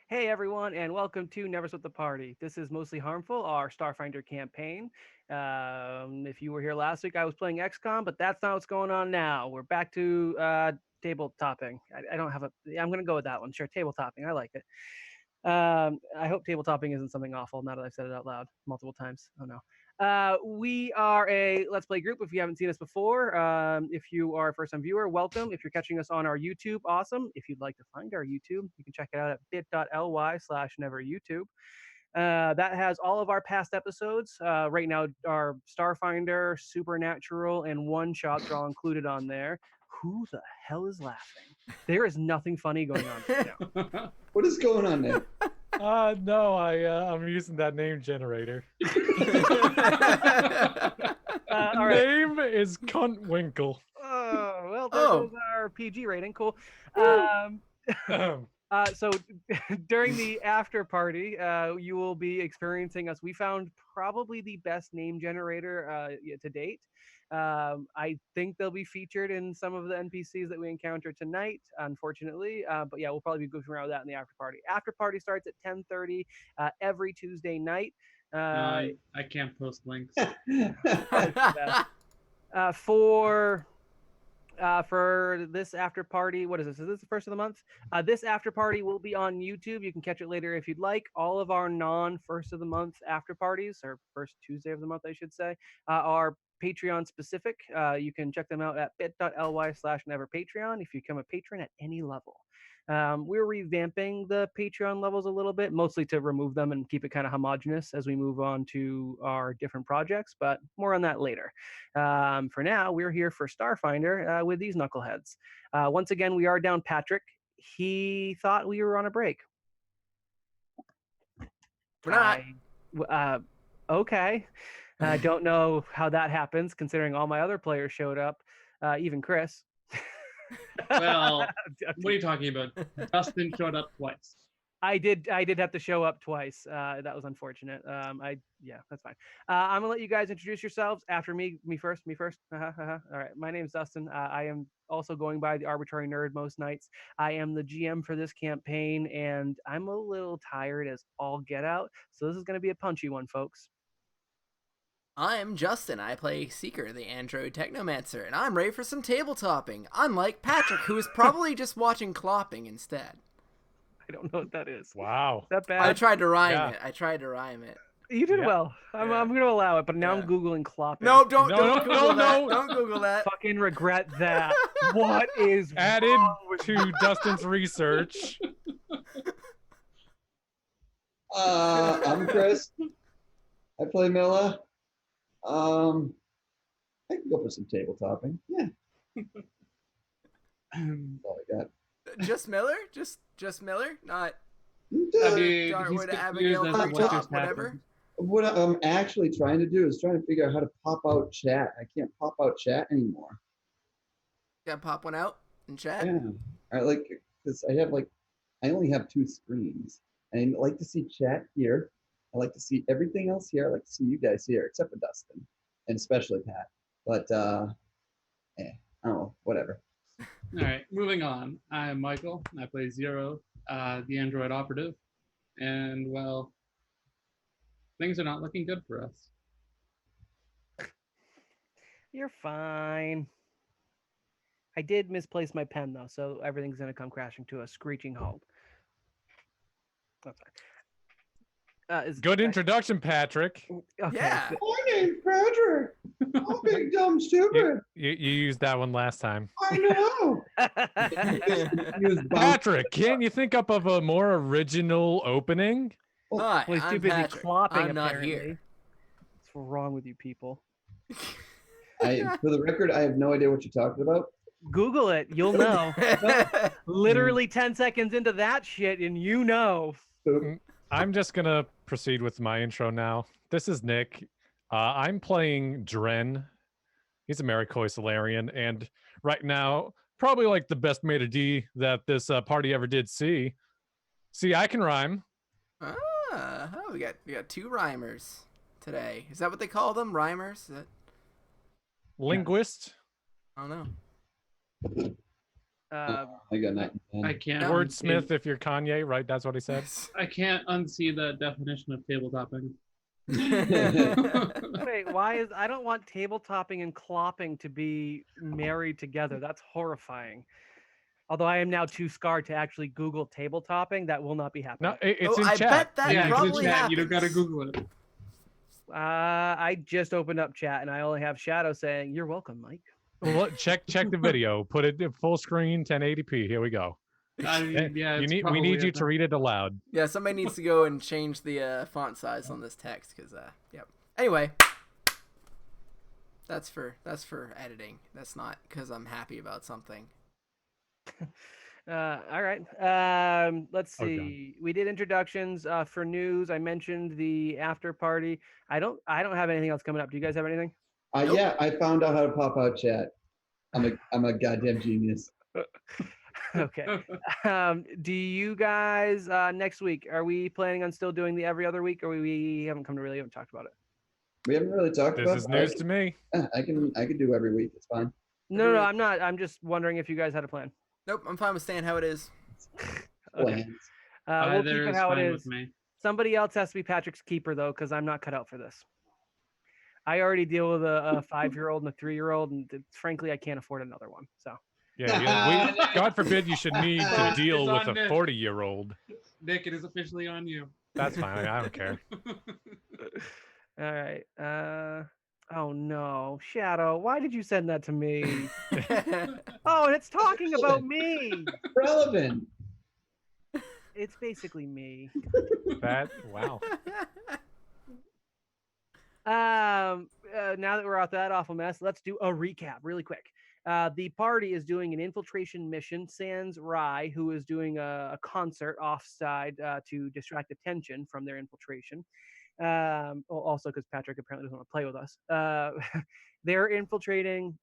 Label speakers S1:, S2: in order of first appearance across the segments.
S1: Hey everyone, and welcome to Never Split the Party. This is Mostly Harmful, our Starfinder campaign. If you were here last week, I was playing XCOM, but that's not what's going on now. We're back to table topping. I don't have a. I'm going to go with that one. Sure, table topping. I like it. I hope table topping isn't something awful now that I've said it out loud multiple times. Oh no. We are a Let's Play group. If you haven't seen us before, if you are a first time viewer, welcome. If you're catching us on our YouTube, awesome. If you'd like to find our YouTube, you can check it out at bit.ly/neveryoutube. That has all of our past episodes. Right now, our Starfinder, Supernatural, and One Shots are all included on there. Who the hell is laughing? There is nothing funny going on right now.
S2: What is going on there?
S3: No, I'm using that name generator.
S1: All right.
S3: Name is Cuntwinkle.
S1: Oh, well, there goes our PG rating. Cool. So during the after party, you will be experiencing us. We found probably the best name generator to date. I think they'll be featured in some of the NPCs that we encounter tonight, unfortunately. But yeah, we'll probably be goofing around with that in the after party. After party starts at 10:30 every Tuesday night.
S4: I can't post links.
S1: For this after party, what is this? Is this the first of the month? This after party will be on YouTube. You can catch it later if you'd like. All of our non-first of the month after parties, or first Tuesday of the month, I should say, are Patreon specific. You can check them out at bit.ly/neverpatreon if you become a patron at any level. We're revamping the Patreon levels a little bit, mostly to remove them and keep it kind of homogenous as we move on to our different projects, but more on that later. For now, we're here for Starfinder with these knuckleheads. Once again, we are down Patrick. He thought we were on a break.
S5: We're not.
S1: Okay. I don't know how that happens, considering all my other players showed up, even Chris.
S4: Well, what are you talking about? Dustin showed up twice.
S1: I did have to show up twice. That was unfortunate. Yeah, that's fine. I'm gonna let you guys introduce yourselves after me first. All right, my name's Dustin. I am also going by the Arbitrary Nerd most nights. I am the GM for this campaign, and I'm a little tired as all get out. So this is gonna be a punchy one, folks.
S5: I'm Justin. I play Seeker, the android technomancer, and I'm ready for some table topping, unlike Patrick, who is probably just watching clopping instead.
S1: I don't know what that is.
S3: Wow.
S1: Is that bad?
S5: I tried to rhyme
S3: Yeah.
S5: it. I tried to rhyme it.
S1: You did well. I'm going to allow it, but now I'm Googling clopping.
S5: No, don't
S3: No,
S5: Google that.
S3: no.
S5: Don't Google that.
S1: Fucking regret that. What is
S3: Added
S1: wrong with
S3: to Dustin's research.
S2: I'm Chris. I play Milla. I can go for some table topping. Yeah. That's all I got.
S5: Just Miller? Just Miller? Not
S4: I mean,
S5: Dartwood,
S4: he's
S5: Abigail,
S4: confused as to
S5: Free
S4: what
S5: Top,
S4: just
S5: whatever.
S4: happened.
S2: What I'm actually trying to do is trying to figure out how to pop out chat. I can't pop out chat anymore.
S5: Gotta pop one out and chat.
S2: Yeah. I like because I only have two screens. I like to see chat here. I like to see everything else here. I like to see you guys here, except for Dustin and especially Pat. But I don't know, whatever.
S4: All right, moving on. I'm Michael. I play Zero, the android operative. And, well, things are not looking good for us.
S1: You're fine. I did misplace my pen, though, so everything's going to come crashing to a screeching halt. That's fine.
S3: Good introduction, Patrick.
S1: Okay.
S5: Yeah.
S2: My name's Patrick. I'm big dumb stupid.
S3: You used that one last time.
S2: I know.
S3: Patrick, can't you think up of a more original opening?
S5: Hi,
S1: Well, he's too
S5: I'm
S1: busy
S5: Patrick.
S1: clopping,
S5: I'm not
S1: apparently.
S5: here.
S1: What's wrong with you people?
S2: For the record, I have no idea what you're talking about.
S1: Google it. You'll know. Literally 10 seconds into that shit, and you know.
S3: I'm just going to proceed with my intro now. This is Nick. I'm playing Dren. He's a Marikoi Solarian, and right now, probably like the best meta D that this party ever did see. See, I can rhyme.
S5: We got two rhymers today. Is that what they call them? Rhymers? Is that...
S3: Linguist.
S5: I don't know.
S2: I got 9 and
S4: I
S2: 10.
S4: can't.
S3: Wordsmith, if you're Kanye, right? That's what he said.
S4: I can't unsee the definition of tabletopping.
S1: Wait, why is I don't want tabletopping and clopping to be married together. That's horrifying. Although I am now too scarred to actually Google tabletopping, that will not be happening.
S3: No, it's
S5: Oh,
S3: in
S5: I
S3: chat.
S5: bet that
S4: Yeah, it's in
S5: probably
S4: chat.
S5: happens.
S4: You don't gotta Google it.
S1: I just opened up chat and I only have Shadow saying, "You're welcome, Mike."
S3: Well, check the video. Put it in full screen, 1080p. Here we go.
S4: I mean, yeah,
S3: we
S4: it's
S3: need
S4: probably
S3: you
S4: a
S3: to
S4: thing.
S3: read it aloud.
S5: Yeah, somebody needs to go and change the font size on this text because yep. Anyway, that's for editing. That's not because I'm happy about something.
S1: All right. Let's
S3: Oh, God.
S1: see. We did introductions for news. I mentioned the after party. I don't have anything else coming up. Do you guys have anything?
S5: Nope.
S2: Yeah, I found out how to pop out chat. I'm a goddamn genius.
S1: Okay. Do you guys next week, are we planning on still doing the every other week, or we haven't talked about it?
S2: We haven't really talked
S3: This
S2: about
S3: is news to me.
S2: I can do every week. It's fine.
S1: No,
S5: Every week.
S1: I'm not. I'm just wondering if you guys had a plan.
S5: Nope, I'm fine with staying how it is.
S1: Okay.
S2: Plans.
S1: We'll keep
S4: Either
S1: it
S4: is
S1: how it
S4: fine
S1: is.
S4: with me.
S1: Somebody else has to be Patrick's keeper though, because I'm not cut out for this. I already deal with a 5-year-old and a 3-year-old, and frankly, I can't afford another one. So
S3: Yeah, God forbid you should need to
S4: It's
S3: deal with
S4: on
S3: a
S4: Nick.
S3: 40-year-old.
S4: Nick, it is officially on you.
S3: That's fine. I don't care.
S1: all right. Oh no, Shadow, why did you send that to me? Oh, and it's talking about me.
S2: Relevant.
S1: It's basically me.
S3: Wow.
S1: Now that we're out that awful mess, let's do a recap really quick. The party is doing an infiltration mission. Sans Rai, who is doing a concert offside to distract attention from their infiltration. Also because Patrick apparently doesn't want to play with us. They're infiltrating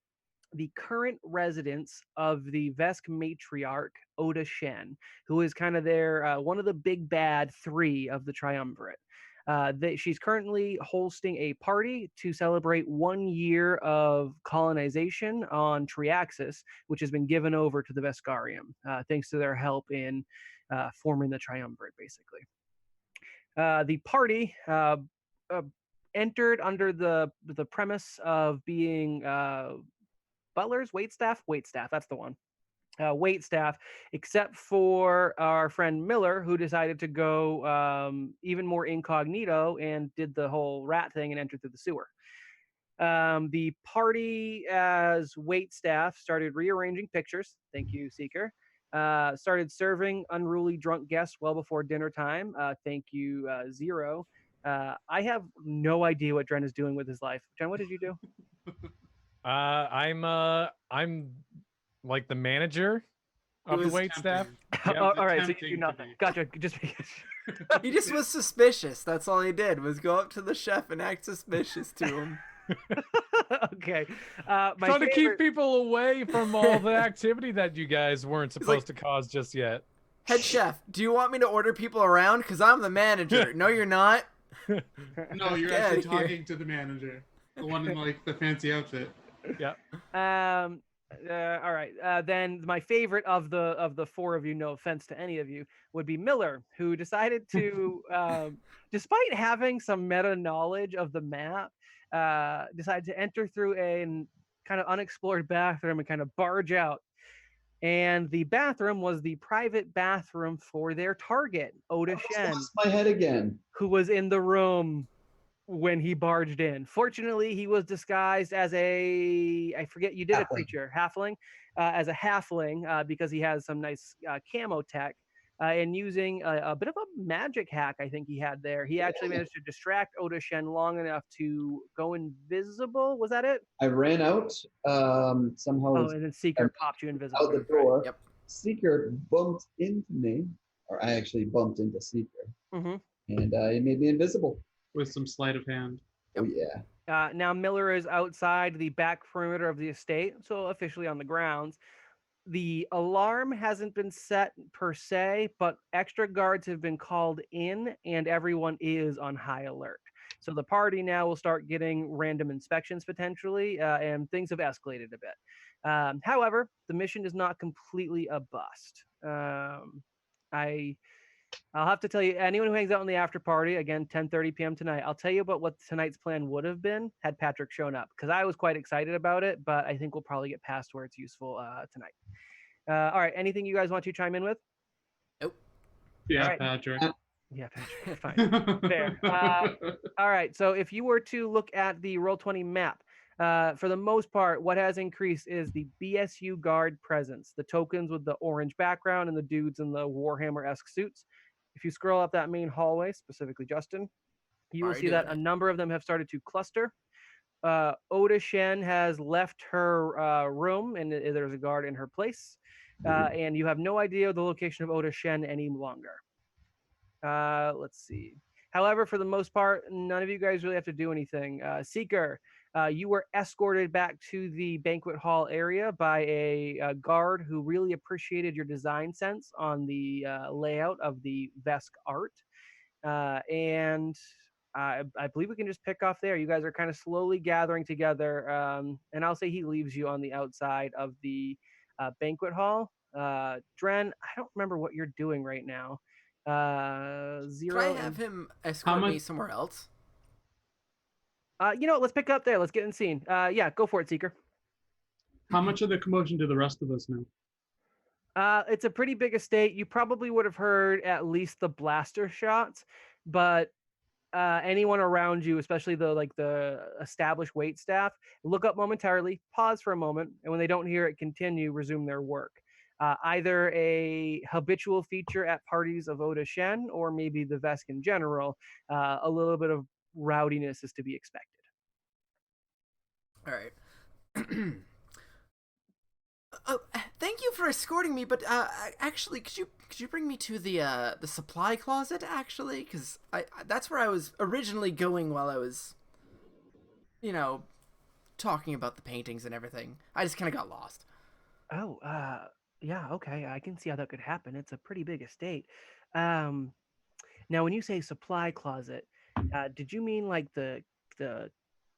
S1: the current residence of the Vesk matriarch, Oda Shen, who is kind of their one of the big bad 3 of the triumvirate. She's currently hosting a party to celebrate 1 year of colonization on Triaxis, which has been given over to the Veskarium, thanks to their help in forming the triumvirate, basically. The party entered under the premise of being butlers, waitstaff, that's the one. Waitstaff, except for our friend Miller, who decided to go even more incognito and did the whole rat thing and entered through the sewer. The party, as waitstaff, started rearranging pictures. Thank you, Seeker. Started serving unruly drunk guests well before dinner time. Thank you, Zero. I have no idea what Dren is doing with his life. Dren, what did you do?
S3: I'm like the manager of the
S4: was
S3: wait staff.
S4: tempting.
S3: Yep.
S1: All right, so you
S4: attempting
S1: do
S4: to
S1: nothing.
S4: be.
S1: Gotcha. Just
S5: He just was suspicious. That's all he did was go up to the chef and act suspicious to him.
S1: okay. My
S3: Trying to keep
S1: favorite-
S3: people away from all the activity that you guys weren't supposed to cause just yet.
S5: Head chef, do you want me to order people around? Because I'm the manager. No, you're not.
S4: No, you're
S5: Get
S4: actually
S5: outta here.
S4: talking to the manager, the one in like the fancy outfit.
S3: Yep.
S1: All right. Then my favorite of the 4 of you, no offense to any of you, would be Miller, who decided to, despite having some meta knowledge of the map, decided to enter through a kind of unexplored bathroom and kind of barge out. And the bathroom was the private bathroom for their target, Oda Shen,
S2: Lost my head again.
S1: who was in the room when he barged in. Fortunately, he was disguised as I forget, you did a
S2: Halfling.
S1: creature, halfling, as a halfling, because he has some nice camo tech, and using a bit of a magic hack I think he had there. He actually managed to distract Oda Shen long enough to go invisible. Was that it?
S2: I ran out. Somehow
S1: Oh,
S2: was
S1: and then Seeker
S2: I'm
S1: popped you invisible.
S2: out the door.
S5: Yep.
S2: Seeker bumped into me, or I actually bumped into Seeker,
S1: Mm-hmm.
S2: and he made me invisible.
S4: With some sleight of hand.
S2: Oh yeah.
S1: Now Miller is outside the back perimeter of the estate, so officially on the grounds. The alarm hasn't been set per se, but extra guards have been called in, and everyone is on high alert. So the party now will start getting random inspections potentially, and things have escalated a bit. However, the mission is not completely a bust. I'll have to tell you, anyone who hangs out in the after party, again, 10:30 p.m. tonight, I'll tell you about what tonight's plan would have been had Patrick shown up, because I was quite excited about it, but I think we'll probably get past where it's useful tonight. All right, anything you guys want to chime in with?
S5: Nope.
S4: Yeah,
S1: All right.
S4: Patrick.
S1: Yeah, Patrick, fine. Fair. All right, so if you were to look at the Roll20 map, for the most part, what has increased is the BSU guard presence, the tokens with the orange background and the dudes in the Warhammer-esque suits. If you scroll up that main hallway, specifically Justin, you will
S5: Already
S1: see that
S5: doing
S1: a
S5: it.
S1: number of them have started to cluster. Oda Shen has left her room, and there's a guard in her place. And you have no idea the location of Oda Shen any longer. Let's see. However, for the most part, none of you guys really have to do anything. Seeker, you were escorted back to the banquet hall area by a guard who really appreciated your design sense on the layout of the Vesk art. And I believe we can just pick off there. You guys are kind of slowly gathering together. And I'll say he leaves you on the outside of the banquet hall. Dren, I don't remember what you're doing right now. Zero.
S5: Could I have him escort me somewhere else?
S1: You know what? Let's pick up there. Let's get in scene. Yeah, go for it, Seeker.
S4: How much of the commotion do the rest of us know?
S1: It's a pretty big estate. You probably would have heard at least the blaster shots, but anyone around you, especially the established wait staff, look up momentarily, pause for a moment, and when they don't hear it continue, resume their work. Either a habitual feature at parties of Oda Shen, or maybe the Vesk in general, a little bit of rowdiness is to be expected.
S5: All right. Oh, thank you for escorting me, but actually, could you bring me to the supply closet? Actually, because that's where I was originally going while I was, talking about the paintings and everything. I just kind of got lost.
S1: Oh, yeah, okay. I can see how that could happen. It's a pretty big estate. Now, when you say supply closet, did you mean like the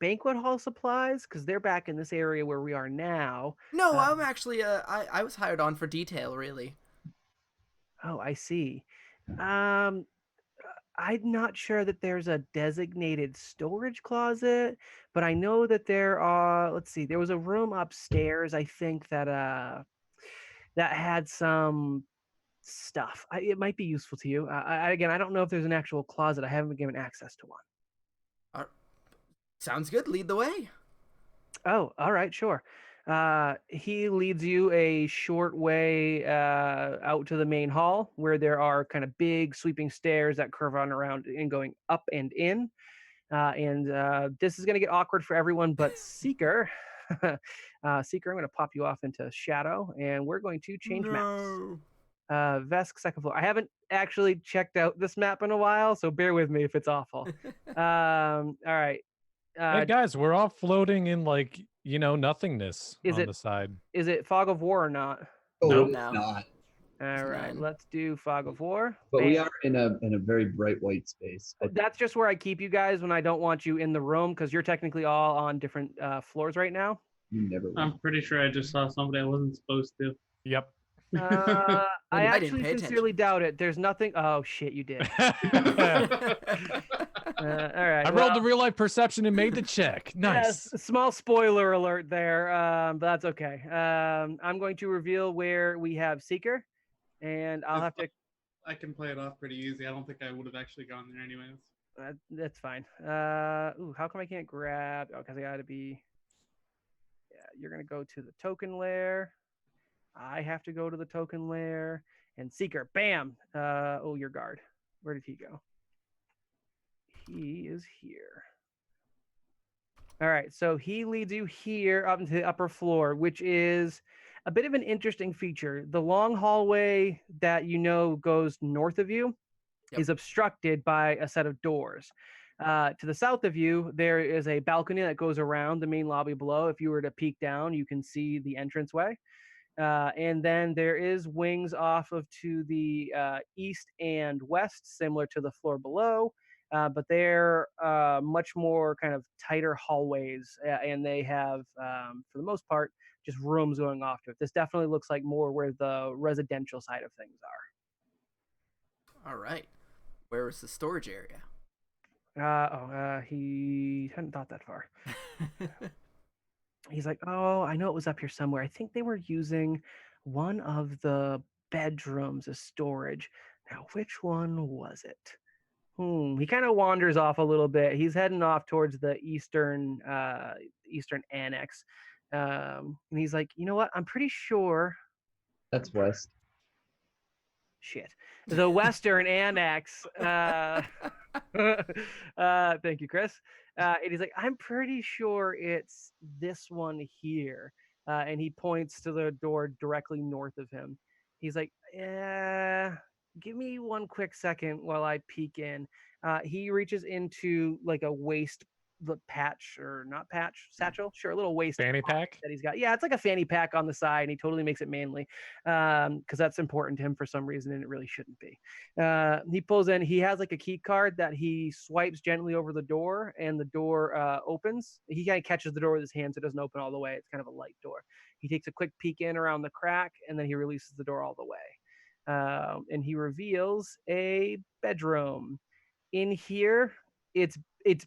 S1: banquet hall supplies? Because they're back in this area where we are now.
S5: No, I'm actually I was hired on for detail, really.
S1: Oh, I see. I'm not sure that there's a designated storage closet, but I know that there are. Let's see. There was a room upstairs, I think, that had some stuff. It might be useful to you. Again, I don't know if there's an actual closet. I haven't been given access to one.
S5: Sounds good. Lead the way.
S1: Oh, all right, sure. He leads you a short way out to the main hall, where there are kind of big sweeping stairs that curve on around and going up and in. And this is going to get awkward for everyone but Seeker. Seeker, I'm going to pop you off into shadow, and we're going to change maps. Vesk, second floor. I haven't actually checked out this map in a while, so bear with me if it's awful. All right.
S3: Hey guys, we're all floating in nothingness on the side.
S1: Is it Fog of War or not?
S2: Oh,
S3: Nope.
S2: it's not.
S1: All right, let's do Fog of War.
S2: But we are in a very bright white space.
S1: That's just where I keep you guys when I don't want you in the room, because you're technically all on different floors right now.
S2: You never will.
S4: I'm pretty sure I just saw somebody I wasn't supposed to.
S3: Yep.
S1: I actually
S5: pay
S1: sincerely doubt it. There's nothing. Oh shit, you did. All right.
S3: I rolled the real life perception and made the check. Nice.
S1: Yes, small spoiler alert there, but that's okay. I'm going to reveal where we have Seeker, and I'll have to.
S4: I can play it off pretty easy. I don't think I would have actually gone there anyways.
S1: That's fine. Ooh, how come I can't grab? Oh, because I got to be. Yeah, you're gonna go to the token layer. I have to go to the token layer, and Seeker, bam. Oh, your guard. Where did he go? He is here. All right, so he leads you here up into the upper floor, which is a bit of an interesting feature. The long hallway that goes north of you is obstructed by a set of doors. To the south of you, there is a balcony that goes around the main lobby below. If you were to peek down, you can see the entranceway. And then there is wings off of to the east and west, similar to the floor below. but they're much more kind of tighter hallways, and they have, for the most part, just rooms going off to it. This definitely looks like more where the residential side of things are.
S5: All right. Where was the storage area?
S1: He hadn't thought that far. He's like, oh, I know it was up here somewhere. I think they were using one of the bedrooms as storage. Now, which one was it? He kind of wanders off a little bit. He's heading off towards the eastern annex, and he's like, you know what? I'm pretty sure.
S2: That's west.
S1: Shit, the western annex. Thank you, Chris. And he's like, I'm pretty sure it's this one here. And he points to the door directly north of him. He's like, yeah, give me one quick second while I peek in. He reaches into like a waist patch, or not patch, satchel, sure, a little waist
S3: Fanny pack?
S1: that he's got. Yeah, it's like a fanny pack on the side, and he totally makes it manly because that's important to him for some reason, and it really shouldn't be. He pulls in. He has like a key card that he swipes gently over the door, and the door opens. He kind of catches the door with his hand, so it doesn't open all the way. It's kind of a light door. He takes a quick peek in around the crack, and then he releases the door all the way. And he reveals a bedroom. In here, it's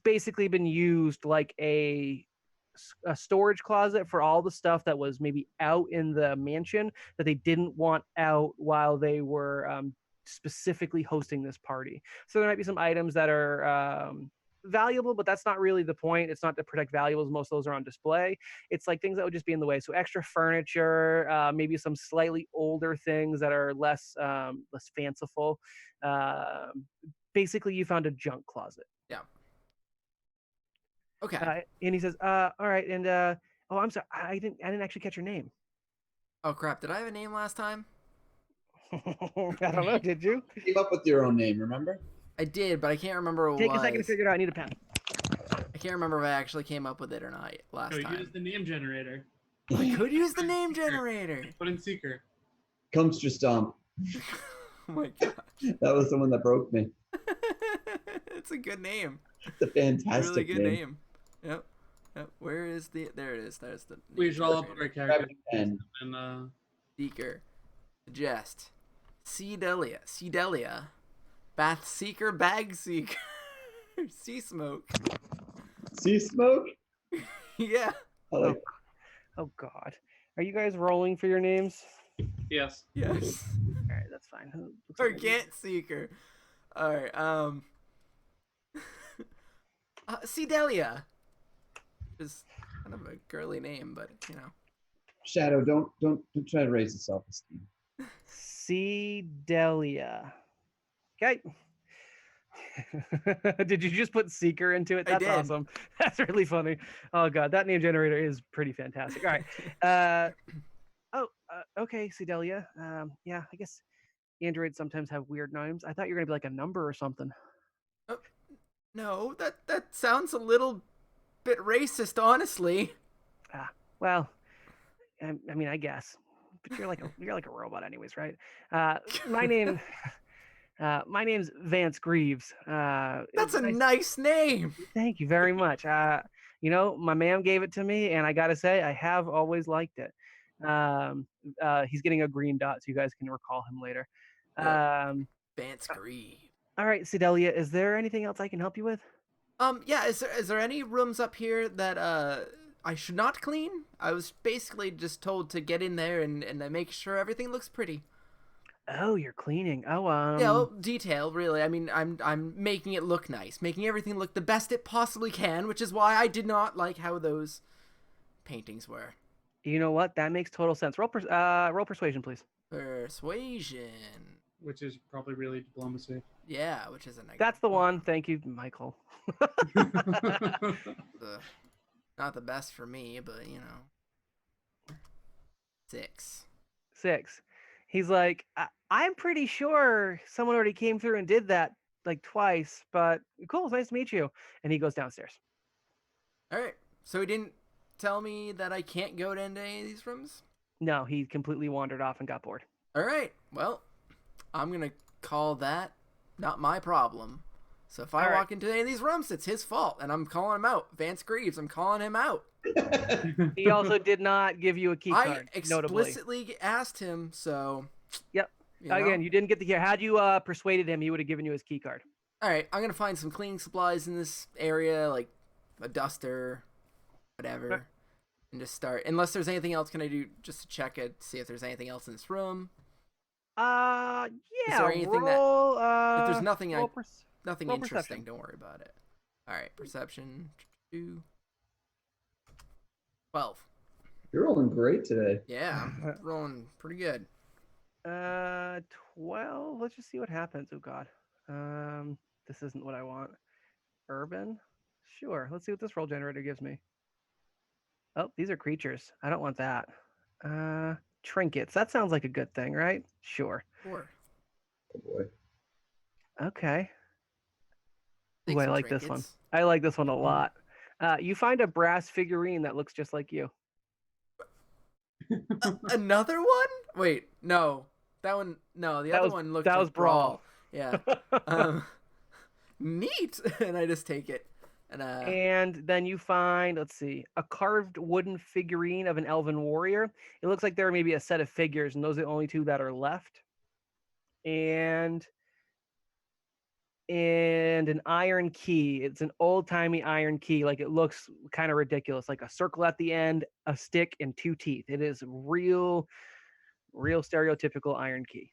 S1: basically been used like a storage closet for all the stuff that was maybe out in the mansion that they didn't want out while they were specifically hosting this party. So there might be some items that are valuable, but that's not really the point. It's not to protect valuables. Most of those are on display. It's like things that would just be in the way. So extra furniture, maybe some slightly older things that are less fanciful. Basically, you found a junk closet.
S5: Yeah. Okay.
S1: And he says, all right, and oh, I'm sorry, I didn't actually catch your name.
S5: Oh crap! Did I have a name last time?
S1: I don't know. Did you?
S2: You came up with your own name, remember?
S5: I did, but I can't remember what it
S1: Take
S5: was.
S1: a second to figure it out. I need a pen.
S5: I can't remember if I actually came up with it or not last
S4: So
S5: time.
S4: use the name generator.
S5: I could use the name generator.
S4: Put in Seeker.
S2: Dumpster Stomp.
S5: Oh my god.
S2: That was the one that broke me.
S5: It's a good name.
S2: It's a fantastic
S5: Really good name. Yep. Where is the? There it is. There's the.
S4: We should all put our characters
S2: And
S4: and
S5: Seeker, Jest, Cedelia, Bath Seeker, Bag Seeker, Sea Smoke.
S2: Sea Smoke?
S5: Yeah.
S2: I like
S1: Oh God, are you guys rolling for your names?
S4: yes.
S5: Yes.
S1: All right, that's fine. Looks like I need-
S5: Organt Seeker. All right. Cedelia. Is kind of a girly name, but you know.
S2: Shadow, don't try to raise the self-esteem.
S1: Cedelia. Okay. Did you just put Seeker into it?
S5: I
S1: That's
S5: did.
S1: awesome. That's really funny. Oh God, that name generator is pretty fantastic. All right. Okay, Cedelia. Yeah, I guess androids sometimes have weird names. I thought you were gonna be like a number or something.
S5: No, that sounds a little bit racist, honestly.
S1: Well, I mean, I guess, but you're like a robot, anyways, right? My name's Vance Greaves.
S5: That's a nice name.
S1: Thank you very much. You know, my ma'am gave it to me, and I gotta say, I have always liked it. He's getting a green dot, so you guys can recall him later.
S5: Vance Greaves.
S1: All right, Cedelia, is there anything else I can help you with?
S5: Yeah, is there any rooms up here that I should not clean? I was basically just told to get in there and make sure everything looks pretty.
S1: Oh, you're cleaning. Oh,
S5: Yeah, well, detail, really. I mean, I'm making it look nice, making everything look the best it possibly can, which is why I did not like how those paintings were.
S1: You know what? That makes total sense. Roll persuasion, please.
S5: Persuasion.
S4: Which is probably really diplomacy.
S5: Yeah, which is a negative.
S1: That's the one. Thank you, Michael.
S5: Not the best for me, but you know. 6.
S1: 6. He's like, I'm pretty sure someone already came through and did that like twice, but cool, it's nice to meet you. And he goes downstairs.
S5: All right. So he didn't tell me that I can't go to any of these rooms?
S1: No, he completely wandered off and got bored.
S5: All right. Well, I'm going to call that not my problem. So if I
S1: All right.
S5: walk into any of these rooms, it's his fault, and I'm calling him out. Vance Greaves, I'm calling him out.
S1: He also did not give you a key
S5: I
S1: card, notably.
S5: explicitly asked him, so.
S1: Yep.
S5: You know?
S1: Again, you didn't get the key. Had you persuaded him, he would have given you his key card.
S5: All right, I'm gonna find some cleaning supplies in this area, like a duster, whatever,
S1: Okay.
S5: and just start. Unless there's anything else, can I do just to check it, see if there's anything else in this room?
S1: Yeah.
S5: there anything that-
S1: roll,
S5: if there's nothing
S1: roll
S5: Nothing
S1: Roll
S5: interesting.
S1: perception.
S5: Don't worry about it. All right, perception. 2. 12.
S2: You're rolling great today.
S5: Yeah, I'm rolling pretty good.
S1: 12. Let's just see what happens. Oh God. This isn't what I want. Urban. Sure. Let's see what this roll generator gives me. Oh, these are creatures. I don't want that. Trinkets. That sounds like a good thing, right? Sure.
S5: 4.
S2: Oh boy.
S1: Okay.
S5: Take
S1: Ooh, I
S5: some
S1: like this one.
S5: trinkets.
S1: I like this one a lot. You find a brass figurine that looks just like you.
S5: Another one? Wait, no. That one. No, the
S1: That
S5: other
S1: was-
S5: one looked.
S1: that
S5: like
S1: was Brawl.
S5: Yeah. Neat. And I just take it.
S1: And then you find, let's see, a carved wooden figurine of an elven warrior. It looks like there are maybe a set of figures, and those are the only two that are left. And an iron key. It's an old-timey iron key. Like, it looks kind of ridiculous, like a circle at the end, a stick, and 2 teeth. It is real stereotypical iron key.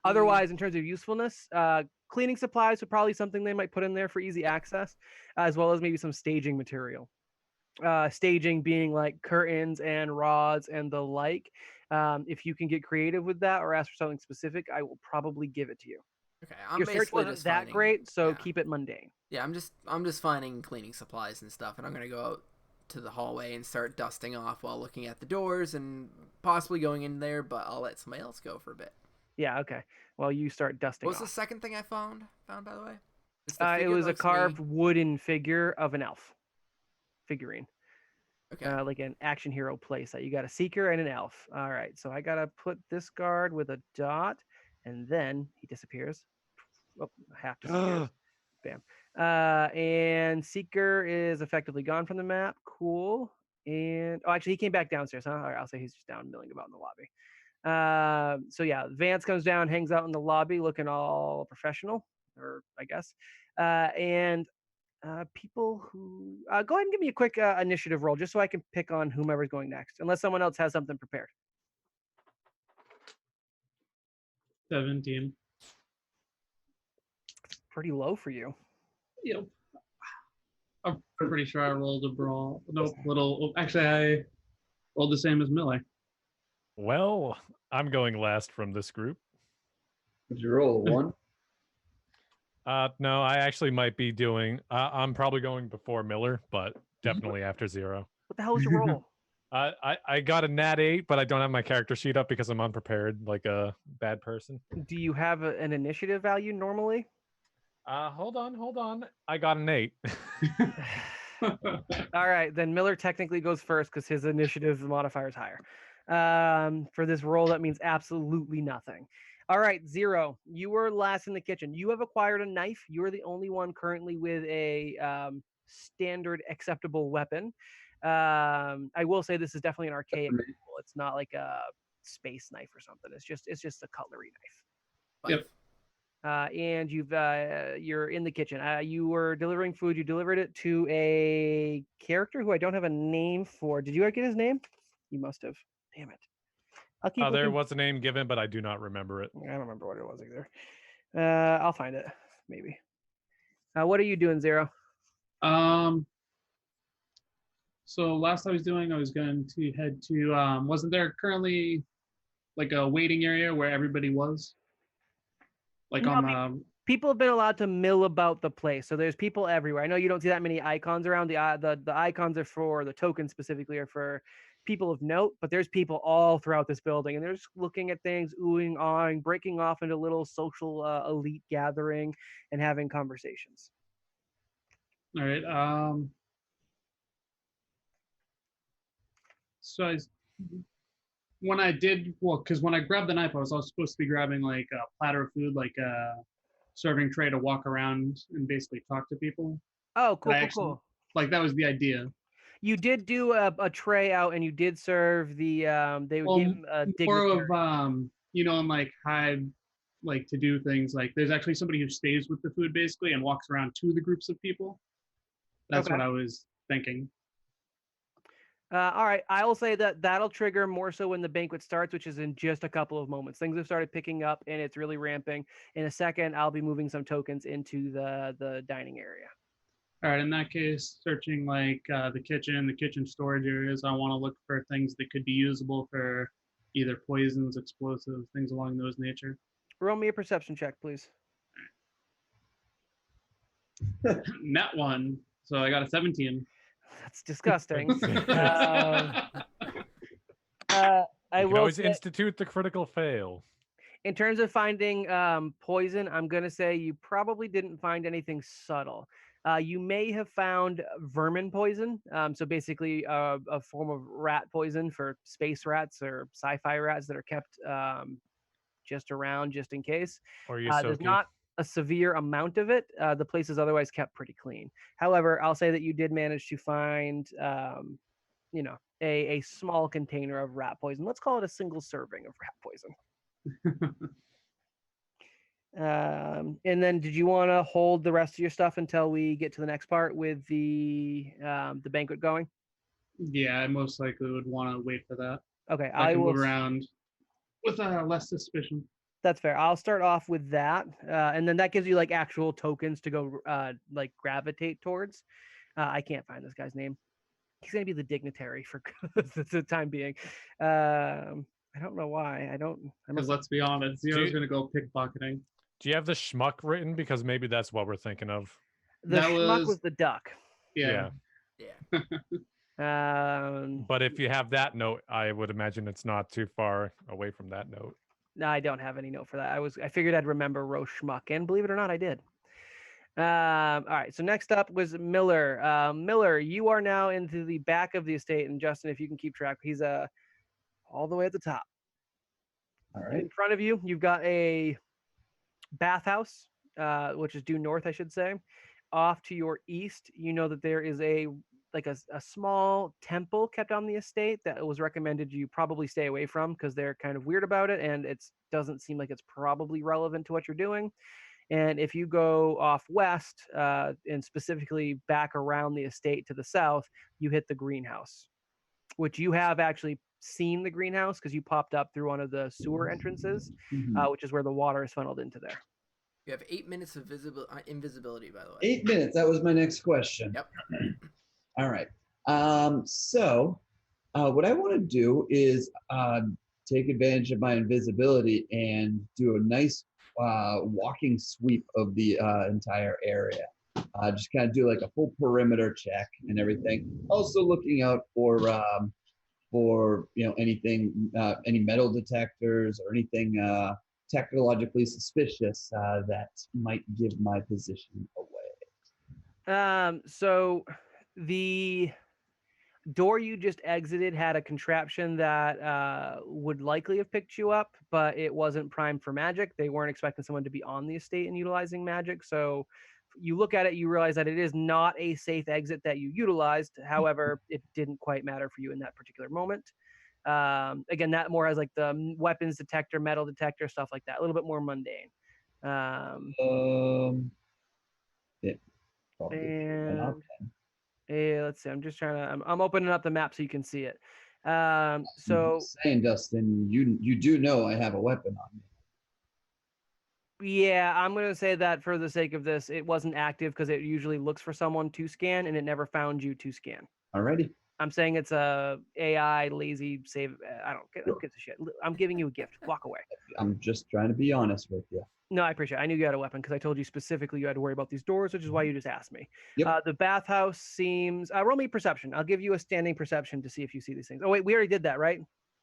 S1: Otherwise, in terms of usefulness, cleaning supplies are probably something they might put in there for easy access, as well as maybe some staging material. Staging being like curtains and rods and the like. If you can get creative with that or ask for something specific, I will probably give it to you.
S5: Okay, I'm
S1: Your search
S5: basically
S1: wasn't
S5: just
S1: that
S5: finding,
S1: great, so
S5: yeah.
S1: keep it mundane.
S5: Yeah, I'm just finding cleaning supplies and stuff, and I'm gonna go out to the hallway and start dusting off while looking at the doors and possibly going in there, but I'll let somebody else go for a bit.
S1: Yeah, okay. Well, you start dusting
S5: What was the
S1: off.
S5: second thing I found by the way? It's
S1: It
S5: figure
S1: was
S5: that
S1: a
S5: looks to me-
S1: carved wooden figure of an elf figurine.
S5: Okay.
S1: Like an action hero playset. You got a seeker and an elf. All right, so I gotta put this guard with a dot, and then he disappears. Oh, half disappears. Bam. And seeker is effectively gone from the map. Cool. And actually, he came back downstairs. Huh? All right, I'll say he's just down milling about in the lobby. So yeah, Vance comes down, hangs out in the lobby, looking all professional, or I guess. And people who go ahead and give me a quick initiative roll, just so I can pick on whomever's going next, unless someone else has something prepared.
S4: 17.
S1: Pretty low for you.
S4: Yep. I'm pretty sure I rolled a brawl. Nope, actually, I rolled the same as Miller.
S3: Well, I'm going last from this group.
S2: Did you roll a 1?
S3: No, I actually might be doing. I'm probably going before Miller, but definitely after 0.
S1: What the hell was your roll?
S3: I got a nat 8, but I don't have my character sheet up because I'm unprepared, like a bad person.
S1: Do you have an initiative value normally?
S3: Hold on. I got an 8.
S1: All right, then Miller technically goes first because his initiative modifier is higher. For this roll, that means absolutely nothing. All right, 0. You were last in the kitchen. You have acquired a knife. You're the only one currently with a standard acceptable weapon. I will say this is definitely an archaic tool. It's not like a space knife or something. It's just a cutlery knife.
S4: Yep.
S1: And you're in the kitchen. You were delivering food. You delivered it to a character who I don't have a name for. Did you get his name? You must have. Damn it. I'll keep
S3: There
S1: looking.
S3: was a name given, but I do not remember it.
S1: I don't remember what it was either. I'll find it maybe. What are you doing, Zero?
S4: So last I was going to head to, wasn't there currently like a waiting area where everybody was? Like
S1: No,
S4: on
S1: People have been allowed to mill about the place, so there's people everywhere. I know you don't see that many icons around. The icons are for the tokens specifically are for people of note, but there's people all throughout this building, and they're just looking at things, oohing, awing, breaking off into little social elite gathering and having conversations.
S4: all right. So when I grabbed the knife, I was also supposed to be grabbing like a platter of food, like serving tray to walk around and basically talk to people.
S1: Oh, cool,
S4: I
S1: cool,
S4: actually-
S1: cool.
S4: Like that was the idea.
S1: You did do a tray out, and you did serve the. They would
S4: Well,
S1: give a
S4: more
S1: dignitary.
S4: of in like hide, like to do things like there's actually somebody who stays with the food basically and walks around to the groups of people. That's
S1: Okay.
S4: what I was thinking.
S1: All right, I will say that that'll trigger more so when the banquet starts, which is in just a couple of moments. Things have started picking up, and it's really ramping. In a second, I'll be moving some tokens into the dining area.
S4: All right, in that case, searching like the kitchen storage areas, I want to look for things that could be usable for either poisons, explosives, things along those nature.
S1: Roll me a perception check, please.
S4: Net one, so I got a 17.
S1: That's disgusting. I
S3: You can
S1: will
S3: always
S1: say,
S3: institute the critical fail.
S1: in terms of finding poison, I'm going to say you probably didn't find anything subtle. You may have found vermin poison. So basically a form of rat poison for space rats or sci-fi rats that are kept just around just in case.
S3: Or
S1: There's
S3: Yosoki.
S1: not a severe amount of it. The place is otherwise kept pretty clean. However, I'll say that you did manage to find, a small container of rat poison. Let's call it a single serving of rat poison. And then, did you want to hold the rest of your stuff until we get to the next part with the banquet going?
S4: Yeah, I most likely would want to wait for that.
S1: Okay,
S4: I
S1: I
S4: can
S1: will.
S4: move around with less suspicion.
S1: That's fair. I'll start off with that, and then that gives you like actual tokens to go like gravitate towards. I can't find this guy's name. He's gonna be the dignitary for the time being. I don't know why. I
S4: Because
S1: must.
S4: let's be honest, Zero's going to go pickpocketing.
S3: Do you have the schmuck written? Because maybe that's what we're thinking of.
S1: The
S4: that
S1: schmuck
S4: was-
S1: was the duck.
S4: Yeah.
S5: Yeah.
S3: But if you have that note, I would imagine it's not too far away from that note.
S1: No, I don't have any note for that. I figured I'd remember Roche Schmuck, and believe it or not, I did. All right. So next up was Miller. Miller, you are now into the back of the estate, and Justin, if you can keep track, he's all the way at the top.
S2: All right.
S1: In front of you, you've got a bathhouse, which is due north, I should say. Off to your east, you know that there is a small temple kept on the estate that was recommended you probably stay away from because they're kind of weird about it, and it doesn't seem like it's probably relevant to what you're doing. And if you go off west, and specifically back around the estate to the south, you hit the greenhouse, which you have actually seen the greenhouse because you popped up through one of the sewer entrances,
S2: Mhm.
S1: which is where the water is funneled into there.
S5: You have 8 minutes of invisibility, by the way.
S2: 8 minutes. That was my next question.
S5: Yep.
S2: All right. So what I want to do is take advantage of my invisibility and do a nice walking sweep of the entire area. Just kind of do like a full perimeter check and everything. Also looking out for anything, any metal detectors or anything technologically suspicious that might give my position away.
S1: So the door you just exited had a contraption that would likely have picked you up, but it wasn't primed for magic. They weren't expecting someone to be on the estate and utilizing magic. So you look at it, you realize that it is not a safe exit that you utilized. However, it didn't quite matter for you in that particular moment. Again, that more has like the weapons detector, metal detector, stuff like that. A little bit more mundane.
S2: Yeah, probably
S1: And
S2: enough.
S1: let's see. I'm just trying to. I'm opening up the map so you can see it. So
S2: I'm just saying, Dustin, you do know I have a weapon on me.
S1: yeah, I'm gonna say that for the sake of this, it wasn't active because it usually looks for someone to scan and it never found you to scan.
S2: Alrighty.
S1: I'm saying it's a AI lazy save. I don't give a shit. I'm giving you a gift. Walk away.
S2: I'm just trying to be honest with you.
S1: No, I appreciate it. I knew you had a weapon because I told you specifically you had to worry about these doors, which is why you just asked me.
S2: Yep.
S1: The bathhouse seems. Roll me perception. I'll give you a standing perception to see if you see these things. Oh wait, we already did that, right?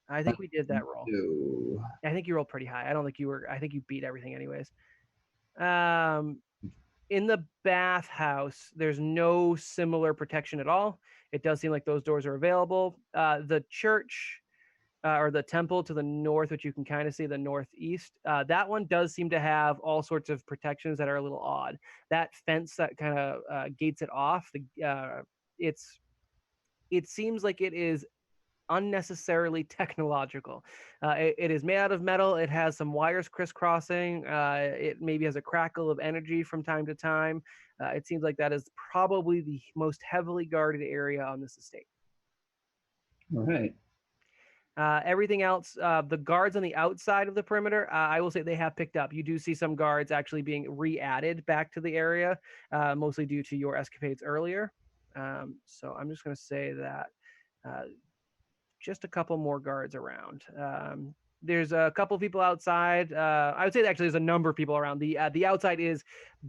S1: I think we did that roll.
S2: No.
S1: I think you rolled pretty high. I don't think you were. I think you beat everything anyways. In the bathhouse, there's no similar protection at all. It does seem like those doors are available. The church or the temple to the north, which you can kind of see the northeast. That one does seem to have all sorts of protections that are a little odd. That fence that kind of gates it off, it seems like it is unnecessarily technological. It is made out of metal. It has some wires crisscrossing. It maybe has a crackle of energy from time to time. It seems like that is probably the most heavily guarded area on this estate.
S2: All right.
S1: Everything else, the guards on the outside of the perimeter, I will say they have picked up. You do see some guards actually being re-added back to the area, mostly due to your escapades earlier. So I'm just going to say that just a couple more guards around. There's a couple of people outside. I would say actually there's a number of people around. The outside is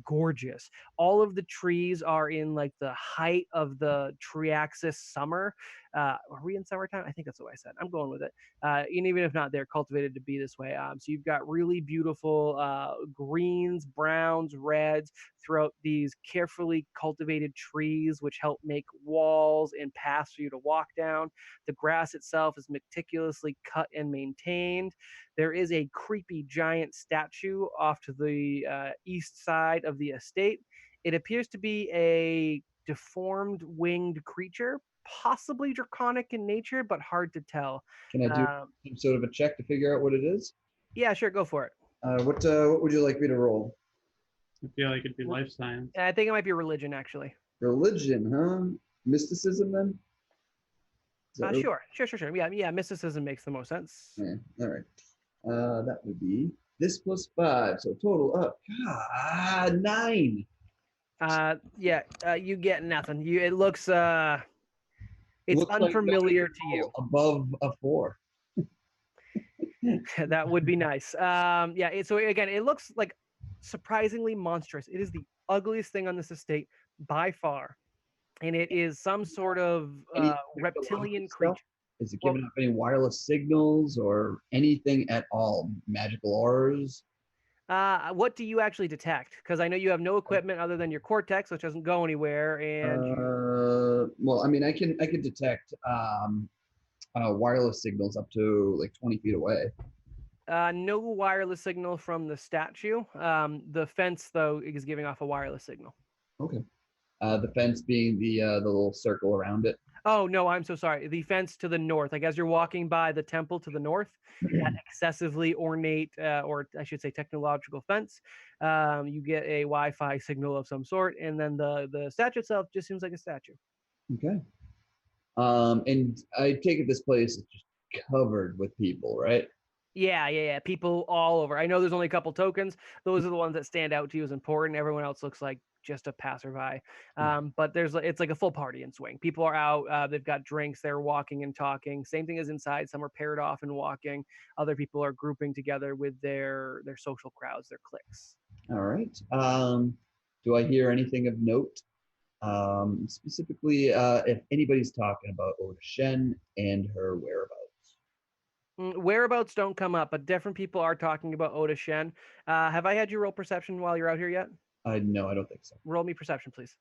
S1: gorgeous. All of the trees are in like the height of the Triaxis summer. Are we in summertime? I think that's what I said. I'm going with it. And even if not, they're cultivated to be this way. So you've got really beautiful greens, browns, reds throughout these carefully cultivated trees, which help make walls and paths for you to walk down. The grass itself is meticulously cut and maintained. There is a creepy giant statue off to the east side of the estate. It appears to be a deformed winged creature, possibly draconic in nature, but hard to tell.
S2: Can I do some sort of a check to figure out what it is?
S1: Yeah, sure, go for it.
S2: What would you like me to roll?
S4: I feel like it'd be life science.
S1: I think it might be religion, actually.
S2: Religion, huh? Mysticism, then?
S1: Sure. Yeah, mysticism makes the most sense.
S2: Yeah, all right. That would be this plus 5, so total up. God, 9.
S1: You get nothing. It looks it's unfamiliar to you.
S2: Above a 4.
S1: That would be nice. So again, it looks like surprisingly monstrous. It is the ugliest thing on this estate by far, and it is some sort of reptilian creature.
S2: Is it giving up any wireless signals or anything at all? Magical auras?
S1: What do you actually detect? Because I know you have no equipment other than your cortex, which doesn't go anywhere. And
S2: well, I mean, I can detect wireless signals up to like 20 feet away.
S1: No wireless signal from the statue. The fence, though, is giving off a wireless signal.
S2: Okay. The fence being the little circle around it.
S1: Oh, no, I'm so sorry. The fence to the north, like as you're walking by the temple to the north, that excessively ornate, or I should say technological fence, you get a Wi-Fi signal of some sort, and then the statue itself just seems like a statue.
S2: Okay. And I take it this place is just covered with people, right?
S1: Yeah. People all over. I know there's only a couple tokens. Those are the ones that stand out to you as important. Everyone else looks like just a passerby. But it's like a full party in swing. People are out. They've got drinks. They're walking and talking. Same thing as inside. Some are paired off and walking. Other people are grouping together with their social crowds, their cliques.
S2: All right. Do I hear anything of note? Specifically, if anybody's talking about Oda Shen and her whereabouts.
S1: Whereabouts don't come up, but different people are talking about Oda Shen. Have I had you roll perception while you're out here yet?
S2: No, I don't think so.
S1: Roll me perception, please.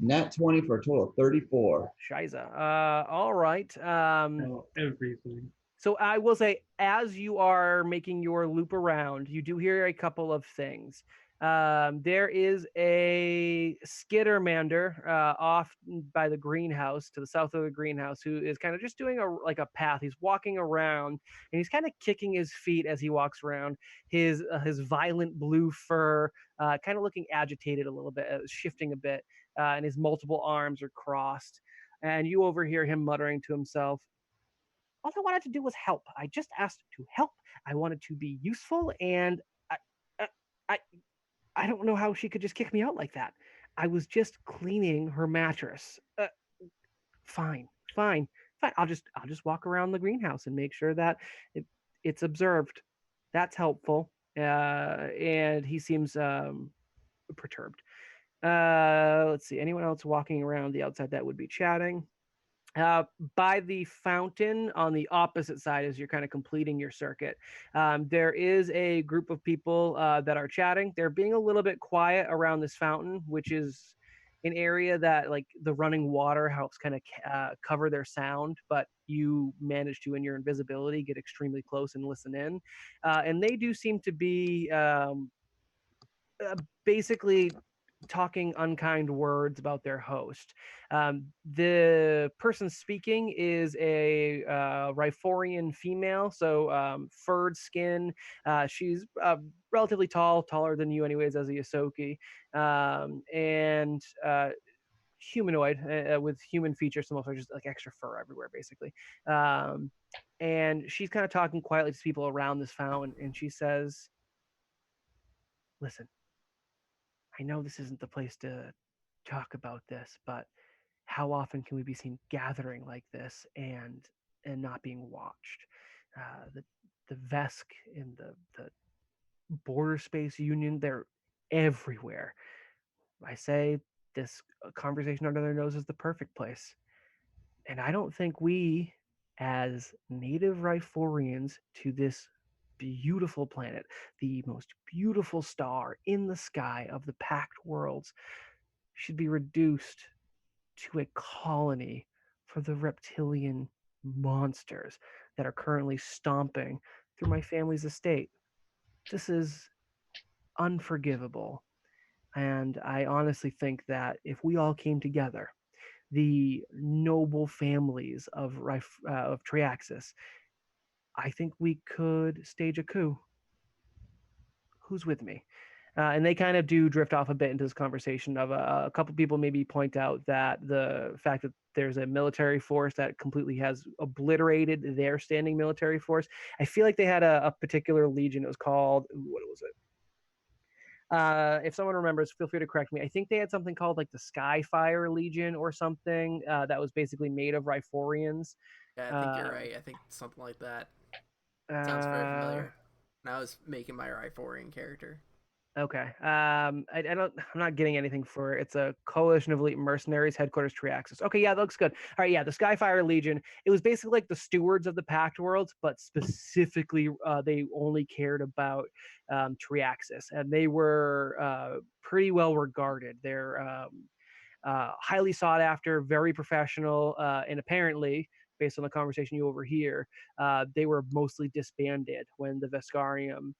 S2: Nat 20 for a total of 34.
S1: Shiza. All right.
S4: Everything.
S1: So I will say, as you are making your loop around, you do hear a couple of things. There is a skittermander off by the greenhouse to the south of the greenhouse who is kind of just doing a path. He's walking around and he's kind of kicking his feet as he walks around. His violent blue fur kind of looking agitated a little bit, shifting a bit, and his multiple arms are crossed. And you overhear him muttering to himself, "All I wanted to do was help. I just asked to help. I wanted to be useful, and I don't know how she could just kick me out like that. I was just cleaning her mattress. Fine. I'll just walk around the greenhouse and make sure that it's observed. That's helpful." And he seems perturbed. Let's see. Anyone else walking around the outside that would be chatting? By the fountain on the opposite side as you're kind of completing your circuit, there is a group of people that are chatting. They're being a little bit quiet around this fountain, which is an area that like the running water helps kind of cover their sound, but you manage to, in your invisibility, get extremely close and listen in. And they do seem to be basically talking unkind words about their host. The person speaking is a Riforian female, so furred skin. She's relatively tall, taller than you, anyways, as a Yosoki, and humanoid with human features, so just like extra fur everywhere, basically. And she's kind of talking quietly to people around this fountain, and she says, "Listen, I know this isn't the place to talk about this, but how often can we be seen gathering like this and not being watched? The Vesk and the Border Space Union, they're everywhere. I say this conversation under their nose is the perfect place. And I don't think we, as native Riforians to this beautiful planet, the most beautiful star in the sky of the packed worlds, should be reduced to a colony for the reptilian monsters that are currently stomping through my family's estate. This is unforgivable. And I honestly think that if we all came together, the noble families of Triaxis, I think we could stage a coup. Who's with me? And they kind of do drift off a bit into this conversation of a couple people maybe point out that the fact that there's a military force that completely has obliterated their standing military force. I feel like they had a particular legion. It was called, what was it? If someone remembers, feel free to correct me. I think they had something called like the Skyfire Legion or something that was basically made of Riforians.
S5: Yeah, I think you're right. I think something like that. Sounds very
S1: Uh,
S5: familiar. When I was making my Riforian character.
S1: Okay. I don't. I'm not getting anything for it. It's a coalition of elite mercenaries, headquarters Triaxis. Okay, yeah, that looks good. All right, yeah, the Skyfire Legion. It was basically like the stewards of the Pact Worlds, but specifically, they only cared about Triaxis, and they were pretty well regarded. They're highly sought after, very professional, and apparently, based on the conversation you overhear, they were mostly disbanded when the Veskarium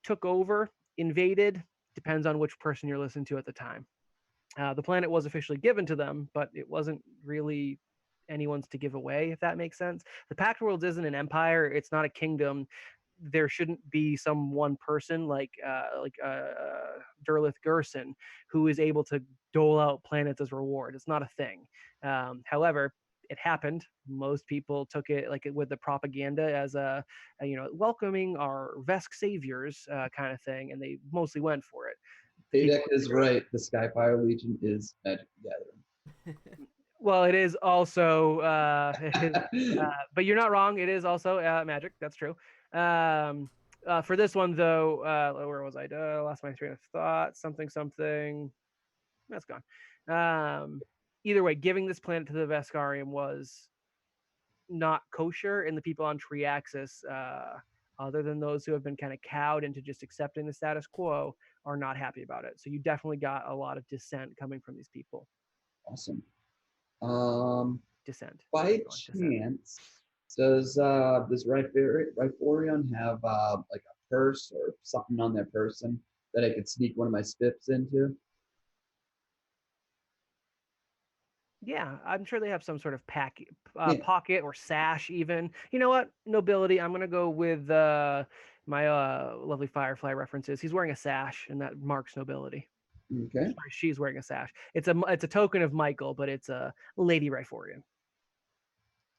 S1: took over, invaded, depends on which person you're listening to at the time. The planet was officially given to them, but it wasn't really anyone's to give away, if that makes sense. The Pact Worlds isn't an empire, it's not a kingdom. There shouldn't be some one person like Derlith Gerson who is able to dole out planets as reward. It's not a thing. However, it happened. Most people took it like with the propaganda as welcoming our Vesk saviors kind of thing, and they mostly went for it.
S2: Paydeck is right. The Skyfire Legion is Magic the Gathering.
S1: Well, it is also, but you're not wrong. It is also Magic. That's true. For this one, though, where was I? Lost my train of thought. Something. That's gone. Either way, giving this planet to the Veskarium was not kosher, and the people on Triaxis, other than those who have been kind of cowed into just accepting the status quo, are not happy about it. So you definitely got a lot of dissent coming from these people.
S2: Awesome.
S1: Dissent.
S2: By chance, does Riforion have like a purse or something on their person that I could sneak one of my spips into?
S1: Yeah, I'm sure they have some sort of pocket or sash even. You know what? Nobility. I'm going to go with my lovely Firefly references. He's wearing a sash, and that marks nobility.
S2: Okay.
S1: Sorry, she's wearing a sash. It's a token of Michael, but it's a Lady Riforian.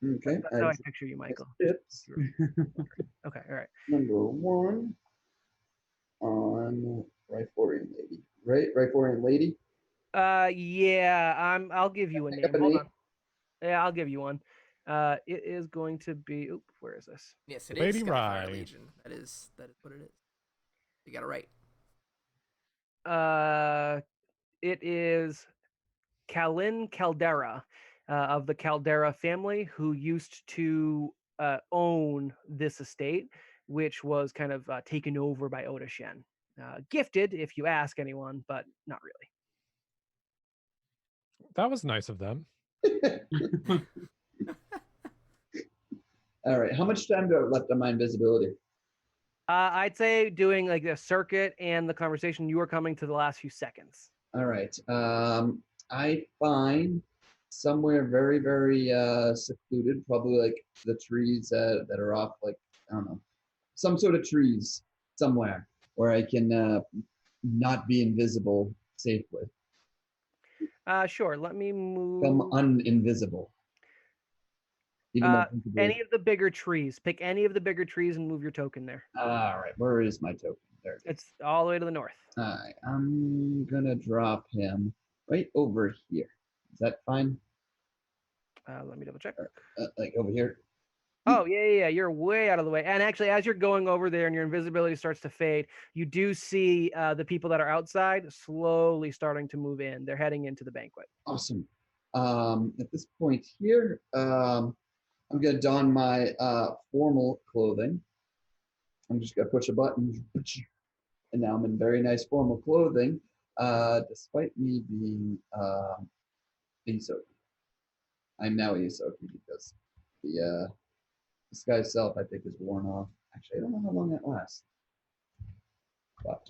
S2: Okay.
S1: That's how I picture you, Michael.
S2: Spips.
S1: Okay, all right.
S2: Number 1 on Riforian Lady. Right? Riforian Lady?
S1: Yeah, I'll give you a name. Hold on. Yeah, I'll give you one. It is going to be. Oop, where is this?
S5: Yes, it
S3: Lady
S5: is Skyfire
S3: Rye.
S5: Legion. That is what it is. You got it right.
S1: It is Kalin Caldera of the Caldera family, who used to own this estate, which was kind of taken over by Oda Shen. Gifted, if you ask anyone, but not really.
S3: That was nice of them.
S2: All right. How much time do I have left on my invisibility?
S1: I'd say doing like the circuit and the conversation, you are coming to the last few seconds.
S2: All right. I find somewhere very, very secluded, probably like the trees that are off, like, I don't know, some sort of trees somewhere where I can not be invisible safely.
S1: Sure. Let me move.
S2: Become uninvisible. Even though
S1: Any of the bigger trees. Pick any of the bigger trees and move your token there.
S2: all right, where is my token? There it is.
S1: It's all the way to the north.
S2: All right, I'm gonna drop him right over here. Is that fine?
S1: Let me double check.
S2: Like over here?
S1: Oh, yeah. You're way out of the way. And actually, as you're going over there and your invisibility starts to fade, you do see the people that are outside slowly starting to move in. They're heading into the banquet.
S2: Awesome. At this point here, I'm gonna don my formal clothing. I'm just gonna push a button, and now I'm in very nice formal clothing, despite me being Isoki. I'm now Isoki because the disguise self, I think, is worn off. Actually, I don't know how long that lasts, but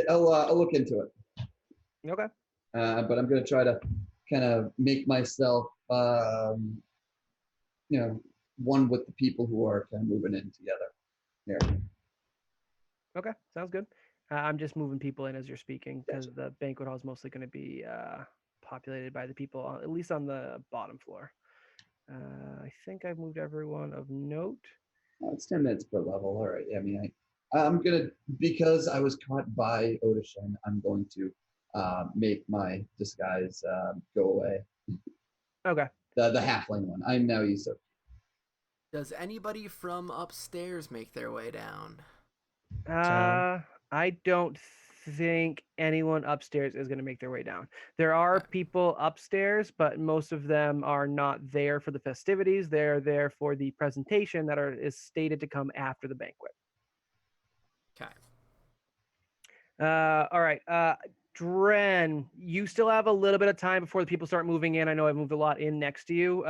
S2: I'll look into it.
S1: Okay.
S2: But I'm gonna try to kind of make myself, one with the people who are kind of moving in together. Here.
S1: Okay, sounds good. I'm just moving people in as you're speaking because
S2: Gotcha.
S1: the banquet hall is mostly going to be populated by the people, at least on the bottom floor. I think I've moved everyone of note.
S2: Oh, it's 10 minutes per level. All right. I mean, I'm gonna, because I was caught by Odishin, I'm going to make my disguise go away.
S1: Okay.
S2: The halfling one. I'm now Isoki.
S5: Does anybody from upstairs make their way down?
S1: I don't think anyone upstairs is going to make their way down. There are
S5: Okay.
S1: people upstairs, but most of them are not there for the festivities. They're there for the presentation that is stated to come after the banquet.
S5: Okay.
S1: All right. Dren, you still have a little bit of time before the people start moving in. I know I've moved a lot in next to you.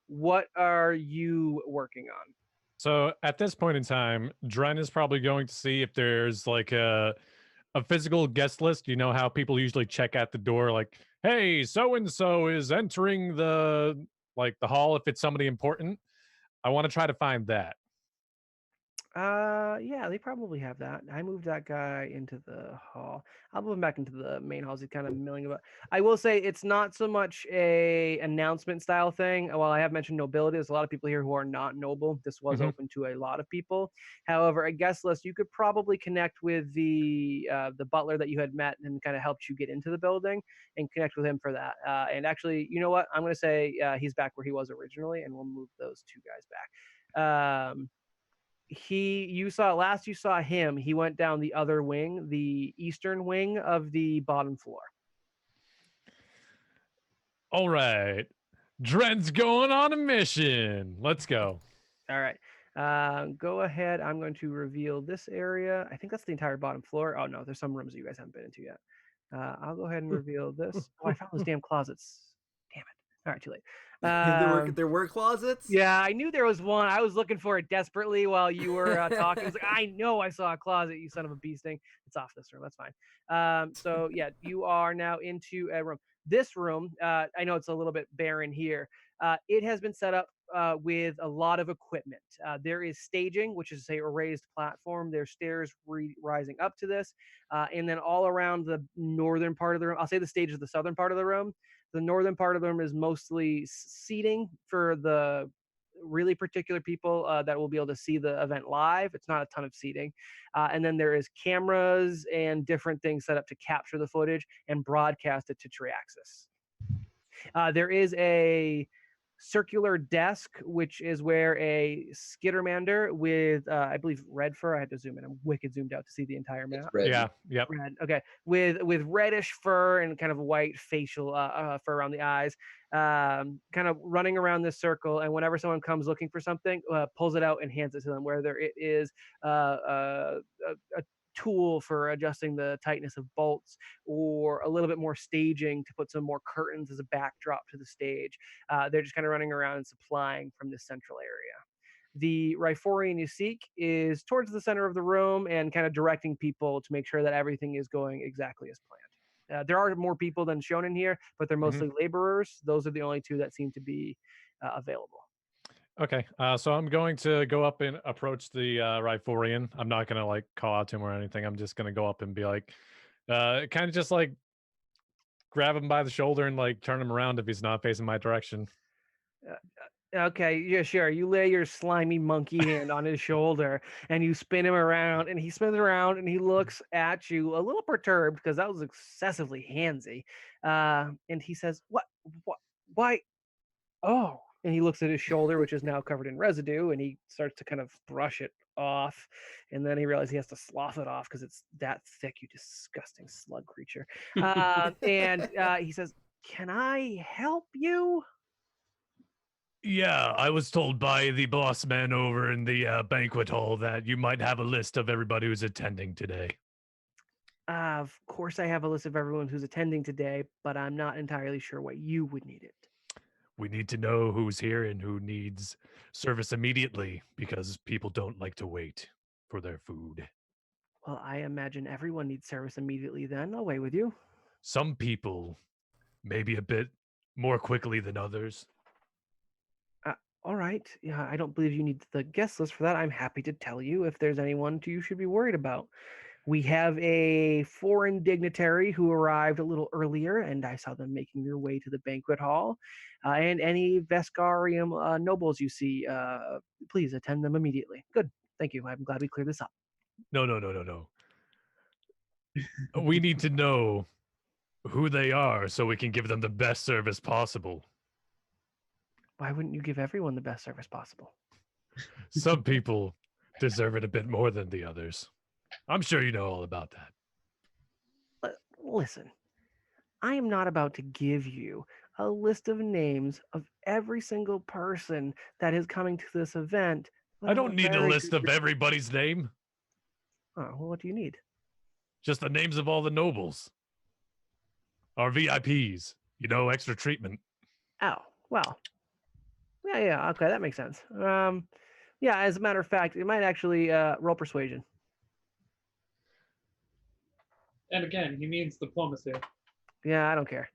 S1: What are you working on?
S3: So at this point in time, Dren is probably going to see if there's like a physical guest list. You know how people usually check at the door, like, hey, so and so is entering the hall if it's somebody important. I want to try to find that.
S1: Yeah, they probably have that. I moved that guy into the hall. I'll move him back into the main halls. He's kind of milling about. I will say it's not so much a announcement style thing. While I have mentioned nobility, there's a lot of people here who are not noble. This was open to a lot of people. However, a guest list, you could probably connect with the butler that you had met and kind of helped you get into the building and connect with him for that. And actually, you know what? I'm going to say he's back where he was originally, and we'll move those two guys back. You saw him, he went down the other wing, the eastern wing of the bottom floor.
S3: All right, Dren's going on a mission. Let's go.
S1: All right, go ahead. I'm going to reveal this area. I think that's the entire bottom floor. Oh no, there's some rooms that you guys haven't been into yet. I'll go ahead and reveal this. Oh, I found those damn closets. Damn it. All right, too late.
S5: There were closets?
S1: Yeah, I knew there was one. I was looking for it desperately while you were talking. I was like, I know I saw a closet, you son of a bee sting. It's off this room. That's fine. So, yeah, you are now into a room. This room, I know it's a little bit barren here. It has been set up with a lot of equipment. There is staging, which is a raised platform. There's stairs rising up to this. And then all around the northern part of the room, I'll say the stage is the southern part of the room. The northern part of the room is mostly seating for the really particular people that will be able to see the event live. It's not a ton of seating. And then there is cameras and different things set up to capture the footage and broadcast it to Triaxis. There is a circular desk, which is where a Skittermander with, I believe, red fur. I had to zoom in. I'm wicked zoomed out to see the entire map.
S2: Red.
S3: Yeah, yep.
S1: Red. Okay, with reddish fur and kind of white facial fur around the eyes, kind of running around this circle. And whenever someone comes looking for something, pulls it out and hands it to them. Whether it is a tool for adjusting the tightness of bolts, or a little bit more staging to put some more curtains as a backdrop to the stage. They're just kind of running around and supplying from this central area. The Riforian you seek is towards the center of the room and kind of directing people to make sure that everything is going exactly as planned. There are more people than shown in here, but they're mostly laborers. Those are the only two that seem to be available.
S3: Okay, so I'm going to go up and approach the Riforian. I'm not going to like call out to him or anything. I'm just going to go up and be like, kind of just like grab him by the shoulder and like turn him around if he's not facing my direction.
S1: Okay, yeah, sure. You lay your slimy monkey hand on his shoulder and you spin him around, and he spins around and he looks at you a little perturbed because that was excessively handsy. And he says, "What? Why? Oh." And he looks at his shoulder, which is now covered in residue, and he starts to kind of brush it off. And then he realizes he has to slough it off because it's that thick, you disgusting slug creature. And he says, "Can I help you?"
S3: Yeah, I was told by the boss man over in the banquet hall that you might have a list of everybody who's attending today.
S1: Of course, I have a list of everyone who's attending today, but I'm not entirely sure why you would need it.
S3: We need to know who's here and who needs service immediately because people don't like to wait for their food.
S1: Well, I imagine everyone needs service immediately then. Away with you.
S3: Some people maybe a bit more quickly than others.
S1: All right. Yeah, I don't believe you need the guest list for that. I'm happy to tell you if there's anyone you should be worried about. We have a foreign dignitary who arrived a little earlier, and I saw them making their way to the banquet hall. And any Vescarium nobles you see, please attend them immediately. Good. Thank you. I'm glad we cleared this up.
S3: No. We need to know who they are so we can give them the best service possible.
S1: Why wouldn't you give everyone the best service possible?
S3: Some people deserve it a bit more than the others. I'm sure you know all about that.
S1: Listen, I am not about to give you a list of names of every single person that is coming to this event.
S3: I don't need a list of everybody's name.
S1: Oh, well, what do you need?
S3: Just the names of all the nobles. Our VIPs. You know, extra treatment.
S1: Oh, well. Yeah, okay, that makes sense. Yeah, as a matter of fact, it might actually roll persuasion.
S4: And again, he means diplomacy.
S1: Yeah, I don't care.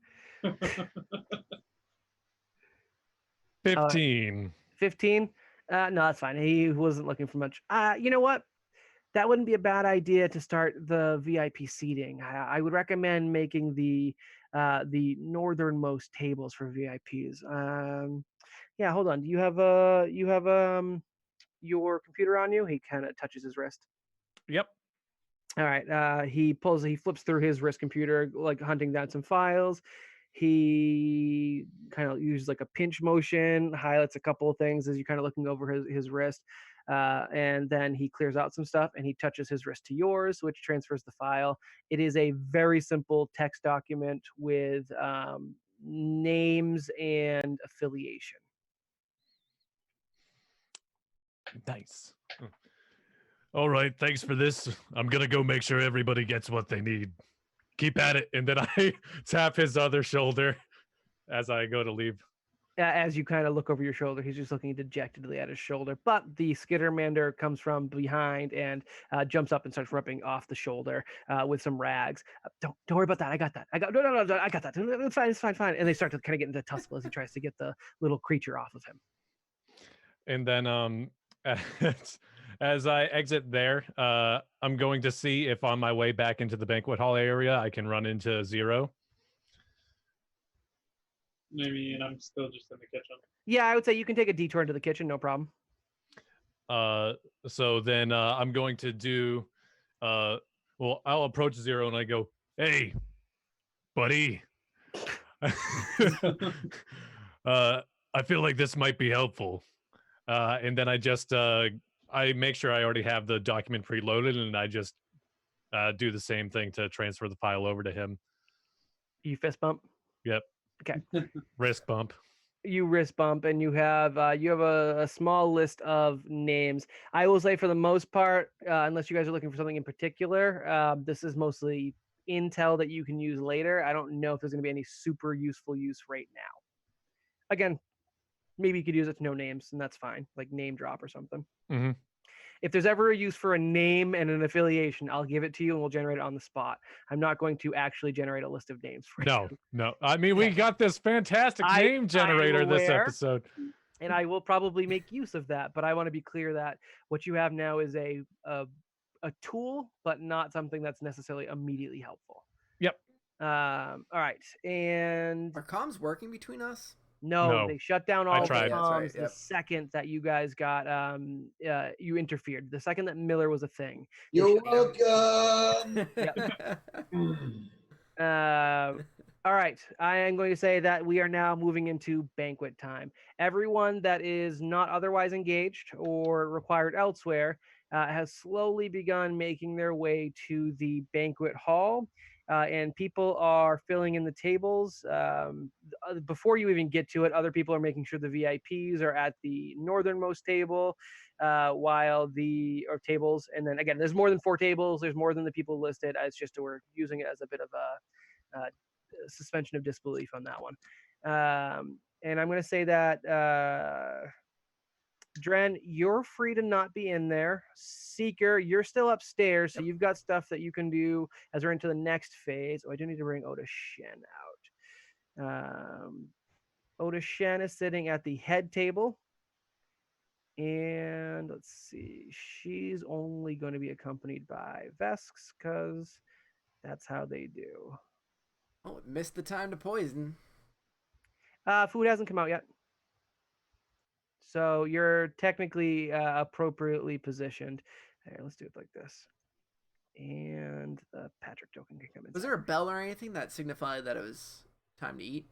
S3: 15.
S1: 15? No, that's fine. He wasn't looking for much. You know what? That wouldn't be a bad idea to start the VIP seating. I would recommend making the northernmost tables for VIPs. Yeah, hold on. Do you have your computer on you? He kind of touches his wrist.
S3: Yep.
S1: All right. He flips through his wrist computer, like hunting down some files. He kind of uses like a pinch motion, highlights a couple of things as you're kind of looking over his wrist. And then he clears out some stuff and he touches his wrist to yours, which transfers the file. It is a very simple text document with names and affiliation.
S3: Nice. All right, thanks for this. I'm going to go make sure everybody gets what they need. Keep at it. And then I tap his other shoulder as I go to leave.
S1: As you kind of look over your shoulder, he's just looking dejectedly at his shoulder. But the Skittermander comes from behind and jumps up and starts rubbing off the shoulder with some rags. Don't worry about that. I got that. I got that. It's fine. And they start to kind of get into tussle as he tries to get the little creature off of him.
S3: And then as I exit there, I'm going to see if on my way back into the banquet hall area I can run into Zero.
S4: Maybe, and I'm still just in the kitchen.
S1: Yeah, I would say you can take a detour into the kitchen, no problem.
S3: So then I'm going to do, well, I'll approach Zero and I go, "Hey, buddy." I feel like this might be helpful. And then I just, I make sure I already have the document preloaded and I just do the same thing to transfer the file over to him.
S1: You fist bump?
S3: Yep.
S1: Okay.
S3: Wrist bump.
S1: you wrist bump, and you have a small list of names. I will say, for the most part, unless you guys are looking for something in particular, this is mostly intel that you can use later. I don't know if there's going to be any super useful use right now. Again, maybe you could use it to know names, and that's fine, like name drop or something.
S3: Mhm.
S1: If there's ever a use for a name and an affiliation, I'll give it to you, and we'll generate it on the spot. I'm not going to actually generate a list of names for
S3: No,
S1: you.
S3: no. I mean, we got this fantastic name generator this
S1: aware.
S3: episode.
S1: And I will probably make use of that, but I want to be clear that what you have now is a tool, but not something that's necessarily immediately helpful.
S3: Yep.
S1: All right, and
S5: Are comms working between us?
S1: no,
S3: No.
S1: they shut down
S3: I
S1: all the
S3: tried.
S5: That's right,
S1: comms the
S5: yep.
S1: second that you guys got you interfered. The second that Miller was a thing. they
S2: You're
S1: shut down.
S2: welcome.
S1: All right, I am going to say that we are now moving into banquet time. Everyone that is not otherwise engaged or required elsewhere has slowly begun making their way to the banquet hall, and people are filling in the tables. Before you even get to it, other people are making sure the VIPs are at the northernmost table, tables, and then again, there's more than 4 tables. There's more than the people listed. It's just we're using it as a bit of a suspension of disbelief on that one. And I'm going to say that Dren, you're free to not be in there. Seeker, you're still upstairs, so you've got stuff that you can do as we're into the next phase. Oh, I do need to bring Oda Shen out. Oda Shen is sitting at the head table. And let's see, she's only going to be accompanied by Vesks because that's how they do.
S5: Oh, missed the time to poison.
S1: Food hasn't come out yet. So you're technically appropriately positioned. Here, let's do it like this. And the Patrick token can come in.
S5: Was there a bell or anything that signified that it was time to eat?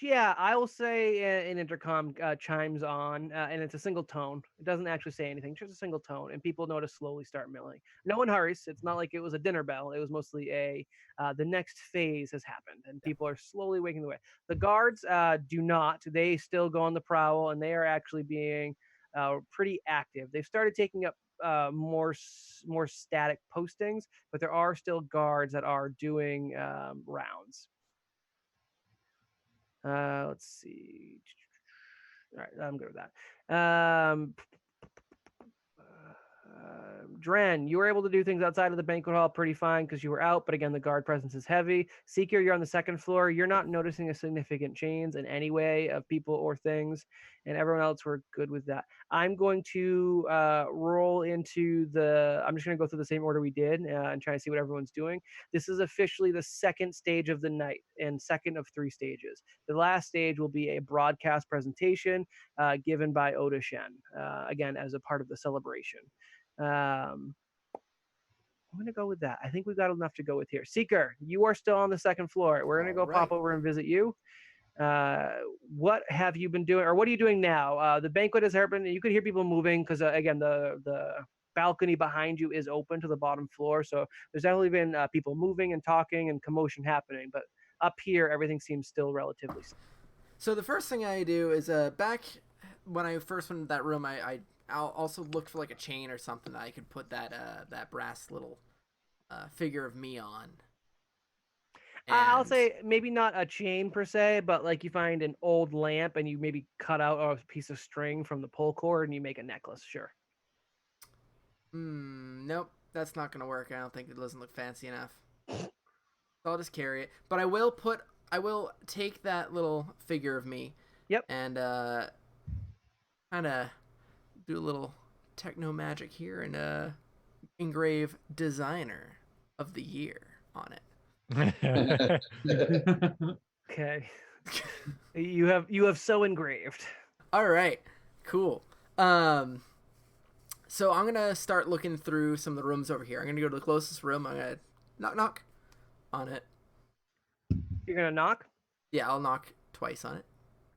S1: Yeah, I will say an intercom chimes on, and it's a single tone. It doesn't actually say anything, just a single tone, and people know to slowly start milling. No one hurries. It's not like it was a dinner bell. It was mostly the next phase has happened, and people are slowly waking the way. The guards do not. They still go on the prowl, and they are actually being pretty active. They've started taking up more static postings, but there are still guards that are doing rounds. Let's see. All right, I'm good with that. Dren, you were able to do things outside of the banquet hall pretty fine because you were out, but again, the guard presence is heavy. Seeker, you're on the second floor. You're not noticing a significant change in any way of people or things, and everyone else, we're good with that. I'm going to roll into I'm just going to go through the same order we did and try to see what everyone's doing. This is officially the second stage of the night and second of 3 stages. The last stage will be a broadcast presentation given by Oda Shen, again, as a part of the celebration. I'm going to go with that. I think we've got enough to go with here. Seeker, you are still on the second floor. We're going to go pop over and visit you. What have you been doing, or what are you doing now? The banquet has happened. You could hear people moving because, again, the balcony behind you is open to the bottom floor. So there's definitely been people moving and talking and commotion happening. But up here, everything seems still relatively.
S5: So the first thing I do is back when I first went into that room, I'll also look for like a chain or something that I could put that brass little figure of me on.
S1: I'll say maybe not a chain per se, but like you find an old lamp and you maybe cut out a piece of string from the pull cord and you make a necklace. Sure.
S5: Nope, that's not gonna work. I don't think it doesn't look fancy enough. So I'll just carry it. But I will take that little figure of me.
S1: Yep.
S5: And kind of do a little techno magic here and engrave designer of the year on it.
S1: Okay. you have so engraved.
S5: All right. Cool. So I'm gonna start looking through some of the rooms over here. I'm gonna go to the closest room. I'm gonna knock on it.
S1: You're gonna knock?
S5: Yeah, I'll knock twice on it.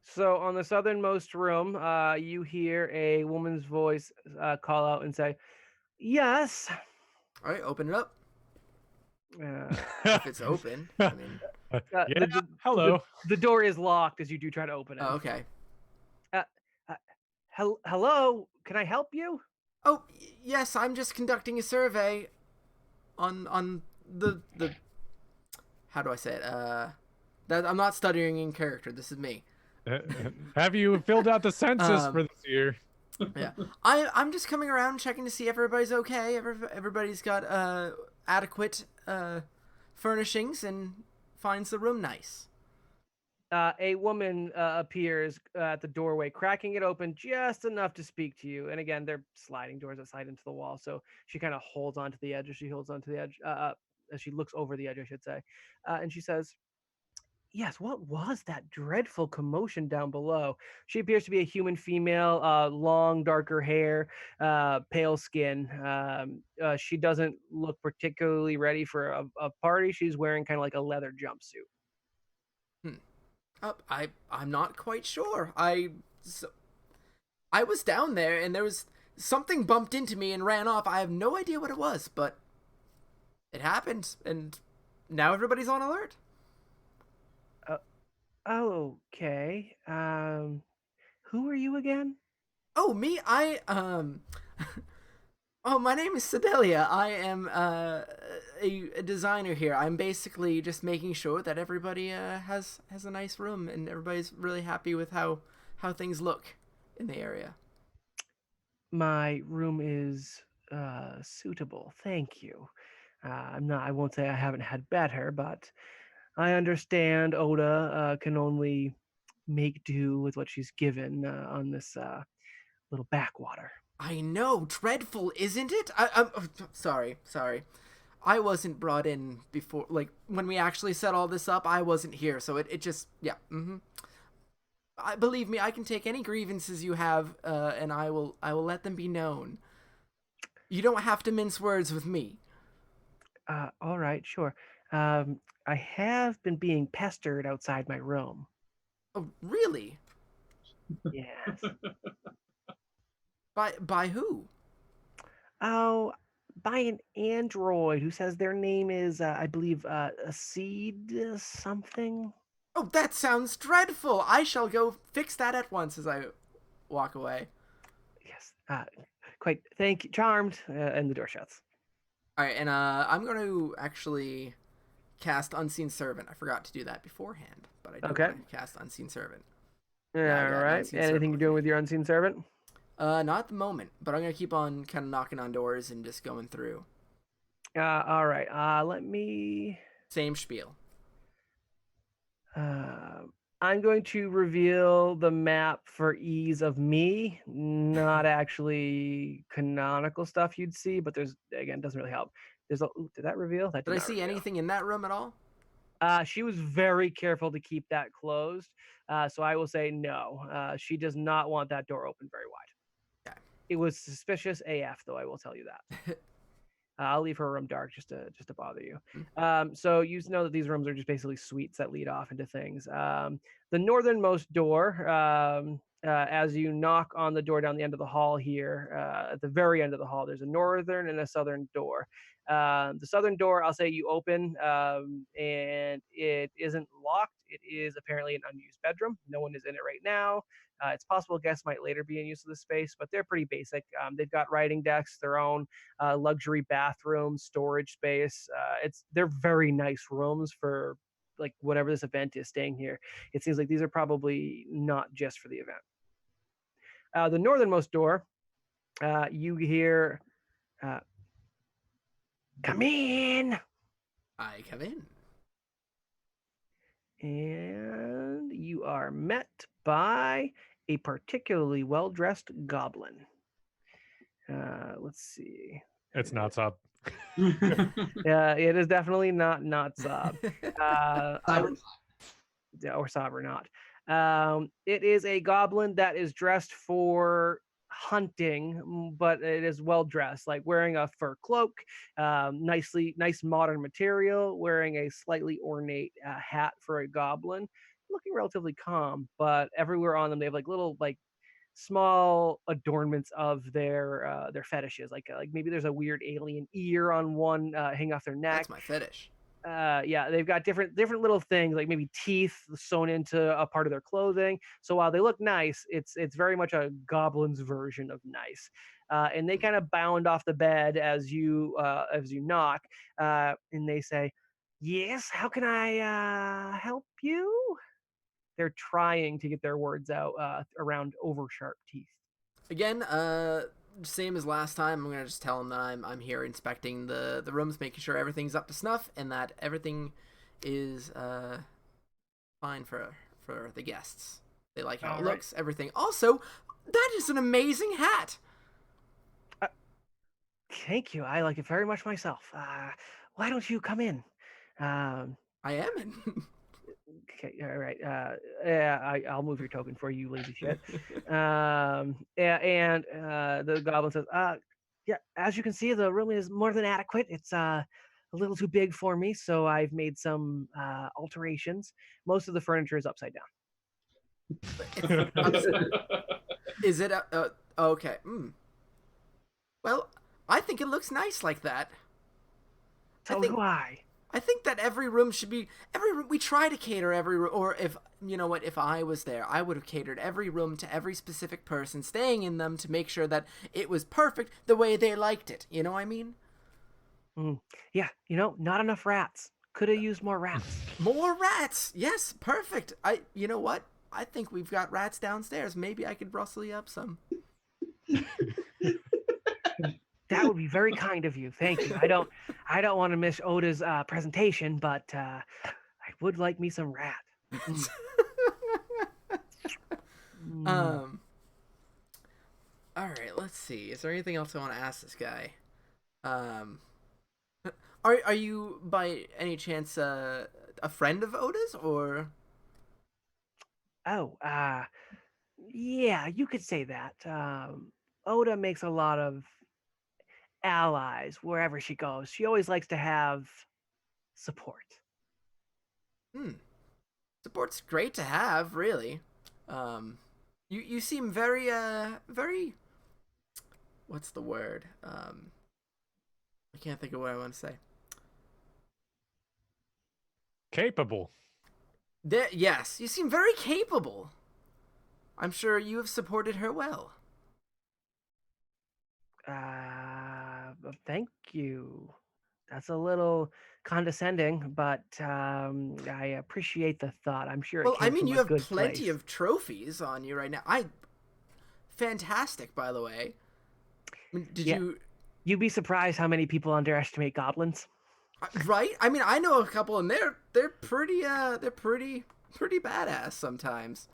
S1: So on the southernmost room, you hear a woman's voice call out and say, "Yes."
S5: All right, open it up. If it's open, I mean.
S3: Yeah,
S1: The,
S3: hello.
S1: the door is locked as you do try to open it.
S5: Oh, okay.
S1: Uh, hello, can I help you?
S5: Oh, yes, I'm just conducting a survey on the how do I say it? That I'm not stuttering in character. This is me.
S3: Have you filled out the census for
S5: Um,
S3: this year?
S5: Yeah, I'm just coming around checking to see if everybody's okay. Everybody's got adequate furnishings and finds the room nice.
S1: A woman appears at the doorway, cracking it open just enough to speak to you. And again, they're sliding doors that slide into the wall, so she kind of holds onto the edge as she holds onto the edge, as she looks over the edge, I should say. And she says, "Yes, what was that dreadful commotion down below?" She appears to be a human female, long, darker hair, pale skin. She doesn't look particularly ready for a party. She's wearing kind of like a leather jumpsuit.
S5: I'm not quite sure. I was down there and there was something bumped into me and ran off. I have no idea what it was, but it happened, and now everybody's on alert.
S1: Okay. Who are you again?
S5: Oh, me? Oh, my name is Sedelia. I am a designer here. I'm basically just making sure that everybody has a nice room and everybody's really happy with how things look in the area.
S1: My room is suitable. Thank you. I won't say I haven't had better, but I understand Oda can only make do with what she's given on this little backwater.
S5: I know, dreadful, isn't it? I'm sorry. I wasn't brought in before, like when we actually set all this up. I wasn't here, so it just yeah. Believe me, I can take any grievances you have, and I will let them be known. You don't have to mince words with me.
S1: All right, sure. I have been being pestered outside my room.
S5: Oh, really?
S1: Yes.
S5: By who?
S1: Oh, by an android who says their name is, I believe, a seed something.
S5: Oh, that sounds dreadful. I shall go fix that at once as I walk away.
S1: Yes. Quite. Thank you. Charmed. And the door shuts.
S5: All right, and I'm going to actually cast Unseen Servant. I forgot to do that beforehand, but I do
S1: Okay.
S5: want to cast Unseen Servant.
S1: All
S5: Yeah, I got
S1: right.
S5: Unseen
S1: Anything
S5: Servant
S1: you're
S5: with
S1: doing
S5: me.
S1: with your unseen servant?
S5: Not at the moment, but I'm gonna keep on kind of knocking on doors and just going through.
S1: All right. Let me.
S5: Same spiel.
S1: I'm going to reveal the map for ease of me, not actually canonical stuff you'd see, but there's again doesn't really help. There's a. Ooh, did that reveal? That
S5: Did I
S1: not
S5: see
S1: reveal.
S5: anything in that room at all?
S1: She was very careful to keep that closed. So I will say no. She does not want that door open very wide.
S5: Okay.
S1: It was suspicious AF, though. I will tell you that. I'll leave her room dark just to bother you. So you know that these rooms are just basically suites that lead off into things. The northernmost door, as you knock on the door down the end of the hall here, at the very end of the hall, there's a northern and a southern door. The southern door, I'll say you open, and it isn't locked. It is apparently an unused bedroom. No one is in it right now. It's possible guests might later be in use of the space, but they're pretty basic. They've got writing desks, their own luxury bathroom, storage space. They're very nice rooms for like whatever this event is staying here. It seems like these are probably not just for the event. The northernmost door, you hear, "Come in,"
S5: I come in.
S1: and you are met by a particularly well-dressed goblin. Let's see.
S3: It's not Sab.
S1: Yeah, it is definitely not Sob. Or Sob or not. It is a goblin that is dressed for hunting, but it is well dressed, like wearing a fur cloak, nice modern material, wearing a slightly ornate hat for a goblin, looking relatively calm. But everywhere on them, they have like little like small adornments of their fetishes, like maybe there's a weird alien ear on one hanging off their neck.
S5: That's my fetish.
S1: Yeah, they've got different little things like maybe teeth sewn into a part of their clothing. So while they look nice, it's very much a goblin's version of nice. And they kind of bound off the bed as you knock, and they say, "Yes, how can I help you?" They're trying to get their words out around over sharp teeth.
S5: Again, same as last time. I'm gonna just tell them that I'm here inspecting the rooms, making sure everything's up to snuff, and that everything is fine for the guests. They like how
S1: All
S5: it
S1: right.
S5: looks, everything. Also, that is an amazing hat.
S1: Thank you. I like it very much myself. Why don't you come in? Um,
S5: I am in.
S1: okay, all right. Yeah, I'll move your token for you, lazy shit. Yeah, and the goblin says, yeah, as you can see, the room is more than adequate. It's a little too big for me, so I've made some alterations. Most of the furniture is upside down.
S5: Is it? Okay. Well, I think it looks nice like that.
S1: So
S5: think-
S1: do I.
S5: I think that every room should be every room. We try to cater every room, or if you know what, if I was there, I would have catered every room to every specific person staying in them to make sure that it was perfect the way they liked it. You know what I mean?
S1: Yeah, not enough rats. Could have used more rats.
S5: More rats. Yes, perfect. You know what? I think we've got rats downstairs. Maybe I could rustle you up some.
S1: That would be very kind of you. Thank you. I don't want to miss Oda's presentation, but I would like me some rat.
S5: All right. Let's see. Is there anything else I want to ask this guy? Are you by any chance a friend of Oda's or?
S1: Oh, yeah, you could say that. Oda makes a lot of allies wherever she goes. She always likes to have support.
S5: Support's great to have, really. You seem very very. What's the word? I can't think of what I want to say.
S3: Capable.
S5: Yes, you seem very capable. I'm sure you have supported her well.
S1: Thank you. That's a little condescending, but I appreciate the thought. I'm sure it
S5: Well,
S1: came
S5: I mean,
S1: from
S5: you
S1: a
S5: have
S1: good
S5: plenty
S1: place.
S5: of trophies on you right now. Fantastic, by the way. I mean, did
S1: Yeah.
S5: you?
S1: You'd be surprised how many people underestimate goblins.
S5: Right? I mean, I know a couple, and they're pretty badass sometimes.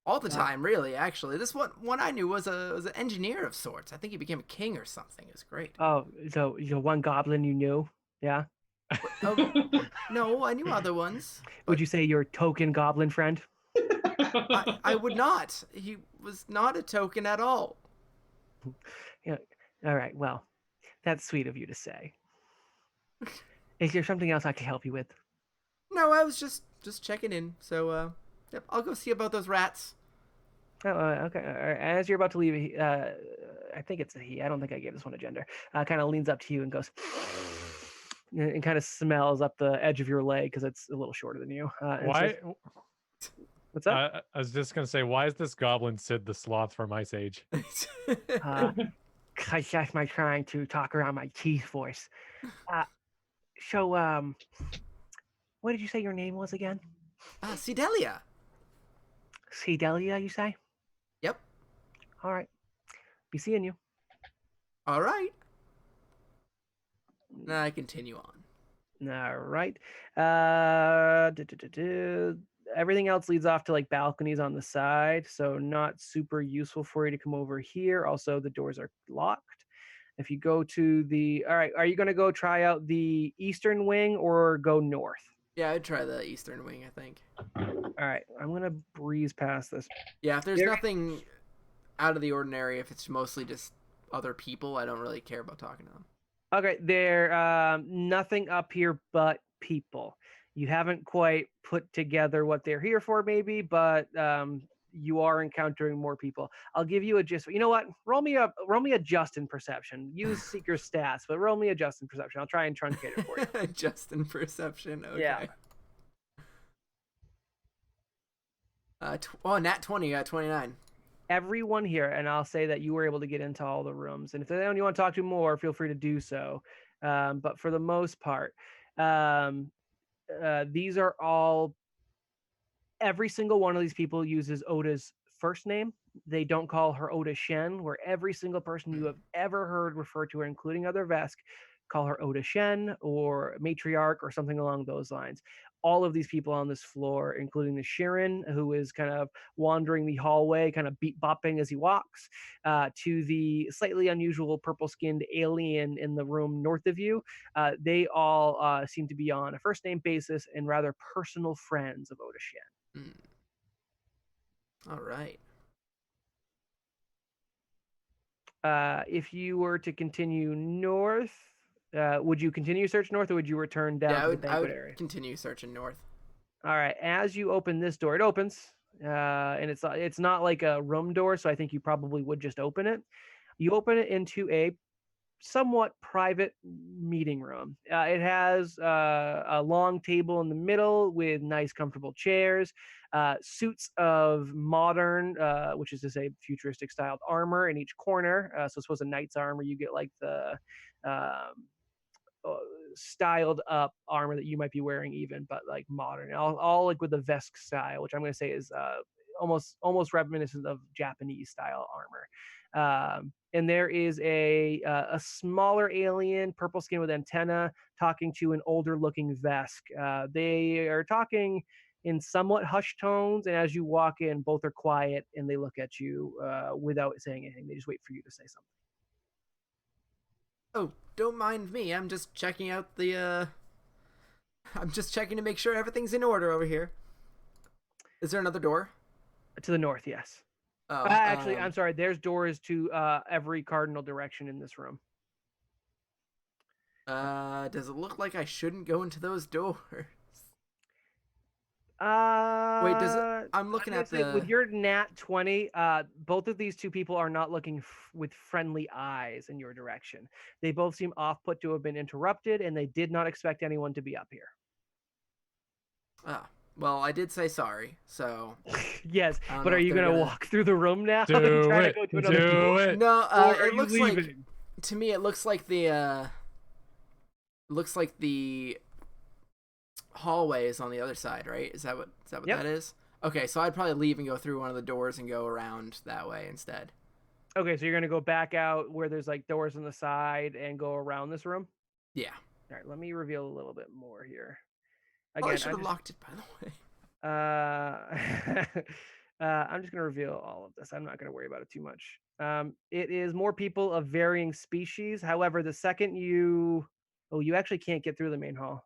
S5: All the time, really. Actually, this one I knew was an engineer of sorts. I think he became a king or something. It was great.
S1: Oh, so one goblin you knew? Yeah.
S5: Oh, no, I knew other ones.
S1: Would you say your token goblin friend?
S5: I would not. He was not a token at all.
S1: Yeah. All right. Well, that's sweet of you to say. Is there something else I can help you with?
S5: No, I was just checking in. So, yep, I'll go see about those rats.
S1: Oh, okay. As you're about to leave, I think it's a he. I don't think I gave this one a gender. Kind of leans up to you and goes, and kind of smells up the edge of your leg because it's a little shorter than you. And
S3: Why?
S1: says, what's up?
S3: I was just gonna say, why is this goblin Sid the sloth from Ice Age?
S1: Cause that's my trying to talk around my teeth voice. So, what did you say your name was again?
S5: Cedelia.
S1: Cedelia, you say?
S5: Yep.
S1: All right. Be seeing you.
S5: All right. Now I continue on.
S1: All right. Everything else leads off to like balconies on the side, so not super useful for you to come over here. Also, the doors are locked. If you go to all right, are you going to go try out the eastern wing or go north?
S5: Yeah, I'd try the eastern wing, I think.
S1: All right, I'm going to breeze past this.
S5: Yeah, if there's nothing out of the ordinary, if it's mostly just other people, I don't really care about talking to them.
S1: Okay, there nothing up here but people. You haven't quite put together what they're here for, maybe, but you are encountering more people. I'll give you a just. You know what? Roll me a Justin perception. Use Seeker stats, but roll me a Justin perception. I'll try and truncate it for you.
S5: Justin perception. Okay.
S1: Yeah.
S5: Nat 20. 29.
S1: Everyone here, and I'll say that you were able to get into all the rooms. And if there's anyone you want to talk to more, feel free to do so. But for the most part, these are all. Every single one of these people uses Oda's first name. They don't call her Oda Shen, where every single person you have ever heard refer to her, including other Vesk, call her Oda Shen or matriarch or something along those lines. All of these people on this floor, including the Shirin, who is kind of wandering the hallway, kind of beat bopping as he walks, to the slightly unusual purple-skinned alien in the room north of you, they all seem to be on a first-name basis and rather personal friends of Oda Shen.
S5: All right.
S1: If you were to continue north, would you continue search north, or would you return down to the banquet area?
S5: Continue searching north.
S1: All right. As you open this door, it opens, and it's not like a room door, so I think you probably would just open it. You open it into a somewhat private meeting room. It has a long table in the middle with nice, comfortable chairs, suits of modern, which is to say futuristic styled armor in each corner. So suppose a knight's armor, you get like the styled up armor that you might be wearing even, but like modern, all like with the Vesk style, which I'm going to say is almost reminiscent of Japanese style armor. And there is a smaller alien, purple skin with antenna, talking to an older looking Vesk. They are talking in somewhat hushed tones, and as you walk in, both are quiet and they look at you without saying anything. They just wait for you to say something.
S5: Oh, don't mind me. I'm just checking out the I'm just checking to make sure everything's in order over here. Is there another door?
S1: To the north, yes.
S5: Oh,
S1: actually, I'm sorry. There's doors to every cardinal direction in this room.
S5: Does it look like I shouldn't go into those doors?
S1: Wait,
S5: does it? I'm looking at the.
S1: With your nat 20, both of these two people are not looking with friendly eyes in your direction. They both seem off-put to have been interrupted, and they did not expect anyone to be up here.
S5: Ah. Well, I did say sorry, so.
S1: Yes, but are you gonna walk through the room now?
S3: Do it.
S5: No,
S1: it looks like.
S5: To me, it looks like the. Looks like the hallway is on the other side, right? Is that what
S1: Yep.
S5: that is? Okay, so I'd probably leave and go through one of the doors and go around that way instead.
S1: Okay, so you're gonna go back out where there's like doors on the side and go around this room.
S5: Yeah.
S1: All right, let me reveal a little bit more here.
S5: Again, I should have locked it, by the way.
S1: I'm just going to reveal all of this. I'm not going to worry about it too much. It is more people of varying species. However, the second you actually can't get through the main hall.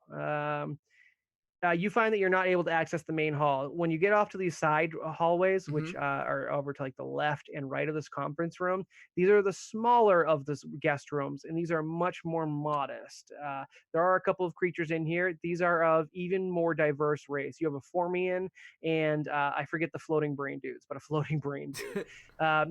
S1: You find that you're not able to access the main hall. When you get off to these side hallways, which are over to like the left and right of this conference room, these are the smaller of the guest rooms, and these are much more modest. There are a couple of creatures in here. These are of even more diverse race. You have a Formian, and I forget the floating brain dudes, but a floating brain dude.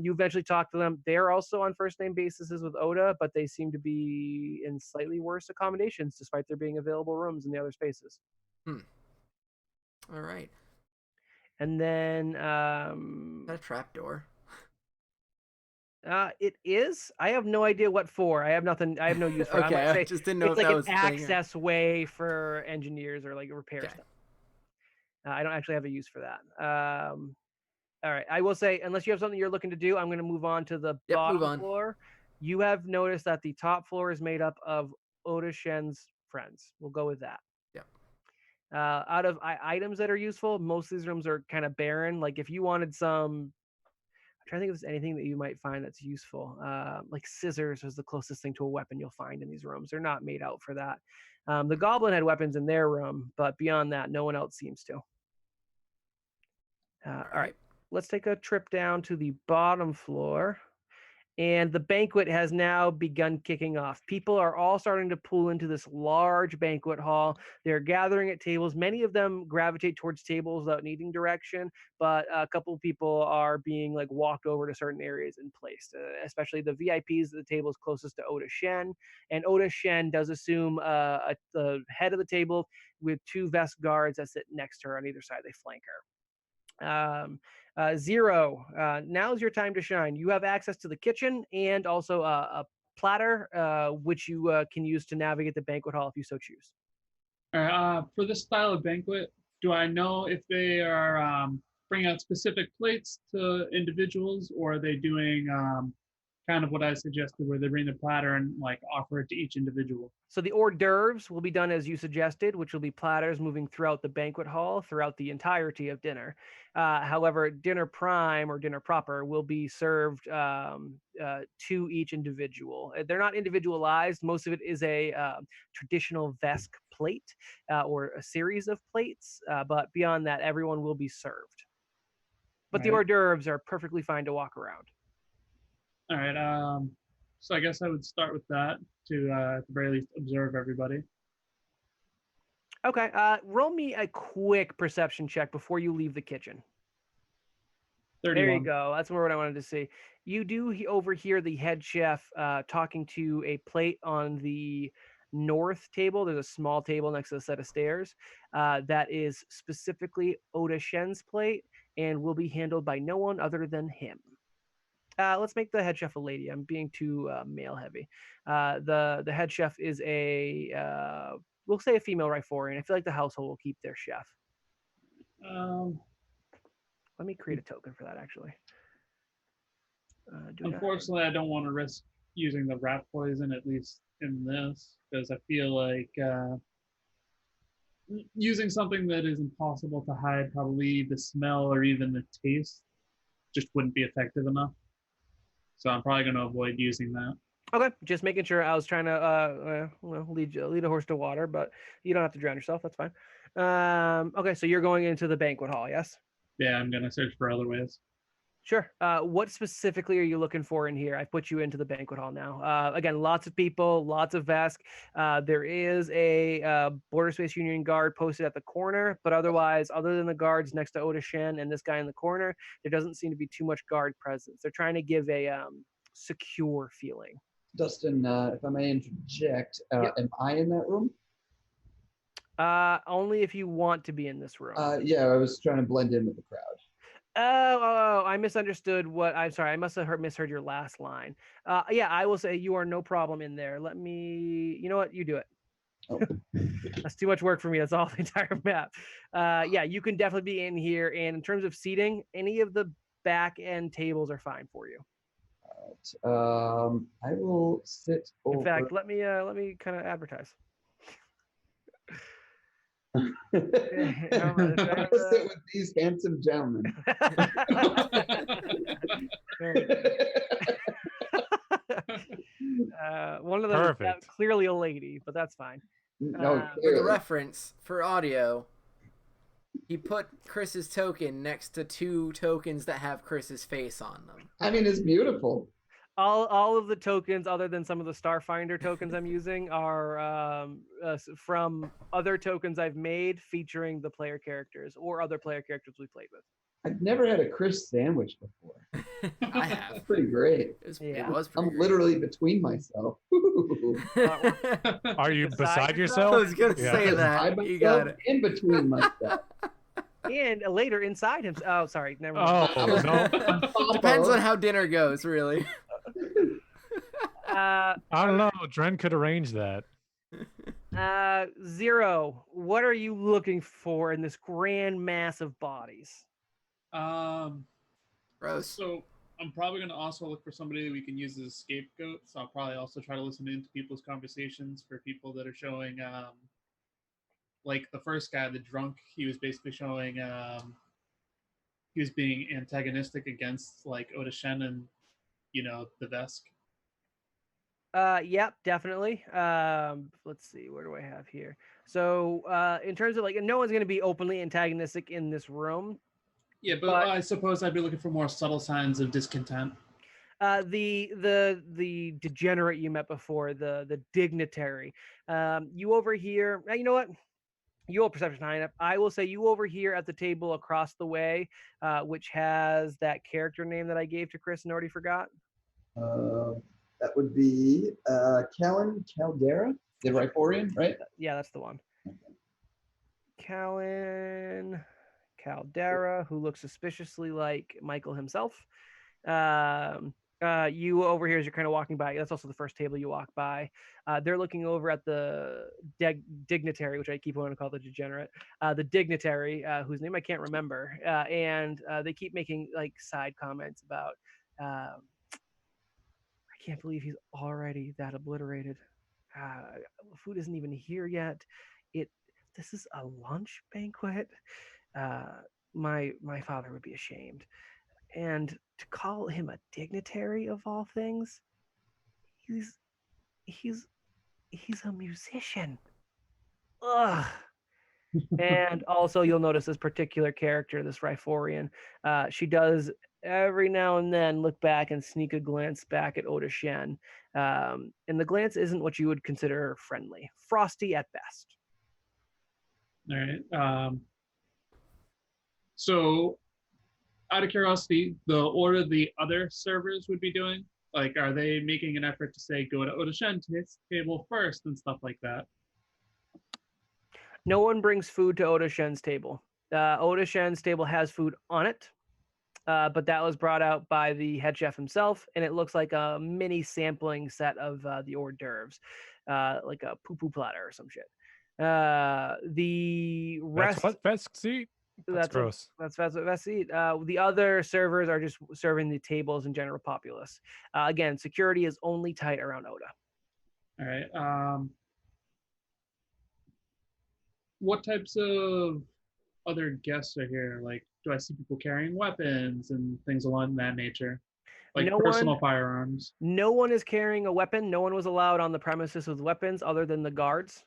S1: You eventually talk to them. They're also on first name basis with Oda, but they seem to be in slightly worse accommodations despite there being available rooms in the other spaces.
S5: All right.
S1: And then
S5: Is that a trap door?
S1: It is. I have no idea what for. I have nothing. I have no use for it.
S5: Okay, I just didn't know
S1: it's
S5: if
S1: like
S5: that
S1: an
S5: was a thing
S1: access way for engineers or like repair
S5: Okay.
S1: stuff. I don't actually have a use for that. All right. I will say, unless you have something you're looking to do, I'm going to move on to the bottom floor. You have noticed that the top floor is made up of Oda Shen's friends. We'll go with that.
S5: Yep.
S1: Out of items that are useful, most of these rooms are kind of barren. Like if you wanted some, I'm trying to think if there's anything that you might find that's useful. Like scissors is the closest thing to a weapon you'll find in these rooms. They're not made out for that. The goblin had weapons in their room, but beyond that, no one else seems to. All right, let's take a trip down to the bottom floor. and the banquet has now begun kicking off. People are all starting to pull into this large banquet hall. They're gathering at tables. Many of them gravitate towards tables without needing direction, but a couple of people are being like walked over to certain areas and placed, especially the VIPs at the tables closest to Oda Shen. And Oda Shen does assume the head of the table with two vest guards that sit next to her on either side. They flank her. Zero, now's your time to shine. You have access to the kitchen and also a platter, which you can use to navigate the banquet hall if you so choose.
S4: All right, for this style of banquet, do I know if they are bringing out specific plates to individuals, or are they doing kind of what I suggested, where they bring the platter and like offer it to each individual?
S1: So the hors d'oeuvres will be done as you suggested, which will be platters moving throughout the banquet hall throughout the entirety of dinner. However, dinner prime or dinner proper will be served to each individual. They're not individualized. Most of it is a traditional Vesk plate or a series of plates. But beyond that, everyone will be served. But the
S4: Right.
S1: hors d'oeuvres are perfectly fine to walk around.
S4: All right, so I guess I would start with that to at the very least observe everybody.
S1: Okay, roll me a quick perception check before you leave the kitchen.
S4: 31.
S1: There you go. That's more what I wanted to see. You do overhear the head chef talking to a plate on the north table. There's a small table next to the set of stairs that is specifically Oda Shen's plate and will be handled by no one other than him. Let's make the head chef a lady. I'm being too male heavy. The head chef is we'll say a female Riforian. I feel like the household will keep their chef. Let me create a token for that, actually.
S4: Unfortunately, I don't want to risk using the rat poison, at least in this, because I feel like using something that is impossible to hide, probably the smell or even the taste, just wouldn't be effective enough. So I'm probably going to avoid using that.
S1: Okay, just making sure. I was trying to lead a horse to water, but you don't have to drown yourself. That's fine. Okay, so you're going into the banquet hall, yes?
S4: Yeah, I'm going to search for other ways.
S1: Sure. What specifically are you looking for in here? I put you into the banquet hall now. Again, lots of people, lots of Vesk. There is a Border Space Union guard posted at the corner, but otherwise, other than the guards next to Oda Shen and this guy in the corner, there doesn't seem to be too much guard presence. They're trying to give a secure feeling.
S2: Dustin, if I may interject,
S1: Yep.
S2: am I in that room?
S1: Only if you want to be in this room.
S2: Yeah, I was trying to blend in with the crowd.
S1: Oh, I misunderstood what. I'm sorry. I must have misheard your last line. Yeah, I will say you are no problem in there. Let me. You know what? You do it.
S2: Oh.
S1: That's too much work for me. That's all the entire map. Yeah, you can definitely be in here. And in terms of seating, any of the back end tables are fine for you.
S2: I will sit over.
S1: In fact, let me kind of advertise.
S2: I will sit with these handsome gentlemen.
S1: One of them is
S3: Perfect.
S1: clearly a lady, but that's fine.
S2: No,
S5: For the
S2: clearly.
S5: reference, for audio, he put Chris's token next to two tokens that have Chris's face on them.
S2: I mean, it's beautiful.
S1: All of the tokens, other than some of the Starfinder tokens I'm using, are from other tokens I've made featuring the player characters or other player characters we played with.
S2: I've never had a Chris sandwich before.
S5: I have.
S2: It's pretty great.
S5: It was pretty
S2: I'm literally between myself.
S3: Are you beside
S5: I
S3: yourself?
S5: was gonna
S3: Yeah.
S5: say
S2: Beside
S5: that. You got it.
S2: in between myself.
S1: And later inside him. Oh, sorry, never mind.
S3: Oh no!
S5: Depends on how dinner goes, really.
S3: I don't know. Dren could arrange that.
S1: Zero. What are you looking for in this grand mass of bodies?
S5: Gross.
S4: So I'm probably going to also look for somebody that we can use as a scapegoat. So I'll probably also try to listen into people's conversations for people that are showing, like the first guy, the drunk, he was basically showing, he was being antagonistic against like Oda Shen and, you know, the Vesk.
S1: Yep, definitely. Let's see, where do I have here? So, in terms of like, no one's going to be openly antagonistic in this room.
S4: Yeah, but I suppose I'd be looking for more subtle signs of discontent.
S1: The degenerate you met before, the dignitary. You overhear. You know what? You will perception high enough. I will say you overhear at the table across the way, which has that character name that I gave to Chris and already forgot.
S2: That would be Callan Caldera, the Riforian, right?
S1: Yeah, that's the one. Callan Caldera, who looks suspiciously like Michael himself. You over here as you're kind of walking by. That's also the first table you walk by. They're looking over at the dignitary, which I keep wanting to call the degenerate. The dignitary, whose name I can't remember, and they keep making like side comments about. I can't believe he's already that obliterated. Food isn't even here yet. This is a lunch banquet. My father would be ashamed. And to call him a dignitary of all things, he's a musician. Ugh. And also you'll notice this particular character, this Riforian, she does every now and then look back and sneak a glance back at Oda Shen. And the glance isn't what you would consider friendly. Frosty at best.
S4: All right. So, out of curiosity, the order the other servers would be doing, like, are they making an effort to say go to Oda Shen's table first and stuff like that?
S1: No one brings food to Oda Shen's table. Oda Shen's table has food on it, but that was brought out by the head chef himself, and it looks like a mini sampling set of the hors d'oeuvres, like a poo-poo platter or some shit. The rest.
S3: That's what Vesk eat. That's gross.
S1: That's what Vesk eat. The other servers are just serving the tables and general populace. Again, security is only tight around Oda.
S4: All right. What types of other guests are here? Like, do I see people carrying weapons and things along that nature? Like personal firearms?
S1: No one is carrying a weapon. No one was allowed on the premises with weapons other than the guards.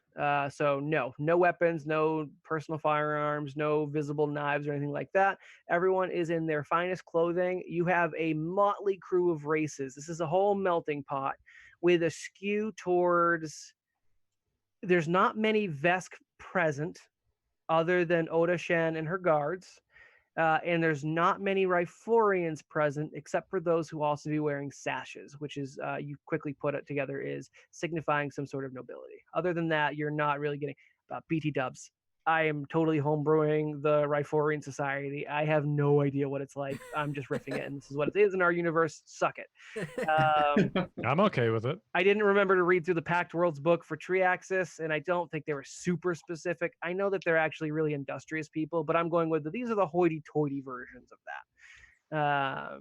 S1: So no weapons, no personal firearms, no visible knives or anything like that. Everyone is in their finest clothing. You have a motley crew of races. This is a whole melting pot with a skew towards. There's not many Vesk present other than Oda Shen and her guards. And there's not many Riforians present, except for those who also be wearing sashes, which is, you quickly put it together, is signifying some sort of nobility. Other than that, you're not really getting BT dubs. I am totally homebrewing the Riforian Society. I have no idea what it's like. I'm just riffing it, and this is what it is in our universe. Suck it.
S3: I'm okay with it.
S1: I didn't remember to read through the Packed Worlds book for Triaxis, and I don't think they were super specific. I know that they're actually really industrious people, but I'm going with these are the hoity-toity versions of that.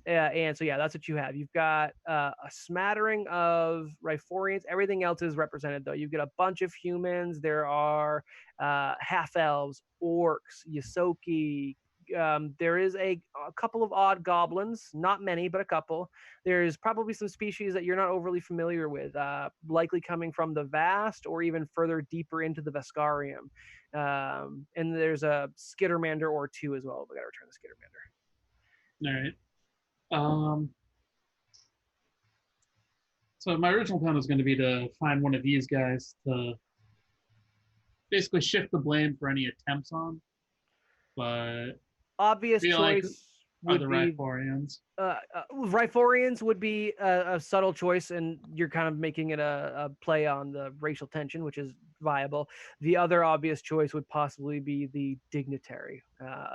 S1: And so, yeah, that's what you have. You've got a smattering of Riforians. Everything else is represented, though. You've got a bunch of humans. There are half-elves, orcs, Yosoki. There is a couple of odd goblins, not many, but a couple. There's probably some species that you're not overly familiar with, likely coming from the Vast or even further deeper into the Vescarium. And there's a Skittermander or two as well. We got to return the Skittermander.
S4: All right. So my original plan was going to be to find one of these guys to basically shift the blame for any attempts on, but
S1: obvious choice
S4: would be Riforians.
S1: Riforians would be a subtle choice, and you're kind of making it a play on the racial tension, which is viable. The other obvious choice would possibly be the dignitary.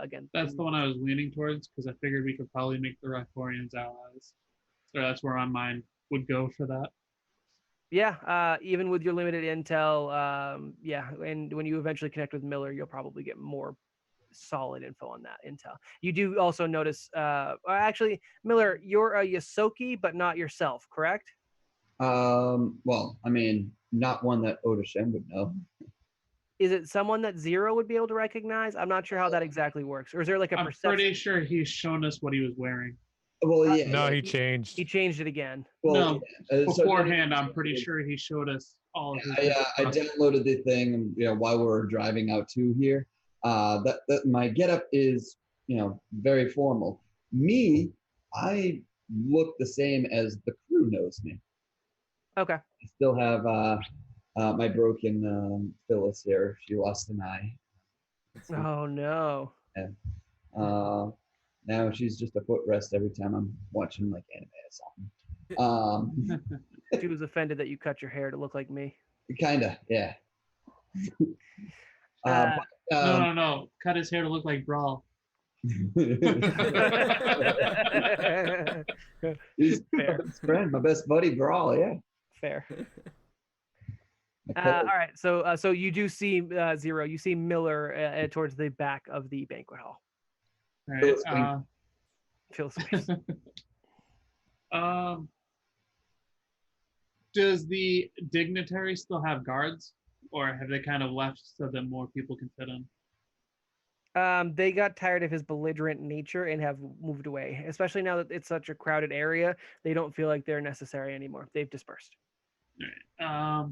S1: Again,
S4: that's the one I was leaning towards because I figured we could probably make the Riforians allies. So that's where my mind would go for that.
S1: Yeah, even with your limited intel, yeah, and when you eventually connect with Miller, you'll probably get more solid info on that intel. You do also notice, actually, Miller, you're a Yosoki, but not yourself, correct?
S2: Well, I mean, not one that Oda Shen would know.
S1: Is it someone that Zero would be able to recognize? I'm not sure how that exactly works. Or is there like a perception?
S4: I'm pretty sure he's shown us what he was wearing.
S2: Well, yeah.
S3: No, he changed.
S1: He changed it again.
S2: Well,
S4: no, beforehand, I'm pretty sure he showed us all of his.
S2: I downloaded the thing, while we were driving out to here. That my getup is, very formal. Me, I look the same as the crew knows me.
S1: Okay.
S2: I still have my broken Phyllis here. She lost an eye.
S1: Oh no.
S2: And now she's just a footrest every time I'm watching like anime or something.
S1: She was offended that you cut your hair to look like me.
S2: Kinda, yeah.
S1: Uh,
S4: No. Cut his hair to look like Brawl.
S2: He's my
S1: Fair.
S2: best friend, my best buddy, Brawl. Yeah.
S1: Fair.
S2: My
S1: All
S2: co-
S1: right. So you do see Zero. You see Miller towards the back of the banquet hall.
S4: Right.
S2: Phyllis Wing.
S1: Fill space.
S4: Does the dignitary still have guards, or have they kind of left so that more people can fit in?
S1: They got tired of his belligerent nature and have moved away. Especially now that it's such a crowded area, they don't feel like they're necessary anymore. They've dispersed.
S4: All right.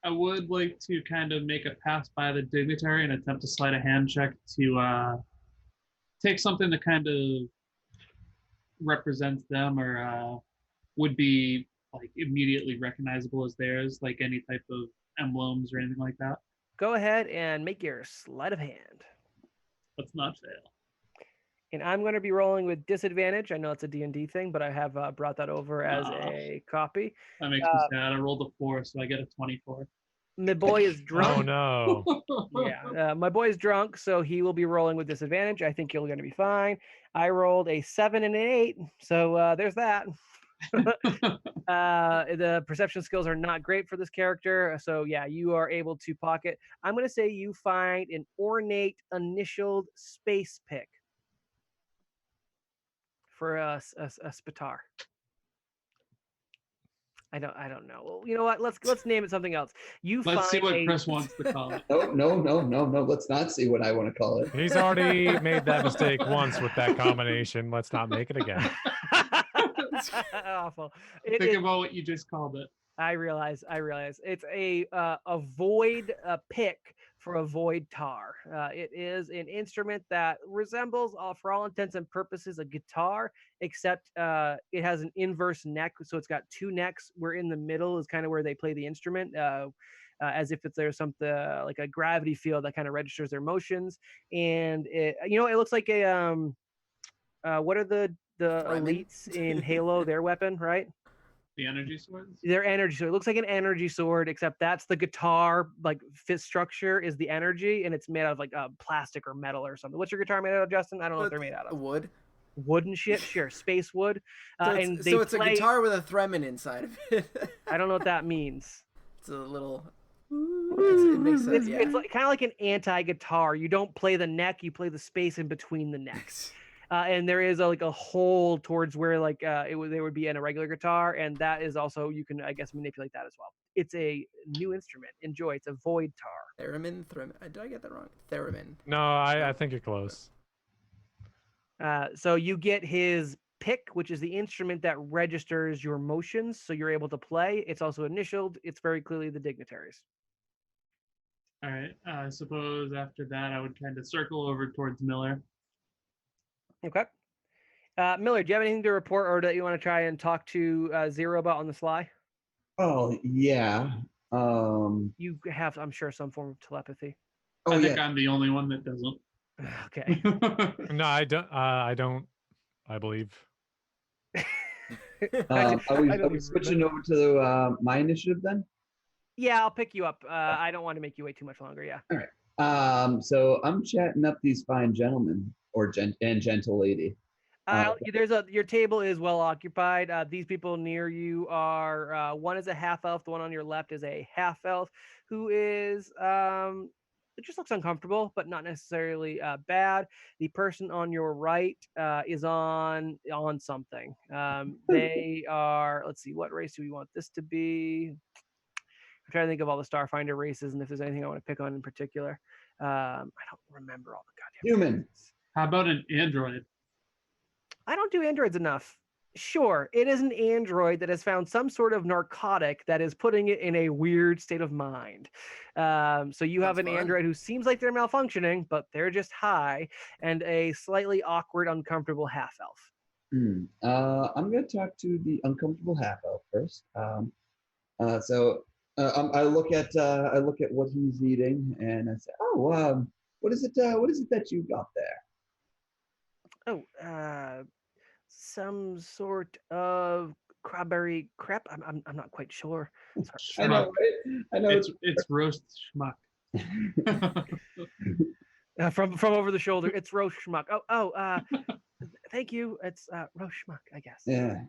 S4: I would like to kind of make a pass by the dignitary and attempt to slide a hand check to take something that kind of represents them or would be like immediately recognizable as theirs, like any type of emblems or anything like that.
S1: Go ahead and make your sleight of hand.
S4: Let's not fail.
S1: And I'm going to be rolling with disadvantage. I know it's a D&D thing, but I have brought that over as a copy.
S4: That makes me sad. I rolled a 4, so I get a 24.
S1: My boy is drunk.
S3: Oh no.
S1: Yeah, my boy is drunk, so he will be rolling with disadvantage. I think you're going to be fine. I rolled a 7 and an 8, so there's that. The perception skills are not great for this character, so yeah, you are able to pocket. I'm going to say you find an ornate initialed space pick for a Spatar. I don't know. Well, you know what? Let's name it something else.
S4: Let's see what Chris wants to call it.
S2: No. Let's not see what I want to call it.
S3: He's already made that mistake once with that combination. Let's not make it again.
S1: Awful.
S4: Think about what you just called it.
S1: I realize. It's a void pick for a void tar. It is an instrument that resembles, for all intents and purposes, a guitar, except it has an inverse neck, so it's got two necks. Where in the middle is kind of where they play the instrument, as if there's something like a gravity field that kind of registers their motions. And it looks like a what are the elites in Halo? Their weapon, right?
S4: The energy swords?
S1: Their energy sword. It looks like an energy sword, except that's the guitar, like fit structure is the energy, and it's made out of like plastic or metal or something. What's your guitar made out of, Justin? I don't know what they're made out of.
S5: Wood.
S1: Wooden shit, sure. Space wood.
S5: So it's a guitar with a theremin inside of it.
S1: I don't know what that means.
S5: It's a little. It makes sense.
S1: It's like, kind of like an anti-guitar. You don't play the neck, you play the space in between the necks. And there is a hole towards where there would be in a regular guitar, and that is also, you can, I guess, manipulate that as well. It's a new instrument. Enjoy. It's a void tar.
S5: Theremin. Did I get that wrong? Theremin.
S3: No, I think you're close.
S1: So you get his pick, which is the instrument that registers your motions, so you're able to play. It's also initialed. It's very clearly the dignitaries.
S4: All right. I suppose after that, I would kind of circle over towards Miller.
S1: Okay. Miller, do you have anything to report or that you want to try and talk to Zero about on the sly?
S2: Oh yeah.
S1: You have, I'm sure, some form of telepathy.
S4: I think I'm the only one that doesn't.
S1: Okay.
S3: No, I don't. I believe.
S2: Are we switching over to my initiative then?
S1: Yeah, I'll pick you up. I don't want to make you wait too much longer. Yeah.
S2: All right. So I'm chatting up these fine gentlemen and gentle lady.
S1: Your table is well occupied. These people near you are one is a half elf. The one on your left is a half elf who is it just looks uncomfortable, but not necessarily bad. The person on your right is on something. They are. Let's see, what race do we want this to be? I'm trying to think of all the Starfinder races and if there's anything I want to pick on in particular. I don't remember all the goddamn
S2: Human.
S1: races.
S4: How about an android?
S1: I don't do androids enough. Sure, it is an android that has found some sort of narcotic that is putting it in a weird state of mind. So you have an android who seems like they're malfunctioning, but they're just high, and a slightly awkward, uncomfortable half-elf.
S2: I'm gonna talk to the uncomfortable half elf first. I look at what he's eating, and I say, "Oh, what is it? What is it that you got there?"
S1: Oh, some sort of crabberry crepe. I'm not quite sure.
S2: I
S1: Sorry.
S2: know, right? I know.
S4: It's roast schmuck.
S1: From over the shoulder, it's roast schmuck. Thank you. It's roast schmuck, I guess.
S2: Yeah,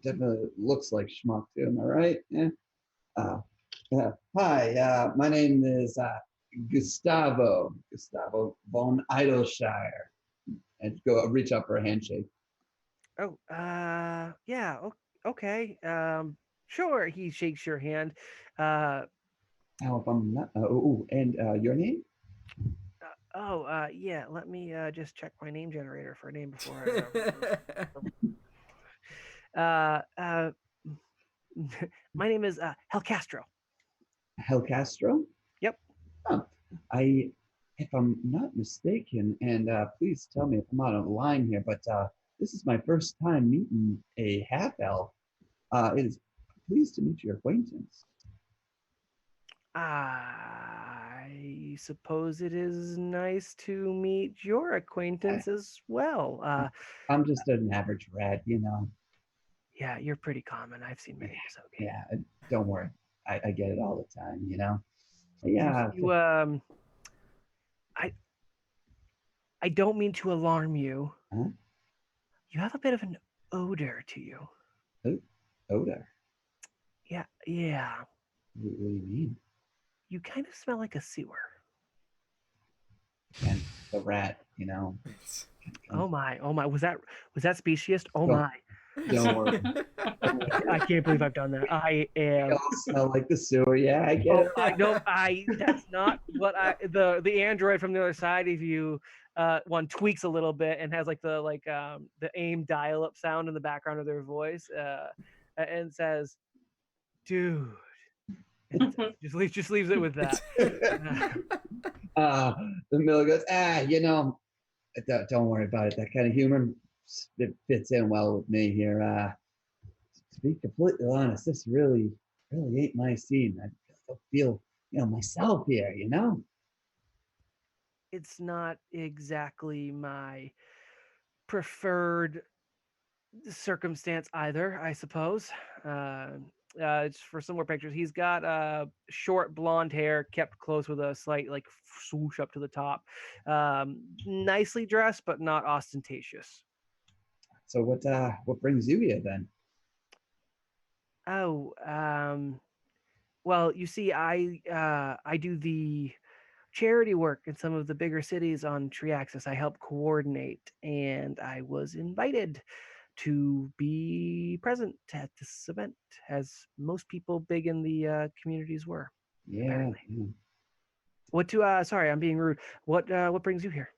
S2: definitely looks like schmuck too. Am I right? Yeah. Uh, Hi, my name is Gustavo von Eidelshire, and go reach up for a handshake.
S1: Oh, yeah. Okay. Sure. He shakes your hand. Uh,
S2: Now, if I'm not, and your name?
S1: yeah. Let me just check my name generator for a name before I. My name is Hel Castro.
S2: Hel Castro?
S1: Yep.
S2: Huh. If I'm not mistaken, and please tell me if I'm out of line here, but this is my first time meeting a half elf. It is pleased to meet your acquaintance.
S1: I suppose it is nice to meet your acquaintance as well.
S2: I'm just an average rat, you know.
S1: Yeah, you're pretty common. I've seen many. So okay.
S2: Yeah, don't worry. I get it all the time, you know. Yeah.
S1: I don't mean to alarm you.
S2: Huh?
S1: You have a bit of an odor to you.
S2: Odor.
S1: Yeah.
S2: What do you mean?
S1: You kind of smell like a sewer.
S2: And the rat, you know.
S1: Oh my. Was that speciest? Oh
S2: Don't-
S1: my.
S2: Don't worry.
S1: I can't believe I've done that. I am.
S2: They all smell like the sewer. Yeah, I get it.
S1: I know. That's not what the android from the other side of you. One tweaks a little bit and has like the aim dial-up sound in the background of their voice, and says, "Dude," and just leaves it with that.
S2: The Miller goes, you know, don't worry about it. That kind of humor, it fits in well with me here. To be completely honest, this really ain't my scene. I don't feel, you know, myself here, you know?
S1: It's not exactly my preferred circumstance either, I suppose. It's for some more pictures. He's got short blonde hair, kept close with a slight like swoosh up to the top. Nicely dressed, but not ostentatious.
S2: So what brings you here then?
S1: Oh, well, you see, I do the charity work in some of the bigger cities on Triaxis. I help coordinate, and I was invited to be present at this event, as most people big in the communities were.
S2: Yeah.
S1: Apparently.
S2: Yeah.
S1: What to? Sorry, I'm being rude. What brings you here?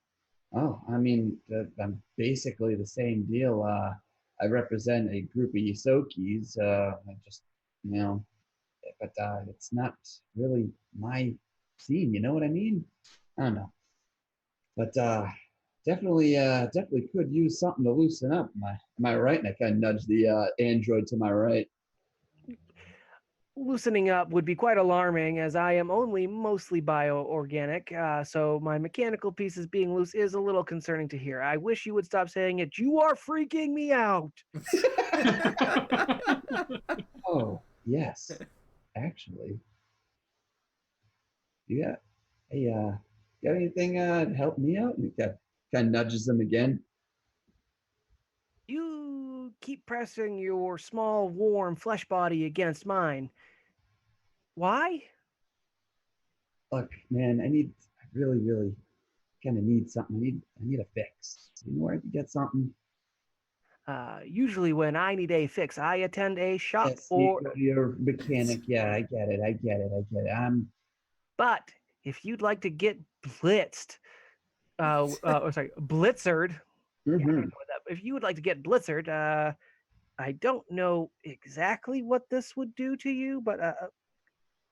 S2: Oh, I mean, I'm basically the same deal. I represent a group of Yosokis. I just, you know, but it's not really my scene. You know what I mean? I don't know, but definitely could use something to loosen up. Am I right? And I kind of nudge the android to my right.
S1: Loosening up would be quite alarming, as I am only mostly bio-organic, so my mechanical pieces being loose is a little concerning to hear. I wish you would stop saying it. You are freaking me out.
S2: Oh yes, actually, yeah. Hey, got anything to help me out? And he kind of nudges him again.
S1: You keep pressing your small, warm flesh body against mine. Why?
S2: Look, man, I really kind of need something. I need a fix. You know where I can get something?
S1: Usually when I need a fix, I attend a shop
S2: Yes,
S1: or...
S2: you're a mechanic. Yeah, I get it.
S1: But if you'd like to get blitzered, blitzered. Yeah, I don't know what that. If you would like to get blitzered, I don't know exactly what this would do to you, but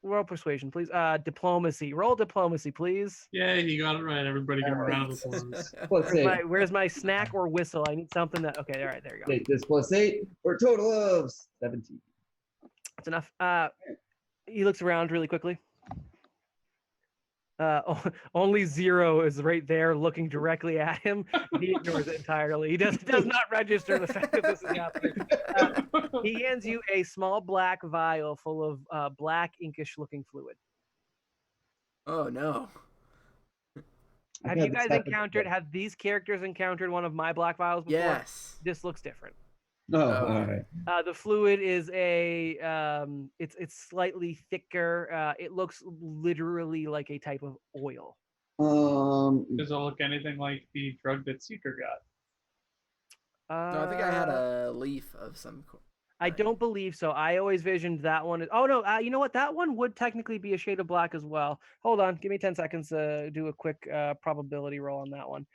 S1: Roll persuasion, please. Diplomacy. Roll diplomacy, please.
S4: Yay, he got it right. Everybody give him a round of applause.
S2: Plus eight.
S1: Where's my snack or whistle? I need something that. Okay, all right, there you go.
S2: Take this plus 8 for a total of 17.
S1: That's enough. He looks around really quickly. Only Zero is right there looking directly at him. He ignores it entirely. He does not register the fact that this is happening. He hands you a small black vial full of black inkish looking fluid.
S5: Oh no.
S1: Have you guys have these characters encountered one of my black vials before?
S5: Yes.
S1: This looks different.
S2: Oh,
S5: Oh.
S2: all right.
S1: The fluid is it's slightly thicker. It looks literally like a type of oil.
S4: Does it look anything like the drug that Seeker got?
S5: No, I think I had a leaf of some.
S1: I don't believe so. I always visioned that one. Oh no, you know what? That one would technically be a shade of black as well. Hold on, give me 10 seconds to do a quick probability roll on that one.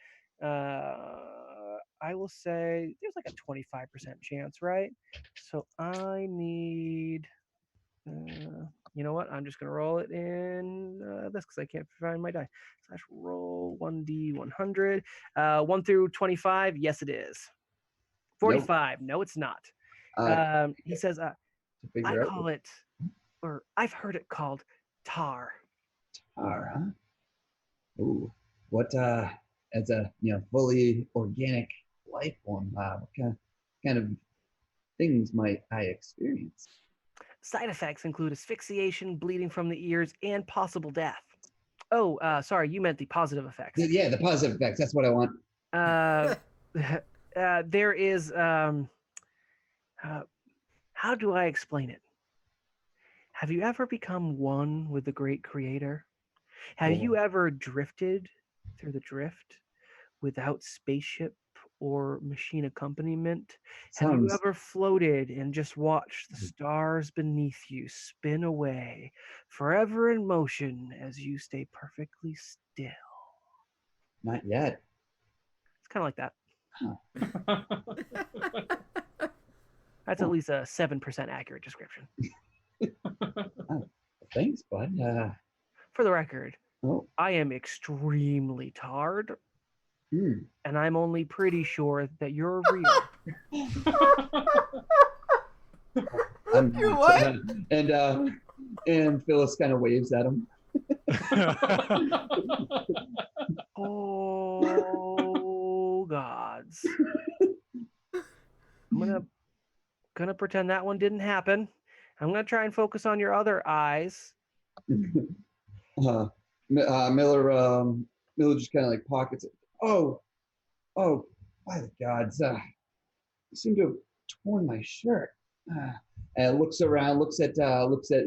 S1: I will say there's like a 25% chance, right? So I need. You know what? I'm just gonna roll it in this because I can't find my die. / roll 1d100. 1 through 25. Yes, it is. 45. No, it's not. He says,
S2: to
S1: I
S2: figure out
S1: call it, or I've heard it called tar.
S2: tar, huh? Ooh, what as a fully organic life form, what kind of things might I experience?
S1: Side effects include asphyxiation, bleeding from the ears, and possible death. Oh, sorry, you meant the positive effects.
S2: Yeah, the positive effects. That's what I want.
S1: There is, how do I explain it? Have you ever become one with the great creator? Have you ever drifted through the drift without spaceship or machine accompaniment? Have you ever floated and just watched the stars beneath you spin away, forever in motion as you stay perfectly still?
S2: Not yet.
S1: It's kind of like that.
S2: Huh.
S1: That's at least a 7% accurate description.
S2: Oh, thanks, bud.
S1: For the record,
S2: Oh.
S1: I am extremely tarred, and I'm only pretty sure that you're real.
S5: You're what?
S2: And Phyllis kind of waves at him.
S1: Oh gods! I'm gonna pretend that one didn't happen. I'm gonna try and focus on your other eyes.
S2: Miller just kind of like pockets it. Oh, by the gods! You seem to have torn my shirt. And looks around, looks at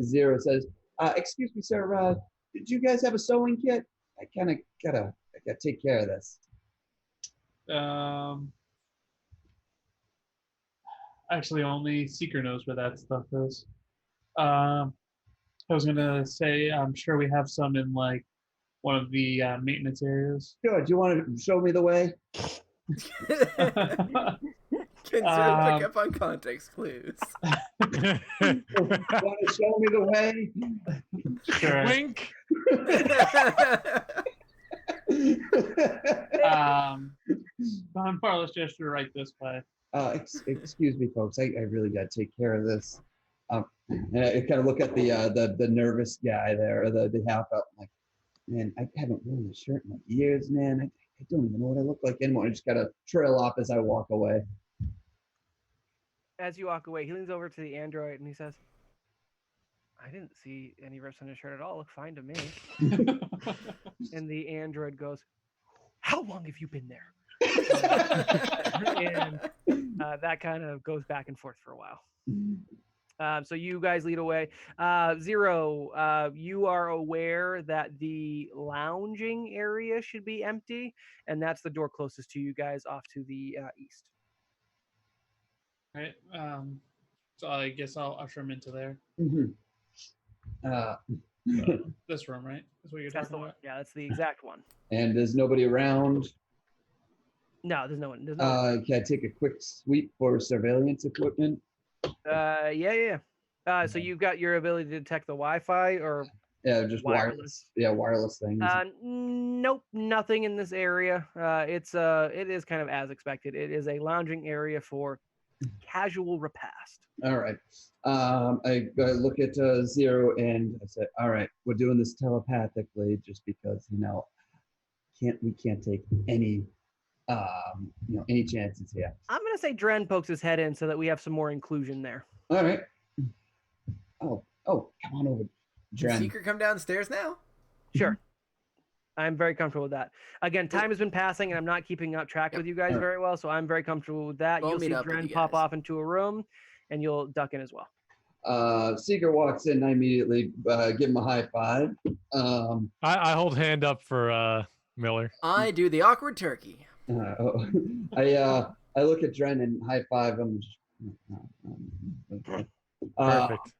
S2: Zero, says, "Excuse me, sir. Did you guys have a sewing kit? I kind of gotta take care of this."
S4: Actually, only Seeker knows where that stuff is. I was gonna say, I'm sure we have some in like one of the maintenance areas.
S2: Sure. Do you want to show me the way?
S5: Can Zero pick up on context clues?
S2: Want to show me the way?
S4: Sure.
S3: Wink.
S4: Don Parlous gesture right this way.
S2: Excuse me, folks. I really got to take care of this. And I kind of look at the nervous guy there, or the half out. Like, man, I haven't worn this shirt in like years, man. I don't even know what I look like anymore. I just gotta trail off as I walk away.
S1: As you walk away, he leans over to the android and he says, "I didn't see any rips on his shirt at all. Look fine to me." And the android goes, "How long have you been there?" And that kind of goes back and forth for a while. So you guys lead away. Zero, you are aware that the lounging area should be empty, and that's the door closest to you guys off to the east.
S4: Right. So I guess I'll usher him into there. This room, right? That's what you're
S1: That's the
S4: talking
S1: one.
S4: about.
S1: Yeah, that's the exact one.
S2: And there's nobody around.
S1: No, there's no one. There's no one.
S2: Can I take a quick sweep for surveillance equipment?
S1: Yeah. So you've got your ability to detect the Wi-Fi or
S2: Yeah, just wireless. Yeah, wireless things.
S1: Nope, nothing in this area. It is kind of as expected. It is a lounging area for casual repast.
S2: All right. I look at Zero and I say, "All right, we're doing this telepathically, just because we can't take any any chances here."
S1: I'm gonna say Dren pokes his head in so that we have some more inclusion there.
S2: All right. Oh, come on over,
S5: Can
S2: Dren.
S5: Seeker come downstairs now?
S1: Sure. I'm very comfortable with that. Again, time has been passing, and I'm not keeping up track with you guys very well, so I'm very comfortable with that.
S5: We'll
S1: You'll
S5: meet
S1: see
S5: up with
S1: Dren
S5: you
S1: pop
S5: guys.
S1: off into a room, and you'll duck in as well.
S2: Seeker walks in. I immediately give him a high five.
S3: I hold hand up for Miller.
S5: I do the awkward turkey.
S2: I look at Dren and high five him. Okay.
S3: Perfect.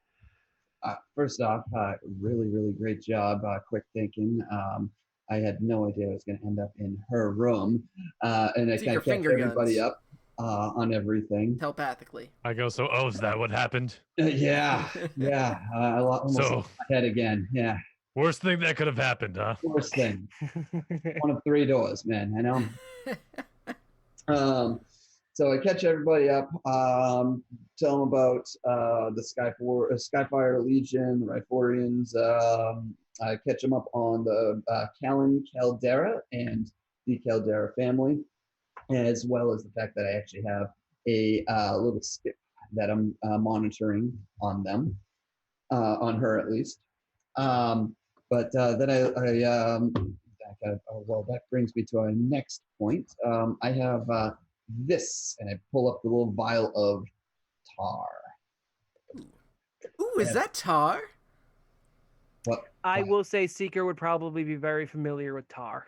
S2: First off, really, really great job. Quick thinking. I had no idea I was going to end up in her room, and I kind of kept everybody up on everything
S5: telepathically.
S3: I go, so is that what happened?
S2: Yeah. I almost lost my head again. Yeah.
S3: Worst thing that could have happened, huh?
S2: Worst thing. One of three doors, man. I know. So I catch everybody up, tell them about the Skyfire Legion, the Riforians. I catch them up on the Caldera and the Caldera family, as well as the fact that I actually have a little skip that I'm monitoring on them, on her at least. But then that brings me to our next point. I have this, and I pull up the little vial of tar.
S5: Ooh, is that tar?
S2: What?
S1: I will say Seeker would probably be very familiar with tar.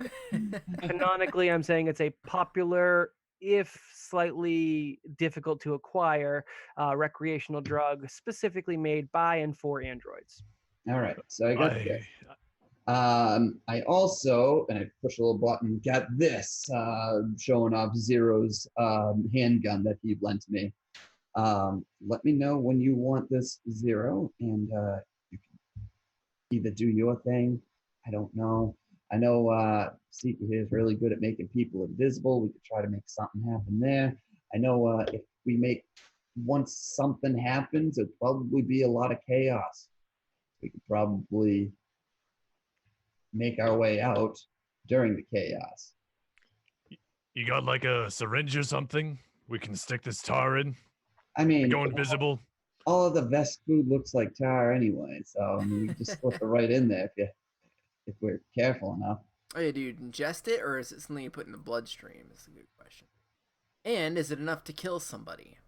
S1: Canonically, I'm saying it's a popular, if slightly difficult to acquire, recreational drug specifically made by and for androids.
S2: All right, so I got this. I also, and I push a little button, got this, showing off Zero's handgun that he lent me. Let me know when you want this, Zero, and you can either do your thing. I don't know. I know Seeker here is really good at making people invisible. We could try to make something happen there. I know if once something happens, it'll probably be a lot of chaos. We could probably make our way out during the chaos.
S3: You got like a syringe or something we can stick this tar in?
S2: I mean,
S3: go invisible.
S2: All of the vest food looks like tar anyway, so I mean, we just slip it right in there if we're careful enough.
S5: Oh yeah, do you ingest it, or is it something you put in the bloodstream? Is a good question. And is it enough to kill somebody?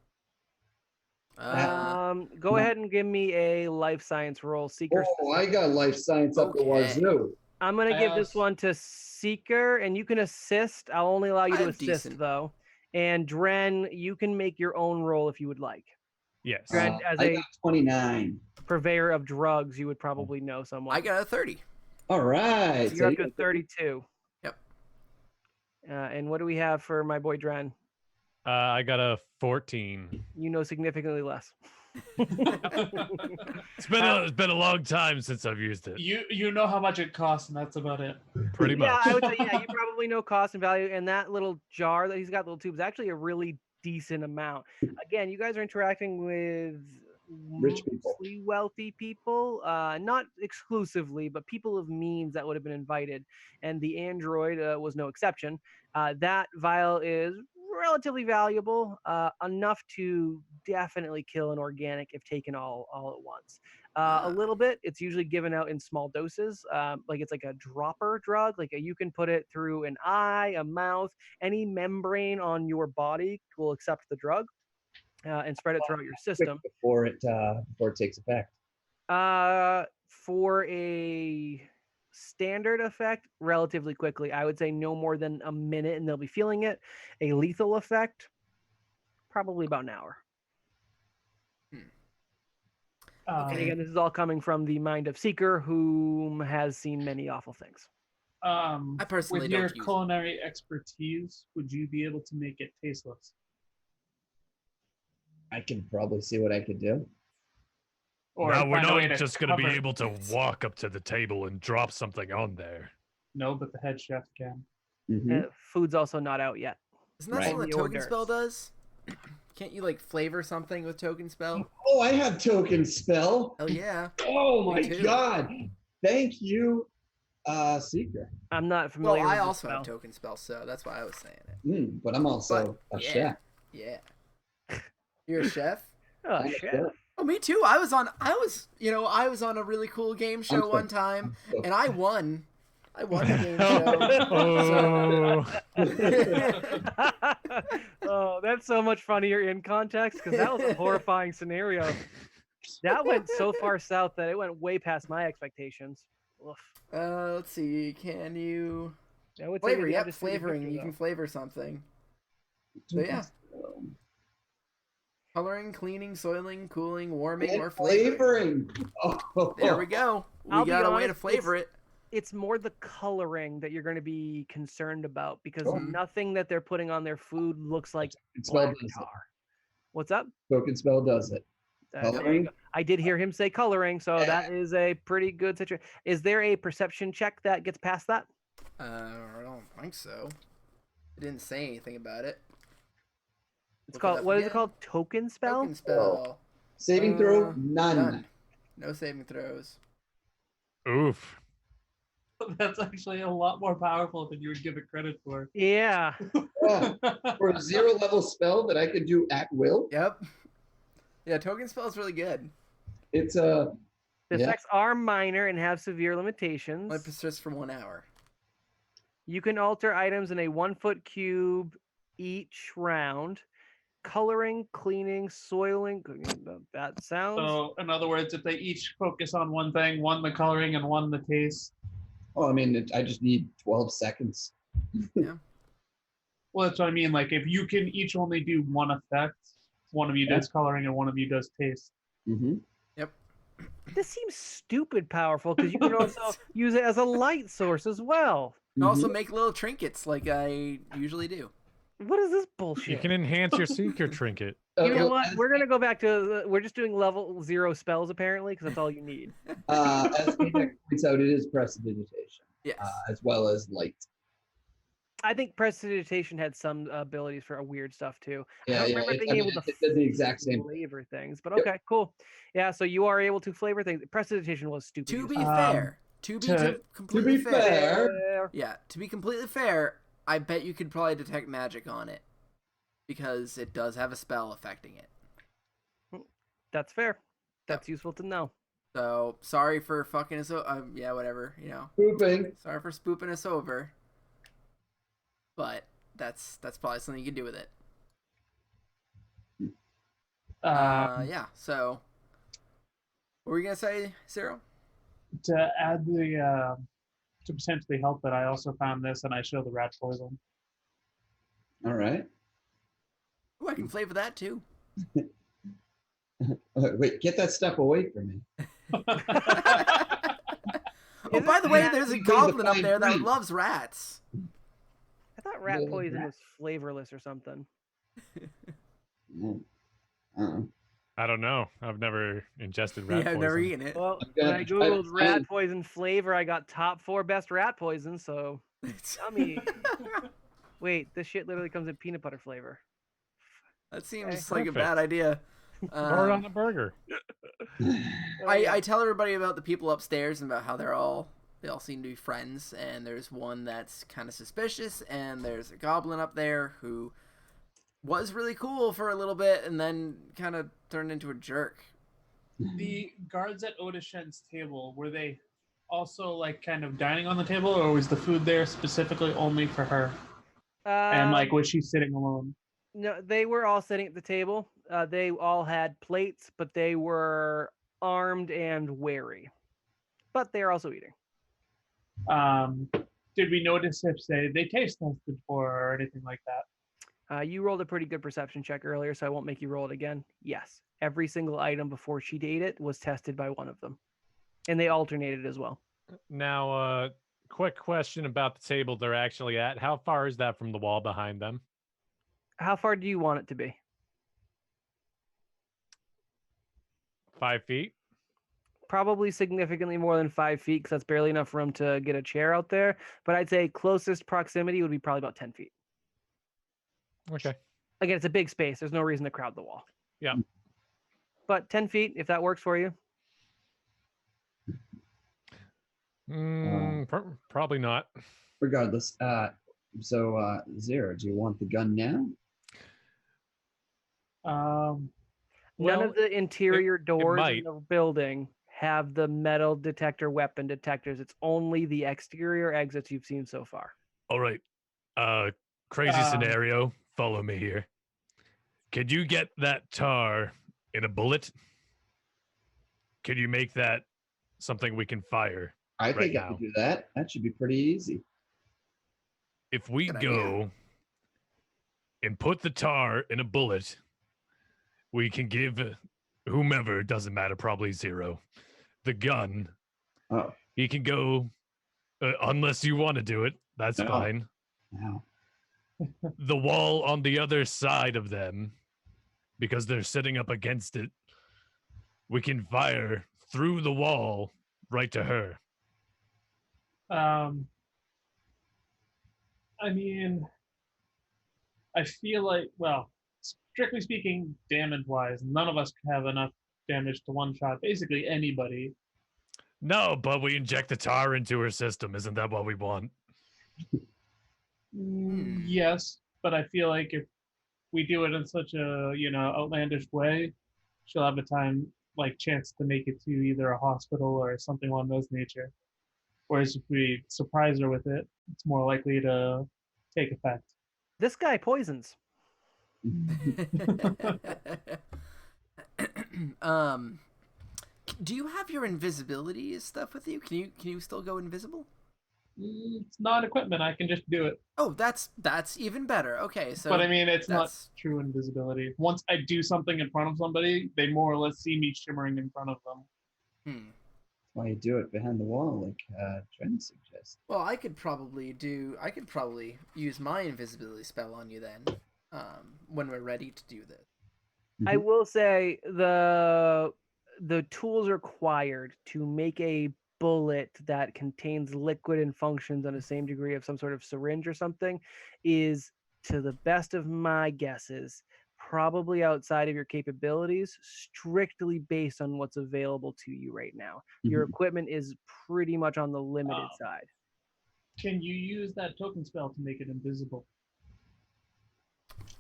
S1: Go ahead and give me a life science roll, Seeker.
S2: Oh, I got life science up the wazoo.
S1: I'm gonna give this one to Seeker, and you can assist. I'll only allow you to assist though. And Dren, you can make your own roll if you would like.
S3: Yes.
S1: Dren, as
S2: I got 29.
S1: Purveyor of drugs, you would probably know someone.
S5: I got a 30.
S2: All right.
S1: So you're up to 32.
S5: Yep.
S1: And what do we have for my boy Dren?
S3: I got a 14.
S1: You know significantly less.
S3: It's been a long time since I've used it.
S4: You know how much it costs, and that's about it.
S3: Pretty much.
S1: Yeah, I would say, you probably know cost and value, and that little jar that he's got, little tube, is actually a really decent amount. Again, you guys are interacting with
S2: rich people,
S1: mostly wealthy people, not exclusively, but people of means that would have been invited, and the android was no exception. That vial is relatively valuable, enough to definitely kill an organic if taken all at once. A little bit, it's usually given out in small doses, like it's like a dropper drug. Like you can put it through an eye, a mouth, any membrane on your body will accept the drug and spread it throughout your system
S2: before it takes effect.
S1: For a standard effect, relatively quickly. I would say no more than a minute and they'll be feeling it. A lethal effect, probably about an hour. And again, this is all coming from the mind of Seeker, who has seen many awful things.
S5: I personally
S4: with
S5: don't
S4: your
S5: use
S4: culinary expertise, would you be able to make it tasteless?
S2: I can probably see what I could do.
S4: Or
S3: Now we're
S4: find a way
S3: not
S4: to
S3: just going to be
S4: cover
S3: able to
S4: it.
S3: walk up to the table and drop something on there.
S4: No, but the head chef can.
S1: Food's also not out yet.
S5: Isn't that
S2: Right.
S5: something that
S1: Only hors
S5: Token Spell
S1: d'oeuvres.
S5: does? Can't you like flavor something with Token Spell?
S2: Oh, I have token spell.
S5: Oh yeah.
S2: Oh
S5: Me
S2: my
S5: too.
S2: god. Thank you, Seeker.
S1: I'm not
S5: Well,
S1: familiar with
S5: I
S1: the
S5: also have
S1: spell.
S5: Token Spell, so that's why I was saying it.
S2: But I'm also
S5: But,
S2: a
S5: yeah.
S2: chef.
S5: Yeah. You're a chef?
S1: Oh,
S2: I'm a
S1: shit.
S2: chef.
S5: Oh, me too. I was on a really cool game show
S2: I'm
S5: one
S2: so-
S5: time,
S2: so-
S5: and I won. I won the game show.
S3: Oh,
S1: Oh, that's so much funnier in context because that was a horrifying scenario. That went so far south that it went way past my expectations. Oof.
S5: Let's see. Can you
S1: I would say
S5: flavor?
S1: maybe I'm
S5: Yep,
S1: just really
S5: flavoring.
S1: bitter,
S5: You
S1: though.
S5: can flavor something. So yeah, coloring, cleaning, soiling, cooling, warming,
S2: And
S5: or flavoring.
S2: flavoring.
S5: There we go.
S1: I'll
S5: We
S1: be
S5: got a way to
S1: honest,
S5: flavor it.
S1: It's more the coloring that you're going to be concerned about because
S2: Oh.
S1: nothing that they're putting on their food looks like
S2: Token spell
S1: black
S2: does it.
S1: tar. What's up?
S2: Token spell does it.
S1: There you
S2: Coloring?
S1: go. I did hear him say coloring, so that is a pretty good situation. Is there a perception check that gets past that?
S5: I don't think so. It didn't say anything about it.
S1: It's
S5: Look it
S1: called
S5: up
S1: what is it
S5: again.
S1: called? Token spell?
S5: Token spell.
S2: Saving throw? None.
S5: None. No saving throws.
S3: oof.
S4: That's actually a lot more powerful than you would give it credit for.
S1: Yeah.
S2: Yeah. For a 0 level spell that I could do at will,
S5: Yep. Yeah, token spell is really good.
S2: it's a
S1: The
S2: Yeah.
S1: effects are minor and have severe limitations.
S5: Only persists for 1 hour.
S1: You can alter items in a 1-foot cube each round. Coloring, cleaning, soiling. That sounds.
S4: So, in other words, if they each focus on one thing, one the coloring and one the taste.
S2: I mean, I just need 12 seconds.
S4: Well, that's what I mean. Like, if you can each only do one effect, one of you does coloring and one of you does taste.
S2: Mm-hmm.
S1: This seems stupid powerful because you can also use it as a light source as well.
S5: You can also make little trinkets like I usually do.
S1: What is this bullshit?
S3: You can enhance your seeker trinket.
S1: You know what? We're gonna go back to. We're just doing level 0 spells apparently because that's all you need.
S2: As Payback points out, it is prestidigitation,
S5: Yes.
S2: as well as light.
S1: I think prestidigitation had some abilities for weird stuff too.
S2: Yeah,
S1: I don't
S2: yeah.
S1: remember being able to
S2: It does the exact same thing.
S1: flavor things, but
S2: Yep.
S1: okay, cool. Yeah, so you are able to flavor things. Prestidigitation was stupid.
S5: To be
S1: useful.
S5: fair, to be completely
S2: be fair,
S5: yeah, to be completely fair, I bet you could probably detect magic on it because it does have a spell affecting it.
S1: That's fair. That's useful to know.
S5: So sorry for fucking us. Yeah, whatever. You know,
S2: Pooping.
S5: sorry for spooping us over. But that's probably something you can do with it. Yeah. So, what were you gonna say, Cyril?
S4: To add the to potentially help it, I also found this and I show the rat poison.
S2: All right.
S5: Oh, I can flavor that too.
S2: Wait, get that stuff away from me.
S5: Oh, by the way, there's a
S2: Isn't
S5: goblin up
S2: fine
S5: there that
S2: print.
S5: loves rats.
S1: I thought rat
S2: Well,
S1: poison
S2: rat-
S1: was flavorless or something.
S2: No. Uh-uh.
S3: I don't know. I've never ingested rat
S5: Yeah, I've
S3: poison.
S5: never eaten it.
S1: Well,
S2: I'm
S1: when
S2: gonna
S1: I
S2: try-
S1: googled rat
S2: I'm-
S1: poison flavor, I got top 4 best rat poison. So, yummy. Wait, this shit literally comes in peanut butter flavor.
S5: That seems
S1: Okay.
S5: like a bad idea.
S3: Throw it on a burger.
S5: I tell everybody about the people upstairs and about how they all seem to be friends, and there's one that's kind of suspicious, and there's a goblin up there who was really cool for a little bit and then kind of turned into a jerk.
S4: The guards at Odishen's table, were they also like kind of dining on the table, or was the food there specifically only for her? And like, was she sitting alone?
S1: No, they were all sitting at the table. They all had plates, but they were armed and wary. But they are also eating.
S4: Did we notice if they taste tested for or anything like that?
S1: You rolled a pretty good perception check earlier, so I won't make you roll it again. Yes, every single item before she ate it was tested by one of them, and they alternated as well.
S3: Now, quick question about the table they're actually at. How far is that from the wall behind them?
S1: How far do you want it to be?
S3: 5 feet?
S1: probably significantly more than 5 feet because that's barely enough room to get a chair out there. But I'd say closest proximity would be probably about 10 feet.
S3: Okay.
S1: Again, it's a big space. There's no reason to crowd the wall.
S3: Yeah.
S1: But 10 feet, if that works for you.
S3: Probably not.
S2: Regardless, so Zero, do you want the gun now?
S1: None
S4: Well,
S1: of the interior doors in
S3: might.
S1: the building have the metal detector weapon detectors. It's only the exterior exits you've seen so far.
S3: All right. Crazy scenario. Follow me here. Could you get that tar in a bullet? Could you make that something we can fire?
S2: I think I
S3: now.
S2: could do that. That should be pretty easy.
S3: If we
S5: Good
S3: go
S5: idea.
S3: and put the tar in a bullet, we can give whomever, doesn't matter, probably Zero, the gun.
S2: Oh,
S3: He can go, unless you want to do it, that's
S2: No.
S3: fine.
S2: wow.
S3: The wall on the other side of them, because they're sitting up against it, we can fire through the wall right to her.
S4: I mean, I feel like, well, strictly speaking, damage-wise, none of us have enough damage to one-shot basically anybody.
S3: No, but we inject the tar into her system. Isn't that what we want?
S4: Yes, but I feel like if we do it in such a, outlandish way, she'll have a chance to make it to either a hospital or something along those nature. Whereas if we surprise her with it, it's more likely to take effect.
S1: This guy poisons.
S5: Do you have your invisibility stuff with you? Can you still go invisible?
S4: It's not equipment. I can just do it.
S5: Oh, that's even better. Okay, so
S4: But I mean, it's not
S5: that's
S4: true invisibility. Once I do something in front of somebody, they more or less see me shimmering in front of them.
S2: Why you do it behind the wall, like Trent suggests.
S5: Well, I could probably use my invisibility spell on you then, when we're ready to do this.
S1: I will say the tools required to make a bullet that contains liquid and functions on the same degree of some sort of syringe or something is, to the best of my guesses, probably outside of your capabilities, strictly based on what's available to you right now. Your equipment is pretty much on the limited side.
S4: Can you use that token spell to make it invisible?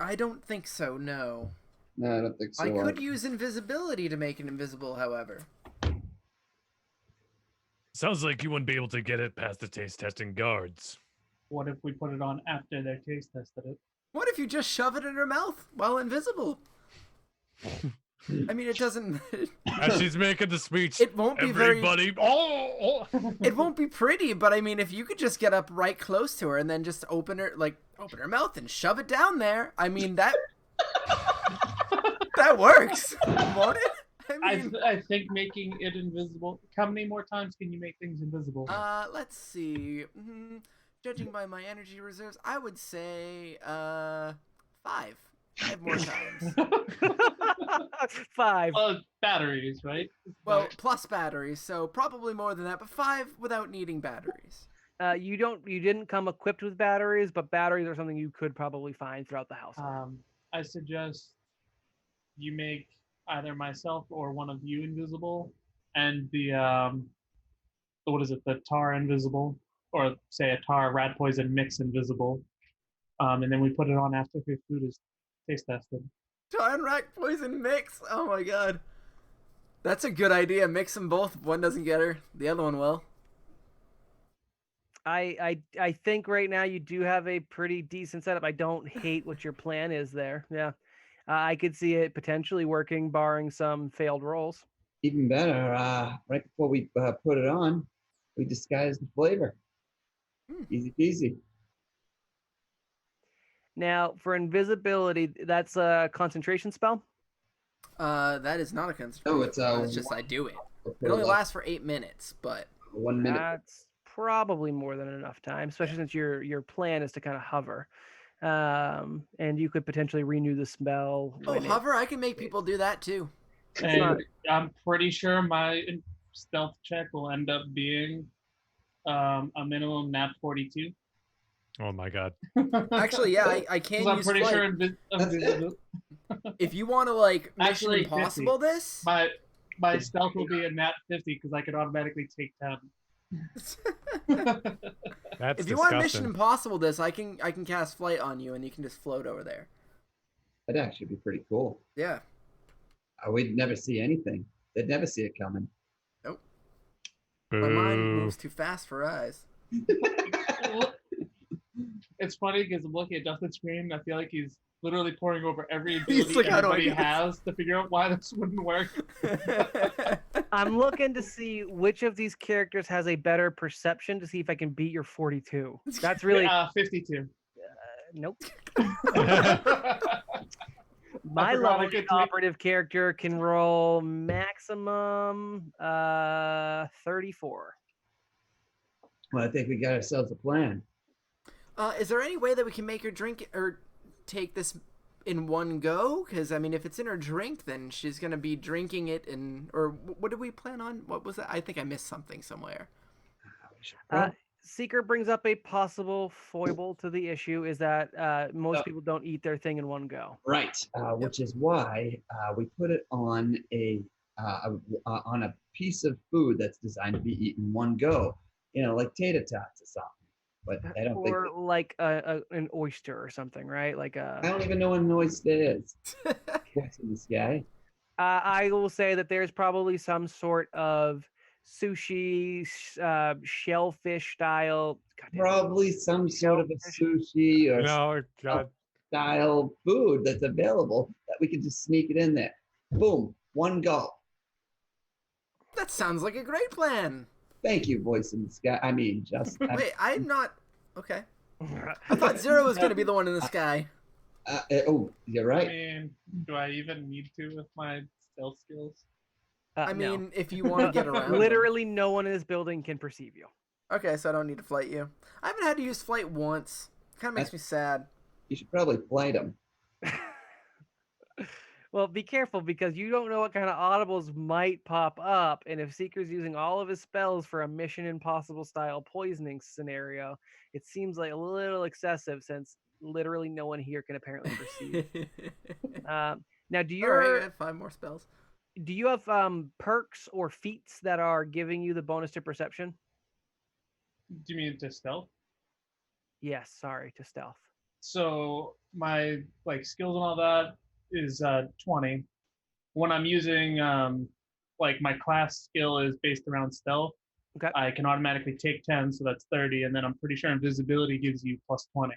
S5: I don't think so, no.
S2: No, I don't think so.
S5: I could use invisibility to make it invisible, however.
S3: Sounds like you wouldn't be able to get it past the taste testing guards.
S4: What if we put it on after their taste tested it?
S5: What if you just shove it in her mouth while invisible? I mean, it doesn't...
S3: As she's making the speech,
S5: It won't be
S3: everybody...
S5: It won't be pretty, but I mean, if you could just get up right close to her and then just open her mouth and shove it down there, I mean, that works, won't it?
S4: I think making it invisible. How many more times can you make things invisible?
S5: Let's see. Judging by my energy reserves, I would say 5. 5 more times.
S1: 5.
S4: Batteries, right?
S5: Well, plus batteries, so probably more than that, but 5 without needing batteries.
S1: You didn't come equipped with batteries, but batteries are something you could probably find throughout the house.
S4: I suggest you make either myself or one of you invisible, and the tar invisible, or say a tar rat poison mix invisible, and then we put it on after your food is taste tested.
S5: Tar and rat poison mix. Oh my god, that's a good idea. Mix them both. If one doesn't get her, the other one will.
S1: I think right now you do have a pretty decent setup. I don't hate what your plan is there. Yeah. I could see it potentially working, barring some failed rolls.
S2: Even better, right before we put it on, we disguise the flavor. Easy peasy.
S1: Now, for invisibility, that's a concentration spell?
S5: That is not a concentration.
S2: Oh, it's
S5: It's just I do it. It only lasts for 8 minutes, but
S2: 1 minute.
S1: That's probably more than enough time, especially since your plan is to kind of hover. And you could potentially renew the spell.
S5: hover! I can make people do that too.
S4: And I'm pretty sure my stealth check will end up being a minimum nat 42.
S3: Oh my god.
S5: Actually, yeah, I can
S4: I'm
S5: use
S4: pretty
S5: flight.
S4: sure
S2: That's it.
S4: invisibility.
S5: If you want to like Mission
S4: Actually, 50.
S5: Impossible this,
S4: My stealth will be a nat 50 because I could automatically take 10.
S3: That's
S5: if you want Mission
S3: disgusting.
S5: Impossible this, I can cast flight on you and you can just float over there.
S2: That'd actually be pretty cool.
S5: Yeah.
S2: We'd never see anything. They'd never see it coming.
S5: Nope. My mind
S3: Boo.
S5: moves too fast for eyes.
S4: It's funny because I'm looking at Dustin's screen. I feel like he's literally pouring over every
S5: He's
S4: ability
S5: like, "How do I
S4: everybody
S5: do this?"
S4: has to figure out why this wouldn't work.
S1: I'm looking to see which of these characters has a better perception to see if I can beat your 42. That's really
S4: 52.
S1: nope.
S4: I
S1: My
S4: forgot I
S1: level
S4: get to make-
S1: operative character can roll maximum 34.
S2: Well, I think we got ourselves a plan.
S5: Is there any way that we can make her drink or take this in one go? Because I mean, if it's in her drink, then she's gonna be drinking it in. Or what did we plan on? What was that? I think I missed something somewhere.
S1: Seeker brings up a possible foible to the issue is that most
S2: Oh.
S1: people don't eat their thing in one go.
S2: Right, which is why we put it on on a piece of food that's designed to be eaten one go. You know, like tater tots or something. But I don't think.
S1: Or like an oyster or something, right? Like
S2: I
S1: a.
S2: don't even know what an oyster is. What's in this guy?
S1: I will say that there's probably some sort of sushi, shellfish style. goddamn,
S2: Probably some sort of a
S1: Shellfish.
S2: sushi or
S3: No, god.
S2: style food that's available that we can just sneak it in there. Boom, one go.
S5: That sounds like a great plan.
S2: Thank you, voice in the sky. I mean, just
S5: Wait, I'm not. Okay. I thought Zero was gonna be the one in the sky.
S2: oh, you're
S4: I
S2: right.
S4: mean, do I even need to with my stealth skills?
S5: I
S1: no.
S5: mean, if you want to get around. them.
S1: Literally, no one in this building can perceive you.
S5: Okay, so I don't need to flight you. I haven't had to use flight once. Kind of makes me sad.
S2: You should probably flight him.
S1: Well, be careful because you don't know what kind of audibles might pop up, and if Seeker's using all of his spells for a Mission Impossible style poisoning scenario, it seems like a little excessive since literally no one here can apparently perceive. Now, do
S5: All right, I
S1: you
S5: had 5 more spells.
S1: have perks or feats that are giving you the bonus to perception?
S4: Do you mean to stealth?
S1: Yes, sorry, to stealth.
S4: So my skills and all that is 20. When I'm using my class skill is based around stealth.
S1: Okay.
S4: I can automatically take 10, so that's 30, and then I'm pretty sure invisibility gives you plus 20.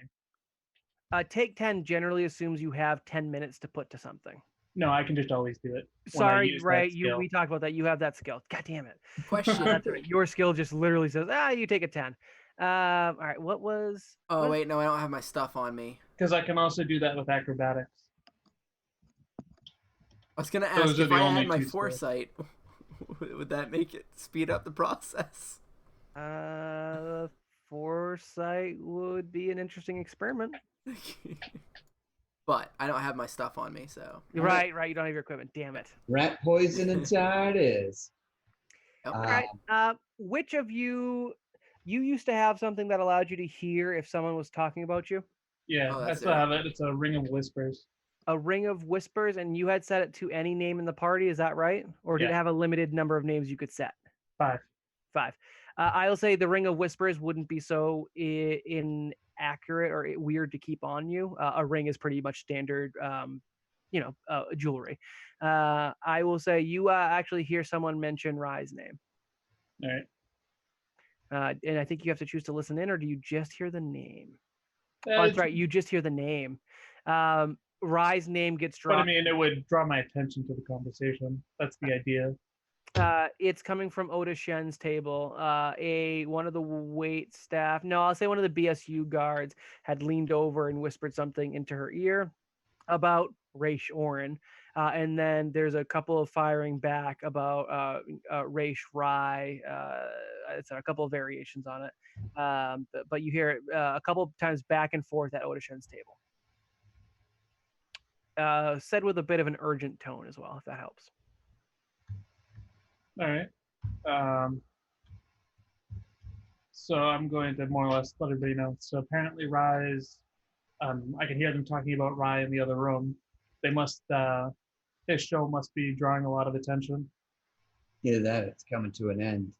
S1: Take 10 generally assumes you have 10 minutes to put to something.
S4: No, I can just always do it. when I
S1: Sorry,
S4: use that
S1: right?
S4: skill.
S1: We talked about that. You have that skill. God damn it.
S5: Question.
S1: That's right. Your skill just literally says, you take a 10. All right. What was?
S5: Oh, wait, no, I don't have my stuff on me.
S4: Because I can also do that with acrobatics.
S5: I was going to
S4: Those
S5: ask
S4: are
S5: if
S4: the
S5: I
S4: only
S5: had my
S4: two skills.
S5: foresight, would that make it speed up the process?
S1: Foresight would be an interesting experiment.
S5: But I don't have my stuff on me, so.
S1: Right. You don't have your equipment. Damn it.
S2: Rat poison and it is.
S5: Yep.
S1: All right. Which of you used to have something that allowed you to hear if someone was talking about you?
S4: Yeah,
S5: Oh,
S4: I
S5: that's
S4: still
S5: it.
S4: have it. It's a ring of whispers.
S1: A ring of whispers, and you had set it to any name in the party. Is that right? Or did it
S4: Yeah.
S1: have a limited number of names you could set?
S4: 5.
S1: 5. I'll say the ring of whispers wouldn't be so inaccurate or weird to keep on you. A ring is pretty much standard, jewelry. I will say you actually hear someone mention Rye's name.
S4: All right.
S1: And I think you have to choose to listen in, or do you just hear the name?
S4: Uh,
S1: Oh, that's right. You just hear the name. Rye's name gets
S4: But I
S1: dropped.
S4: mean, it would draw my attention to the conversation. That's the idea.
S1: It's coming from Oda Shen's table. One of the wait staff, no, I'll say one of the BSU guards had leaned over and whispered something into her ear about Raish Orin. And then there's a couple of firing back about Raish Rye. It's a couple of variations on it. But you hear it a couple of times back and forth at Oda Shen's table. Said with a bit of an urgent tone as well, if that helps.
S4: All right. So I'm going to more or less let everybody know. So apparently Rise, I can hear them talking about Rye in the other room. They must, his show must be drawing a lot of attention.
S2: Either that, it's coming to an end.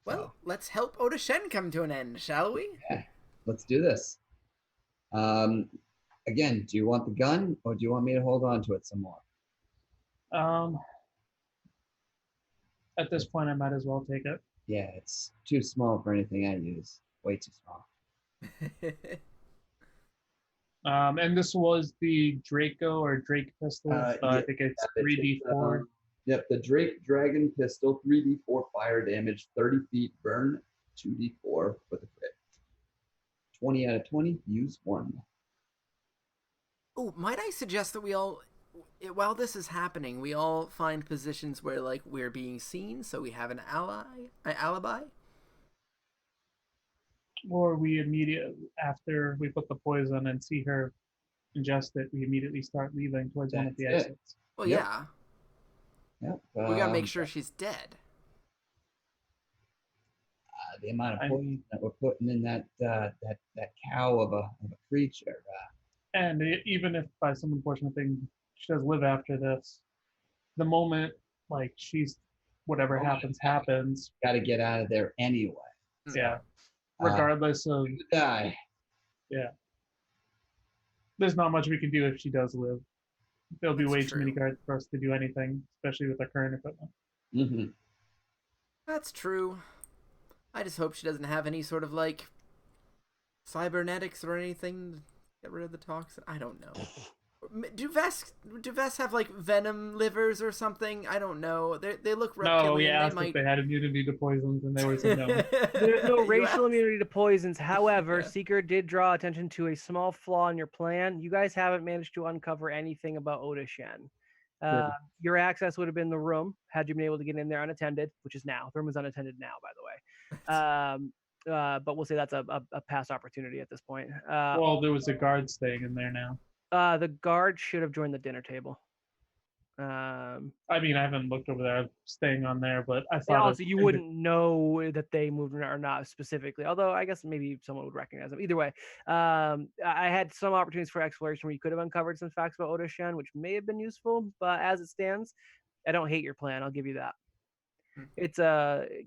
S5: Well, let's help Oda Shen come to an end, shall we?
S2: Yeah, let's do this. Again, do you want the gun or do you want me to hold on to it some more?
S4: At this point, I might as well take it.
S2: Yeah, it's too small for anything I use. Way too small.
S4: And this was the Draco or Drake pistol. So
S2: yeah,
S4: I think it's 3d4.
S2: Yep, the Drake Dragon pistol, 3d4 fire damage, 30 feet burn, 2d4 for the crit. 20 out of 20, use 1.
S5: Oh, might I suggest that we all, while this is happening, we all find positions where like we're being seen, so we have an alibi.
S4: Or we immediately, after we put the poison and see her ingest it, we immediately start leaving towards one of the
S2: That's it.
S4: exits.
S5: Well,
S2: Yep.
S5: yeah,
S2: Yep.
S5: we gotta make sure she's dead.
S2: The amount of poison that we're putting in that cow of a creature.
S4: And even if by some unfortunate thing she does live after this, the moment like she's whatever happens,
S2: Got to get out of there anyway.
S4: Yeah. Regardless of
S2: Die.
S4: Yeah. There's not much we can do if she does live. There'll be way too many guards for us to do anything, especially with our current equipment.
S2: Mm-hmm.
S5: That's true. I just hope she doesn't have any sort of like cybernetics or anything to get rid of the toxin. I don't know. Do Vests have like venom livers or something? I don't know. They look reptilian.
S4: No, we asked
S5: might...
S4: if they had immunity to poisons, and they were saying no.
S1: There's no racial immunity to poisons. However,
S5: Yeah.
S1: Seeker did draw attention to a small flaw in your plan. You guys haven't managed to uncover anything about Oda Shen. Your access would have been the room had you been able to get in there unattended, which is now. The room is unattended now, by the way. But we'll say that's a past opportunity at this point.
S4: Well, there was a guard staying in there now.
S1: The guard should have joined the dinner table.
S4: I mean, I haven't looked over there. I'm staying on there, but I
S1: And
S4: thought
S1: also, you wouldn't know that they moved or not specifically. Although I guess maybe someone would recognize them. Either way, I had some opportunities for exploration where you could have uncovered some facts about Oda Shen, which may have been useful. But as it stands, I don't hate your plan. I'll give you that. It's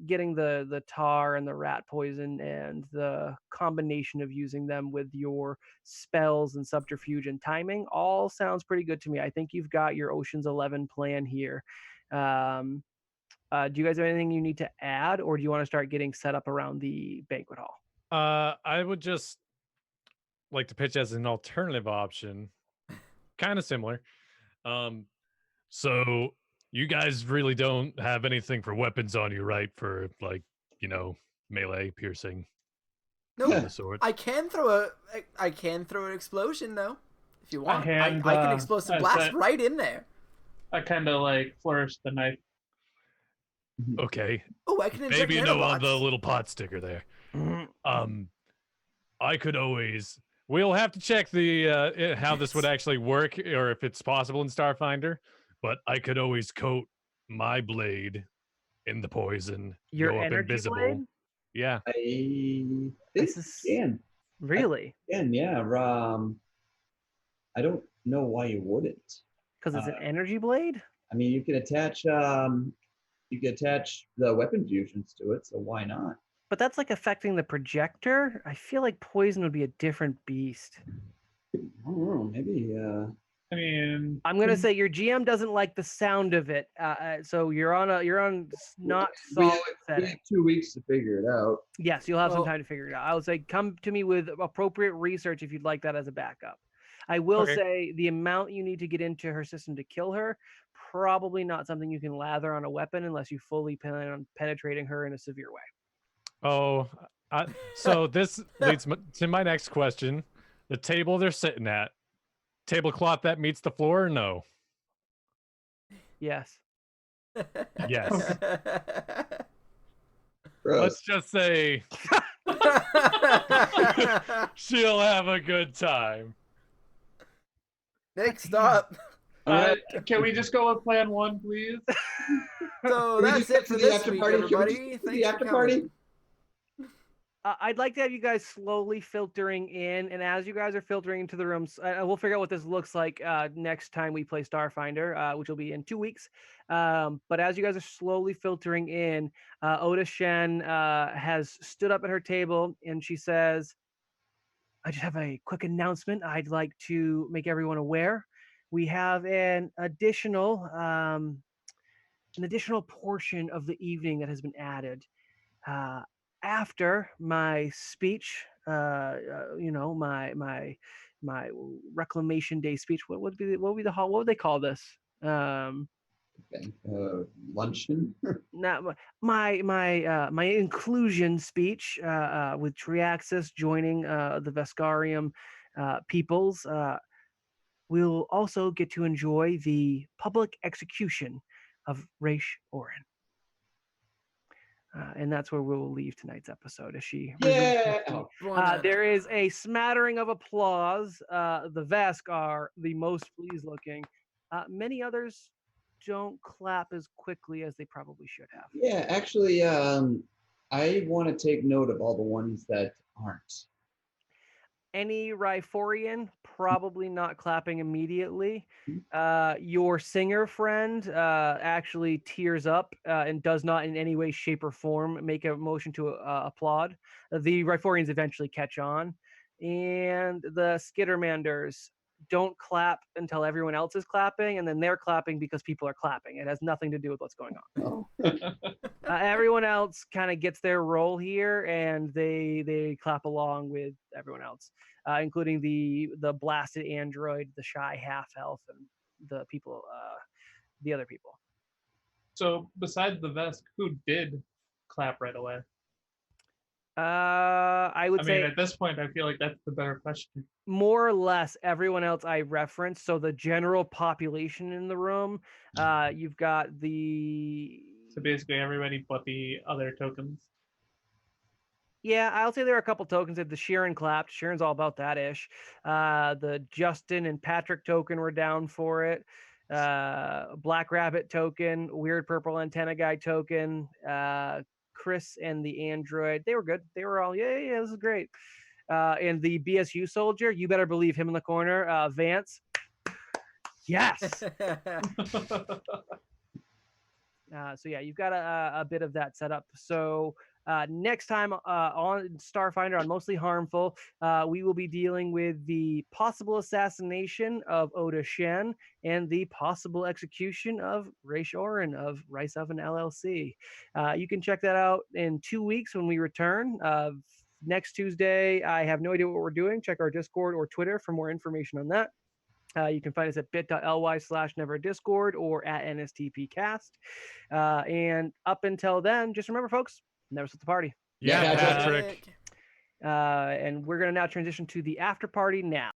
S1: getting the tar and the rat poison and the combination of using them with your spells and subterfuge and timing all sounds pretty good to me. I think you've got your Ocean's 11 plan here. Do you guys have anything you need to add, or do you want to start getting set up around the banquet hall?
S3: I would just like to pitch as an alternative option, kind of similar. So you guys really don't have anything for weapons on you, right? For like, melee, piercing,
S5: No,
S3: the sword.
S5: I can throw an explosion though, if you want. I can explosive blast right in there.
S4: I kind of like flourished the knife.
S3: Okay.
S5: Oh, I can inject
S3: Maybe
S5: nanobots.
S3: on the little pot sticker there. I could always. We'll have to check the how this would actually work, or if it's possible in Starfinder. But I could always coat my blade in the poison.
S1: Your
S3: go up
S1: energy
S3: invisible.
S1: blade?
S3: Yeah.
S2: I think
S1: This is-
S2: you can.
S1: Really?
S2: And yeah, I don't know why you wouldn't.
S1: Because it's an energy blade?
S2: I mean, you can attach the weapon fusions to it, so why not?
S1: But that's like affecting the projector. I feel like poison would be a different beast.
S2: I don't know, maybe.
S4: I mean,
S1: I'm gonna say your GM doesn't like the sound of it, so you're on not
S2: we
S1: solid
S2: have
S1: setting.
S2: 2 weeks to figure it out.
S1: Yes, you'll have some
S5: Well-
S1: time to figure it out. I would say come to me with appropriate research if you'd like that as a backup. I will
S3: Okay.
S1: say the amount you need to get into her system to kill her, probably not something you can lather on a weapon unless you fully plan on penetrating her in a severe way.
S3: Oh, so this leads to my next question. The table they're sitting at, tablecloth that meets the floor or no?
S1: Yes.
S3: Yes.
S2: Gross.
S3: Let's just say she'll have a good time.
S5: Nick, stop.
S2: All right.
S4: Can we just go with plan 1, please?
S5: So
S2: Can we
S5: that's
S2: just get
S5: it for
S2: to the
S5: this
S2: after
S5: week,
S2: party? Can we just
S5: everybody.
S2: get to the
S5: Thanks for
S2: after
S5: coming.
S2: party?
S1: I'd like to have you guys slowly filtering in, and as you guys are filtering into the rooms, we'll figure out what this looks like next time we play Starfinder, which will be in 2 weeks. But as you guys are slowly filtering in, Oda Shen has stood up at her table and she says, I just have a quick announcement I'd like to make everyone aware. We have an additional portion of the evening that has been added. After my speech, my Reclamation Day speech. What would they call this?
S2: Okay. Luncheon.
S1: Not my inclusion speech with Triaxis joining the Vescarium peoples. We'll also get to enjoy the public execution of Raish Orin. And that's where we'll leave tonight's episode as she
S2: Yeah. Oh,
S1: there is a smattering of applause. The Vesk are the most pleased looking. Many others don't clap as quickly as they probably should have.
S2: yeah. Actually, I want to take note of all the ones that aren't.
S1: Any Riforian probably not clapping immediately.
S2: Mhm.
S1: Your singer friend actually tears up and does not in any way, shape, or form make a motion to applaud. The Riforians eventually catch on. And the Skittermanders don't clap until everyone else is clapping, and then they're clapping because people are clapping. It has nothing to do with what's going on.
S2: Oh.
S1: Everyone else kind of gets their role here, and they clap along with everyone else, including the blasted android, the shy half elf, and the people, the other people.
S4: So besides the Vesk, who did clap right away?
S1: I would
S4: I
S1: say
S4: mean, at this point, I feel like that's the better question.
S1: more or less everyone else I referenced. So the general population in the room, you've got the.
S4: So basically, everybody but the other tokens.
S1: Yeah, I'll say there are a couple tokens that the Sheeran clapped. Sheeran's all about that ish. The Justin and Patrick token were down for it. Black Rabbit token, Weird Purple Antenna Guy token, Chris and the Android. They were good. They were all, yeah, this is great. And the BSU soldier, you better believe him in the corner. Vance. Yes. So yeah, you've got a bit of that set up. So next time on Starfinder on Mostly Harmful, we will be dealing with the possible assassination of Oda Shen and the possible execution of Raish Orin of Rice Oven LLC. You can check that out in 2 weeks when we return. Next Tuesday, I have no idea what we're doing. Check our Discord or Twitter for more information on that. You can find us at bit.ly/neverdiscord or at NSTPcast. And up until then, just remember, folks, never split the party.
S3: Yeah,
S2: Yeah,
S3: Patrick.
S1: And we're going to now transition to the after party now.